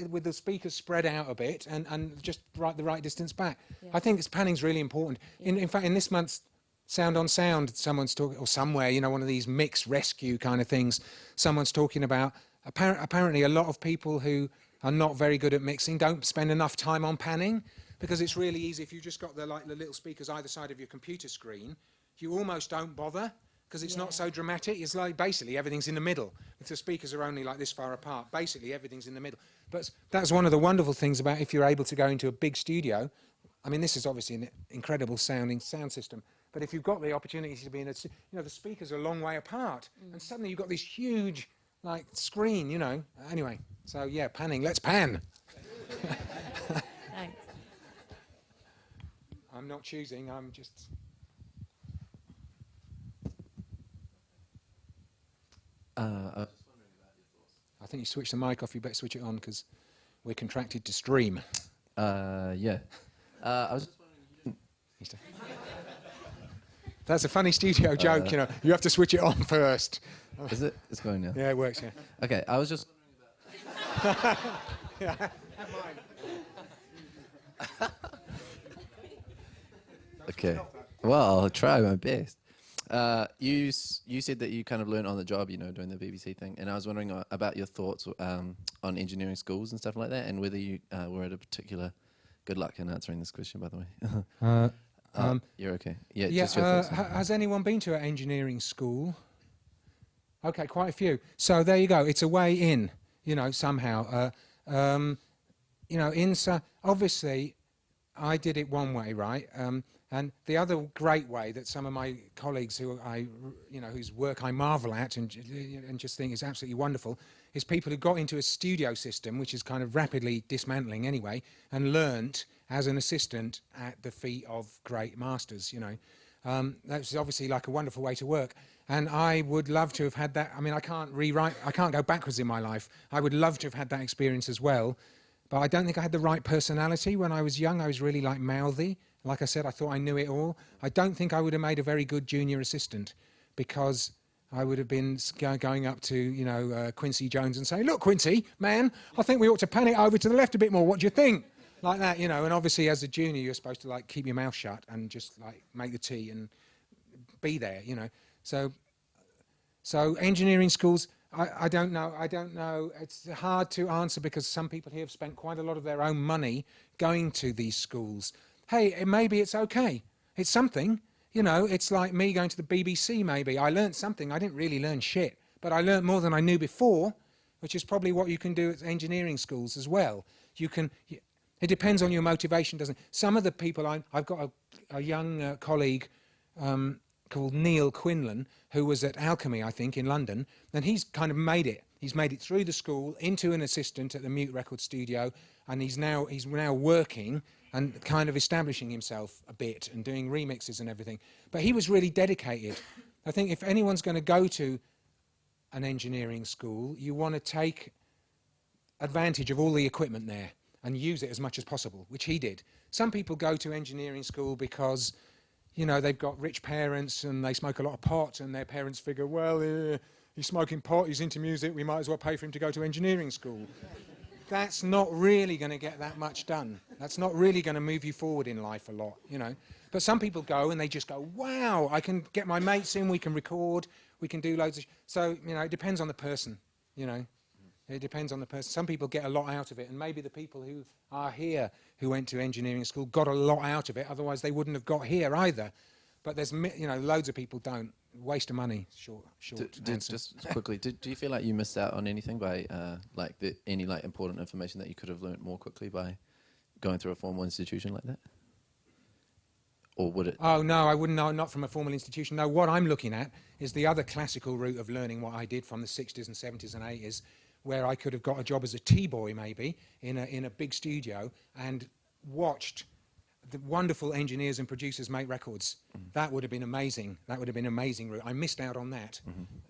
with the speakers spread out a bit and just the right distance back. Yeah. I think panning's really important. Yeah. In fact, in this month's Sound on Sound, someone's talking, or somewhere, you know, one of these mix rescue kind of things, someone's talking about, apparently a lot of people who are not very good at mixing don't spend enough time on panning, because it's really easy if you just got the little speakers either side of your computer screen, you almost don't bother, because it's not so dramatic. It's like basically everything's in the middle. If the speakers are only like this far apart, basically everything's in the middle. But that's one of the wonderful things about if you're able to go into a big studio. I mean, this is obviously an incredible sounding sound system, but if you've got the opportunity to be in a, you know, the speakers are a long way apart, and suddenly you've got this huge, like, screen, you know. Anyway, so yeah, panning. Let's pan. Thanks. I'm not choosing. I'm just. I think you switched the mic off. You better switch it on because we're contracted to stream. Yeah. I was just wondering. That's a funny studio joke, you know. You have to switch it on first. Is it? It's going now. Yeah, it works. Yeah. Okay. I was just wondering about. Yeah. Have mine. Okay. Well, I'll try my best. You said that you kind of learned on the job, you know, doing the BBC thing, and I was wondering about your thoughts on engineering schools and stuff like that, and whether you were at a particular. Good luck in answering this question, by the way. You're okay. Yeah. Just your thoughts. Has anyone been to an engineering school? Okay, quite a few. So there you go. It's a way in, you know, somehow. You know, obviously, I did it one way, right? And the other great way that some of my colleagues whose work I marvel at and just think is absolutely wonderful, is people who got into a studio system, which is kind of rapidly dismantling anyway, and learnt as an assistant at the feet of great masters, you know. That's obviously like a wonderful way to work. And I would love to have had that. I mean, I can't go backwards in my life. I would love to have had that experience as well. But I don't think I had the right personality. When I was young, I was really like mouthy. Like I said, I thought I knew it all. I don't think I would have made a very good junior assistant, because I would have been going up to, you know, Quincy Jones and saying, "Look, Quincy, man, I think we ought to pan it over to the left a bit more. What do you think?" Like that, you know. And obviously, as a junior, you're supposed to like keep your mouth shut and just like make the tea and be there, you know. So engineering schools, I don't know. It's hard to answer because some people here have spent quite a lot of their own money going to these schools. Hey, maybe it's okay. It's something. You know, it's like me going to the BBC maybe. I learned something. I didn't really learn shit, but I learned more than I knew before, which is probably what you can do at engineering schools as well. It depends on your motivation, doesn't it? Some of the people, I've got a young colleague called Neil Quinlan, who was at Alchemy, I think, in London, and he's kind of made it. He's made it through the school into an assistant at the Mute Record Studio, and he's now working and kind of establishing himself a bit and doing remixes and everything. But he was really dedicated. I think if anyone's going to go to an engineering school, you want to take advantage of all the equipment there and use it as much as possible, which he did. Some people go to engineering school because, you know, they've got rich parents and they smoke a lot of pot, and their parents figure, well, he's smoking pot, he's into music, we might as well pay for him to go to engineering school. That's not really going to get that much done. That's not really going to move you forward in life a lot, you know. But some people go and they just go, wow, I can get my mates in, we can record, we can do loads of... So, you know, it depends on the person, you know. It depends on the person. Some people get a lot out of it, and maybe the people who are here who went to engineering school got a lot out of it, otherwise they wouldn't have got here either. But there's, you know, loads of people don't. Waste of money, short answer. Just quickly, do you feel like you missed out on anything by, any important information that you could have learned more quickly by going through a formal institution like that? Or would it? Oh, no, I wouldn't know, not from a formal institution. No, what I'm looking at is the other classical route of learning what I did from the 60s and 70s and 80s, where I could have got a job as a T-boy maybe in a big studio and watched the wonderful engineers and producers make records. That would have been amazing. That would have been an amazing route. I missed out on that.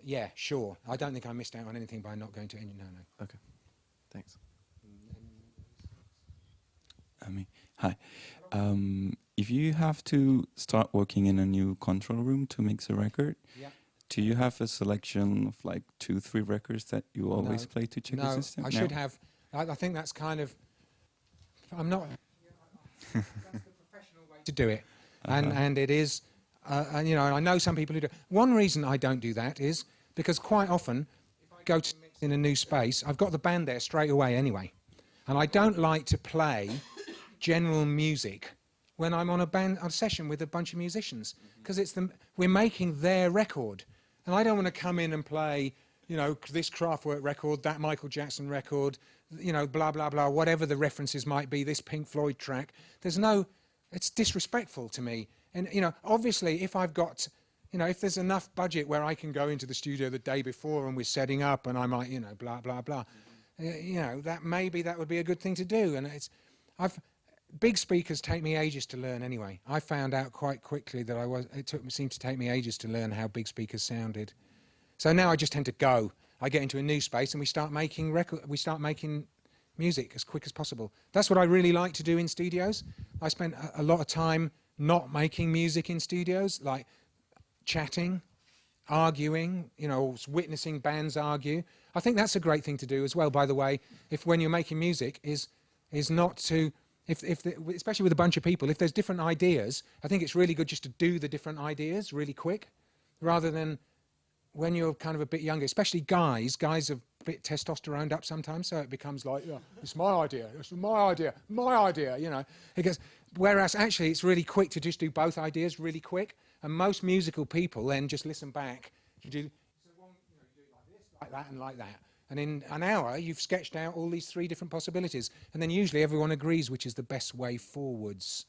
Yeah, sure. I don't think I missed out on anything by not going to engineering. No. Okay, thanks. Hi. If you have to start working in a new control room to mix a record, do you have a selection of like 2-3 records that you always play to check the system? I should have. I think that's kind of... I'm not... That's the professional way to do it. And it is... and, you know, I know some people who do. One reason I don't do that is because quite often, if I go to mix in a new space, I've got the band there straight away anyway. And I don't like to play general music when I'm on a session with a bunch of musicians, because we're making their record, and I don't want to come in and play, you know, this Kraftwerk record, that Michael Jackson record, you know, blah blah blah, whatever the references might be, this Pink Floyd track. It's disrespectful to me. And you know, obviously, if I've got, you know, if there's enough budget where I can go into the studio the day before and we're setting up, and I might, you know, blah blah blah, you know, that would be a good thing to do. And big speakers take me ages to learn anyway. I found out quite quickly that seemed to take me ages to learn how big speakers sounded. So now I just tend to go. I get into a new space and we start making music as quick as possible. That's what I really like to do in studios. I spent a lot of time not making music in studios, like chatting, arguing, you know, witnessing bands argue. I think that's a great thing to do as well, by the way, when you're making music, is not to... especially with a bunch of people, if there's different ideas, I think it's really good just to do the different ideas really quick, rather than when you're kind of a bit younger, especially guys are a bit testosteroned up sometimes, so it becomes like, yeah, it's my idea, you know. Whereas actually it's really quick to just do both ideas really quick, and most musical people then just listen back. You do like this, like that, and like that. And in an hour, you've sketched out all these 3 different possibilities. And then usually everyone agrees which is the best way forwards.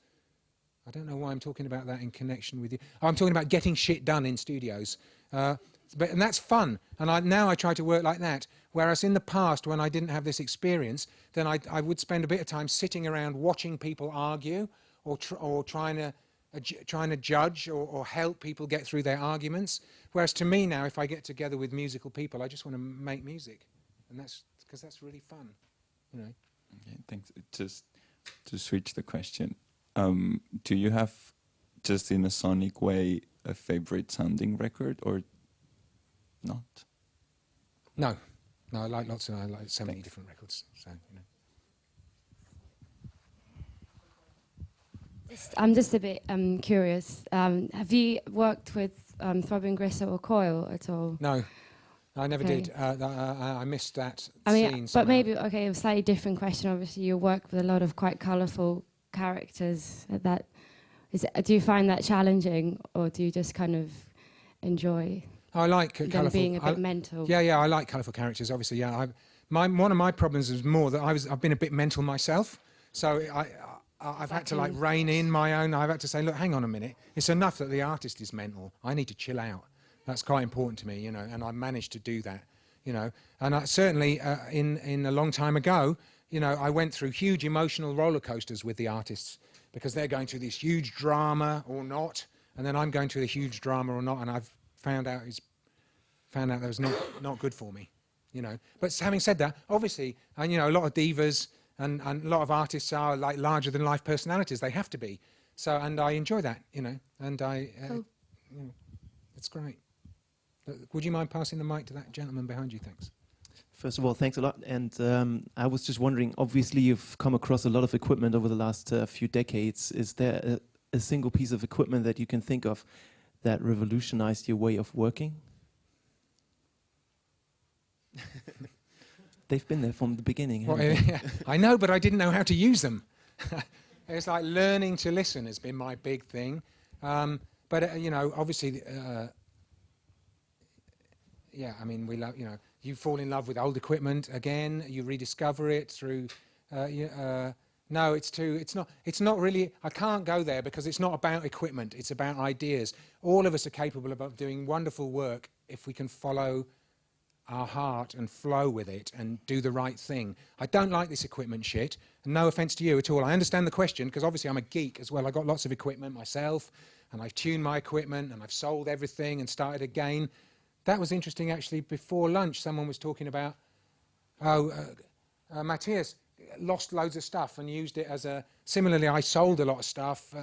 I don't know why I'm talking about that in connection with you. I'm talking about getting shit done in studios. And that's fun. And now I try to work like that. Whereas in the past, when I didn't have this experience, then I would spend a bit of time sitting around watching people argue or trying to judge or help people get through their arguments. Whereas to me now, if I get together with musical people, I just want to make music. And that's because that's really fun, you know. Okay, thanks. Just to switch the question, do you have, just in a sonic way, a favorite sounding record or not? No, I like so many different records. So you know. I'm just a bit curious. Have you worked with Throbbing Gristle or Coil at all? No, I never did. I missed that scene. Somehow. But maybe, a slightly different question. Obviously, you work with a lot of quite colourful characters. Do you find that challenging, or do you just kind of enjoy? I like colourful. Being a bit mental. Yeah, I like colourful characters. Obviously, yeah. One of my problems is more that I've been a bit mental myself, so I've had to like rein in my own. I've had to say, look, hang on a minute. It's enough that the artist is mental. I need to chill out. That's quite important to me, you know. And I managed to do that, you know. And I certainly, in a long time ago, you know, I went through huge emotional roller coasters with the artists because they're going through this huge drama or not, and then I'm going through the huge drama or not, and I've found out that was not good for me, you know. But having said that, obviously, and you know, a lot of divas and a lot of artists are like larger than life personalities. They have to be. So, and I enjoy that, you know, and you know, it's great. Would you mind passing the mic to that gentleman behind you? Thanks. First of all, thanks a lot. And I was just wondering, obviously you've come across a lot of equipment over the last few decades. Is there a single piece of equipment that you can think of that revolutionized your way of working? They've been there from the beginning. Well, yeah, I know, but I didn't know how to use them. It's like learning to listen has been my big thing. But you know, obviously, yeah, I mean, we love, you know, you fall in love with old equipment again, you rediscover it through, no, it's not really, I can't go there because it's not about equipment, it's about ideas. All of us are capable of doing wonderful work if we can follow our heart and flow with it and do the right thing. I don't like this equipment shit, and no offense to you at all. I understand the question because obviously I'm a geek as well. I got lots of equipment myself, and I've tuned my equipment and I've sold everything and started again. That was interesting actually. Before lunch someone was talking about Matthias lost loads of stuff and used it as a, similarly I sold a lot of stuff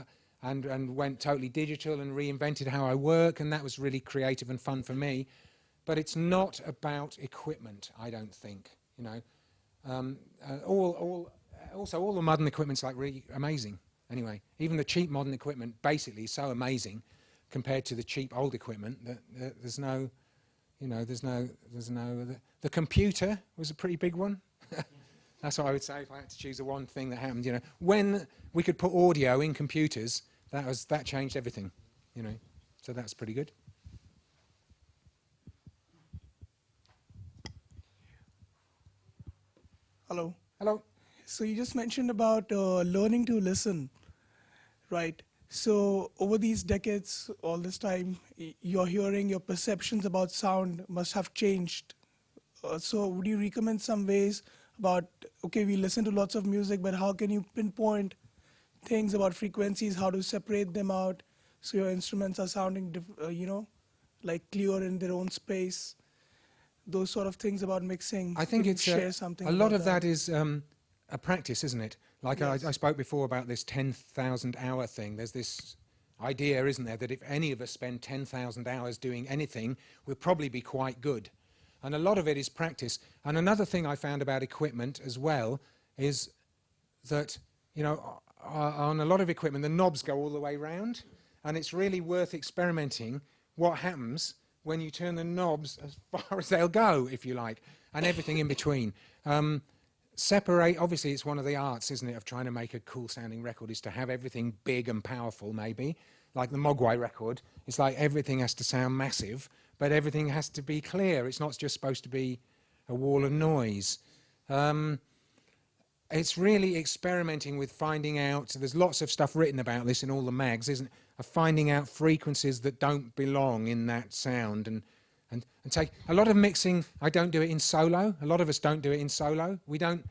and went totally digital and reinvented how I work, and that was really creative and fun for me. But it's not about equipment, I don't think, you know. Also all the modern equipment's like really amazing. Anyway, even the cheap modern equipment basically is so amazing compared to the cheap old equipment that there's no, you know, the computer was a pretty big one. That's what I would say if I had to choose the one thing that happened, you know. When we could put audio in computers, that changed everything, you know. So that's pretty good. Hello. Hello. So you just mentioned about learning to listen, right? So over these decades, all this time, your hearing, your perceptions about sound must have changed. So would you recommend some ways about, okay, we listen to lots of music, but how can you pinpoint things about frequencies, how to separate them out so your instruments are sounding, you know, like clear in their own space? Those sort of things about mixing. I think it's share something. A lot of that is a practice, isn't it? Like yes. I spoke before about this 10,000 hour thing. There's this idea, isn't there, that if any of us spend 10,000 hours doing anything, we'll probably be quite good. And a lot of it is practice. And another thing I found about equipment as well is that, you know, on a lot of equipment, the knobs go all the way round, and it's really worth experimenting what happens when you turn the knobs as far as they'll go, if you like, and everything in between. Separate, obviously it's one of the arts, isn't it, of trying to make a cool sounding record, is to have everything big and powerful, maybe. Like the Mogwai record, it's like everything has to sound massive, but everything has to be clear. It's not just supposed to be a wall of noise. It's really experimenting with finding out, so there's lots of stuff written about this in all the mags, isn't it? Of finding out frequencies that don't belong in that sound and take a lot of mixing. I don't do it in solo. A lot of us don't do it in solo. We don't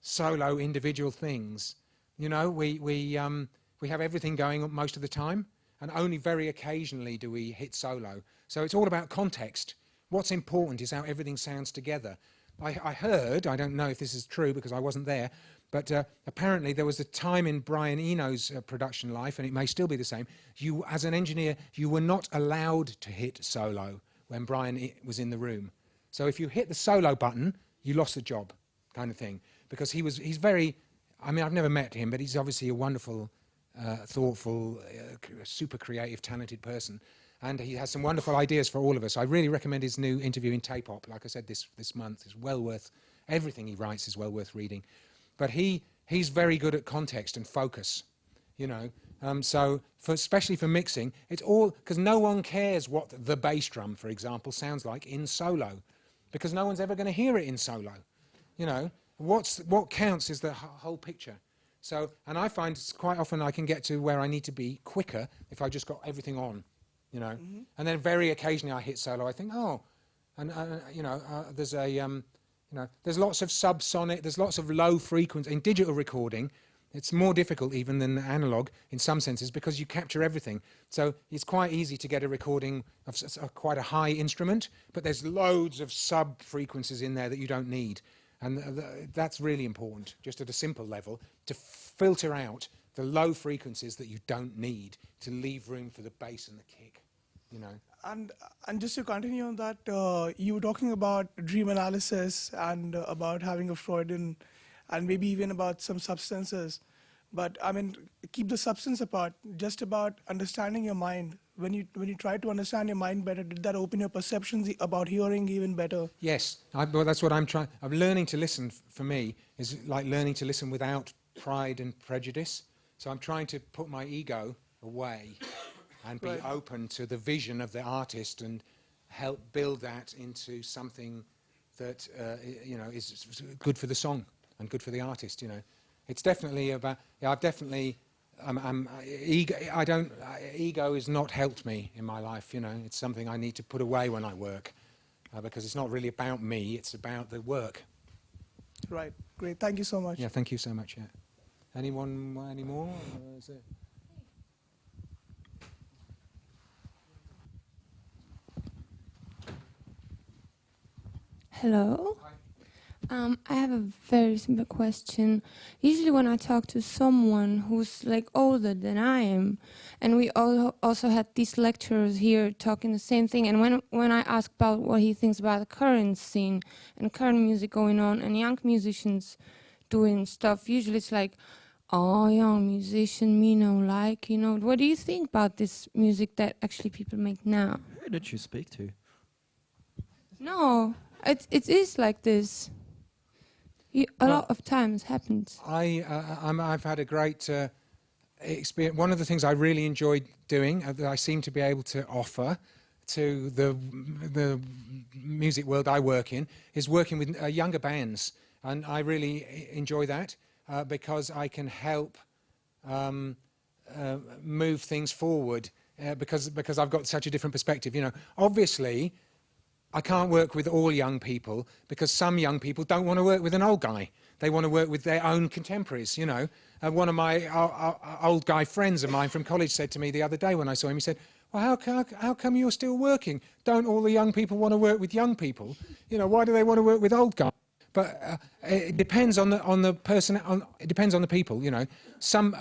solo individual things. You know, we have everything going on most of the time, and only very occasionally do we hit solo. So it's all about context. What's important is how everything sounds together. I heard, I don't know if this is true because I wasn't there, but apparently there was a time in Brian Eno's production life, and it may still be the same, you, as an engineer, you were not allowed to hit solo when Brian was in the room. So if you hit the solo button, you lost the job, kind of thing. Because he's very, I mean, I've never met him, but he's obviously a wonderful, thoughtful, super creative, talented person. And he has some wonderful ideas for all of us. I really recommend his new interview in Tape-Op. Like I said, this month is well worth, everything he writes is well worth reading. But he's very good at context and focus, you know. So especially for mixing, it's all, because no one cares what the bass drum, for example, sounds like in solo, because no one's ever going to hear it in solo, you know. What counts is the whole picture. So, and I find quite often I can get to where I need to be quicker if I just got everything on. You know, and then very occasionally I hit solo. I think, oh, and you know, there's a, you know, there's lots of subsonic, there's lots of low frequency in digital recording. It's more difficult even than analog in some senses because you capture everything. So it's quite easy to get a recording of quite a high instrument, but there's loads of sub-frequencies in there that you don't need. And that's really important, just at a simple level, to filter out the low frequencies that you don't need to leave room for the bass and the kick, you know. And just to continue on that, you were talking about dream analysis and about having a Freudian, and maybe even about some substances. But I mean, keep the substance apart. Just about understanding your mind. When you try to understand your mind better, did that open your perceptions about hearing even better? Yes, well, that's what I'm trying. I'm learning to listen. For me, is like learning to listen without pride and prejudice. So I'm trying to put my ego away and be open to the vision of the artist and help build that into something that you know, is good for the song and good for the artist. You know, it's definitely about. Yeah, I've definitely. Ego has not helped me in my life. You know, it's something I need to put away when I work because it's not really about me. It's about the work. Right. Great. Thank you so much. Yeah. Thank you so much. Yeah. Anyone? Any more? Is it? Hello. I have a very simple question. Usually when I talk to someone who's like older than I am, and we also had these lecturers here talking the same thing, and when I ask about what he thinks about the current scene and current music going on and young musicians doing stuff, usually it's like, oh, young musician, me no like, you know. What do you think about this music that actually people make now? Who did you speak to? No, it is like this. A lot of times happens. I've had a great experience. One of the things I really enjoyed doing, that I seem to be able to offer to the music world I work in, is working with younger bands, and I really enjoy that because I can help move things forward because I've got such a different perspective. You know, obviously, I can't work with all young people because some young people don't want to work with an old guy. They want to work with their own contemporaries, you know. One of my old guy friends of mine from college said to me the other day when I saw him, he said, well, how come you're still working? Don't all the young people want to work with young people? You know, why do they want to work with old guys? But it depends on the person. It depends on the people, you know.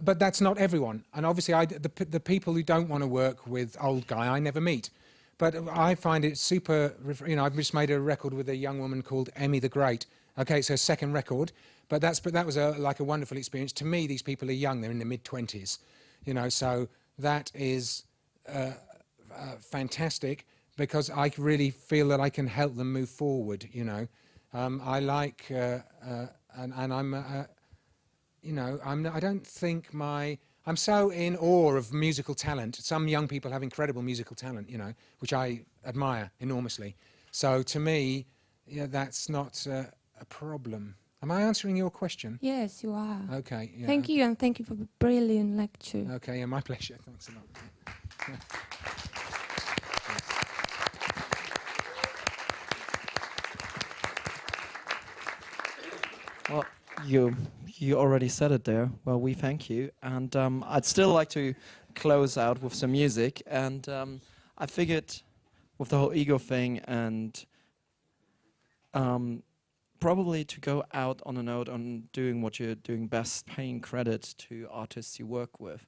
But that's not everyone. And obviously, the people who don't want to work with old guy, I never meet. But I find it super, you know, I've just made a record with a young woman called Emmy the Great. Okay, it's her second record, but that was like a wonderful experience. To me, these people are young, they're in their mid-20s, you know, so that is fantastic because I really feel that I can help them move forward, you know. I like, and I'm, you know, I don't think I'm so in awe of musical talent. Some young people have incredible musical talent, you know, which I admire enormously. So to me, yeah, that's not a problem. Am I answering your question? Yes, you are. Okay. Yeah. Thank you, and thank you for the brilliant lecture. Okay, yeah, my pleasure. Thanks a lot. Well, you already said it there. Well, we thank you. And I'd still like to close out with some music. And I figured with the whole ego thing and probably to go out on a note on doing what you're doing best, paying credit to artists you work with.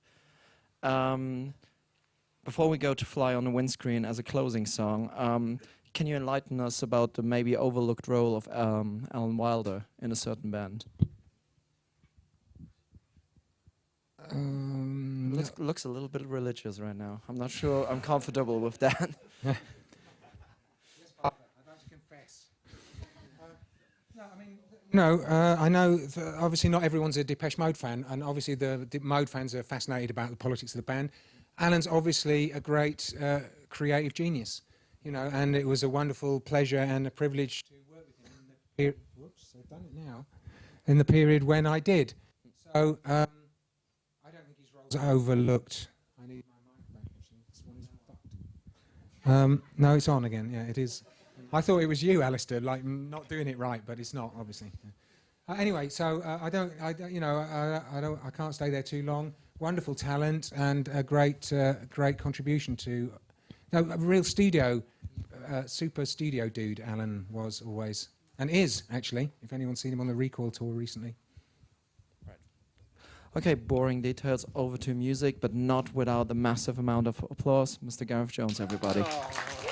Before we go to Fly on the Windscreen as a closing song, can you enlighten us about the maybe overlooked role of Alan Wilder in a certain band? Looks a little bit religious right now. I'm not sure I'm comfortable with that. I'd like to confess. No, I mean, no, I know obviously not everyone's a Depeche Mode fan, and obviously the Mode fans are fascinated about the politics of the band. Alan's obviously a great creative genius, you know, and it was a wonderful pleasure and a privilege to work with him in the period. Whoops, I've done it now. In the period when I did. So I don't think his roles are overlooked. I need my mic back. Actually, this one is fucked. No, it's on again. Yeah, it is. I thought it was you, Alistair, like not doing it right, but it's not, obviously. Anyway, so I can't stay there too long. Wonderful talent and a great contribution to, a real studio, super studio dude. Alan was always and is actually. If anyone's seen him on the Recoil tour recently. Okay, boring details, over to music, but not without the massive amount of applause. Mr. Gareth Jones, everybody. Oh.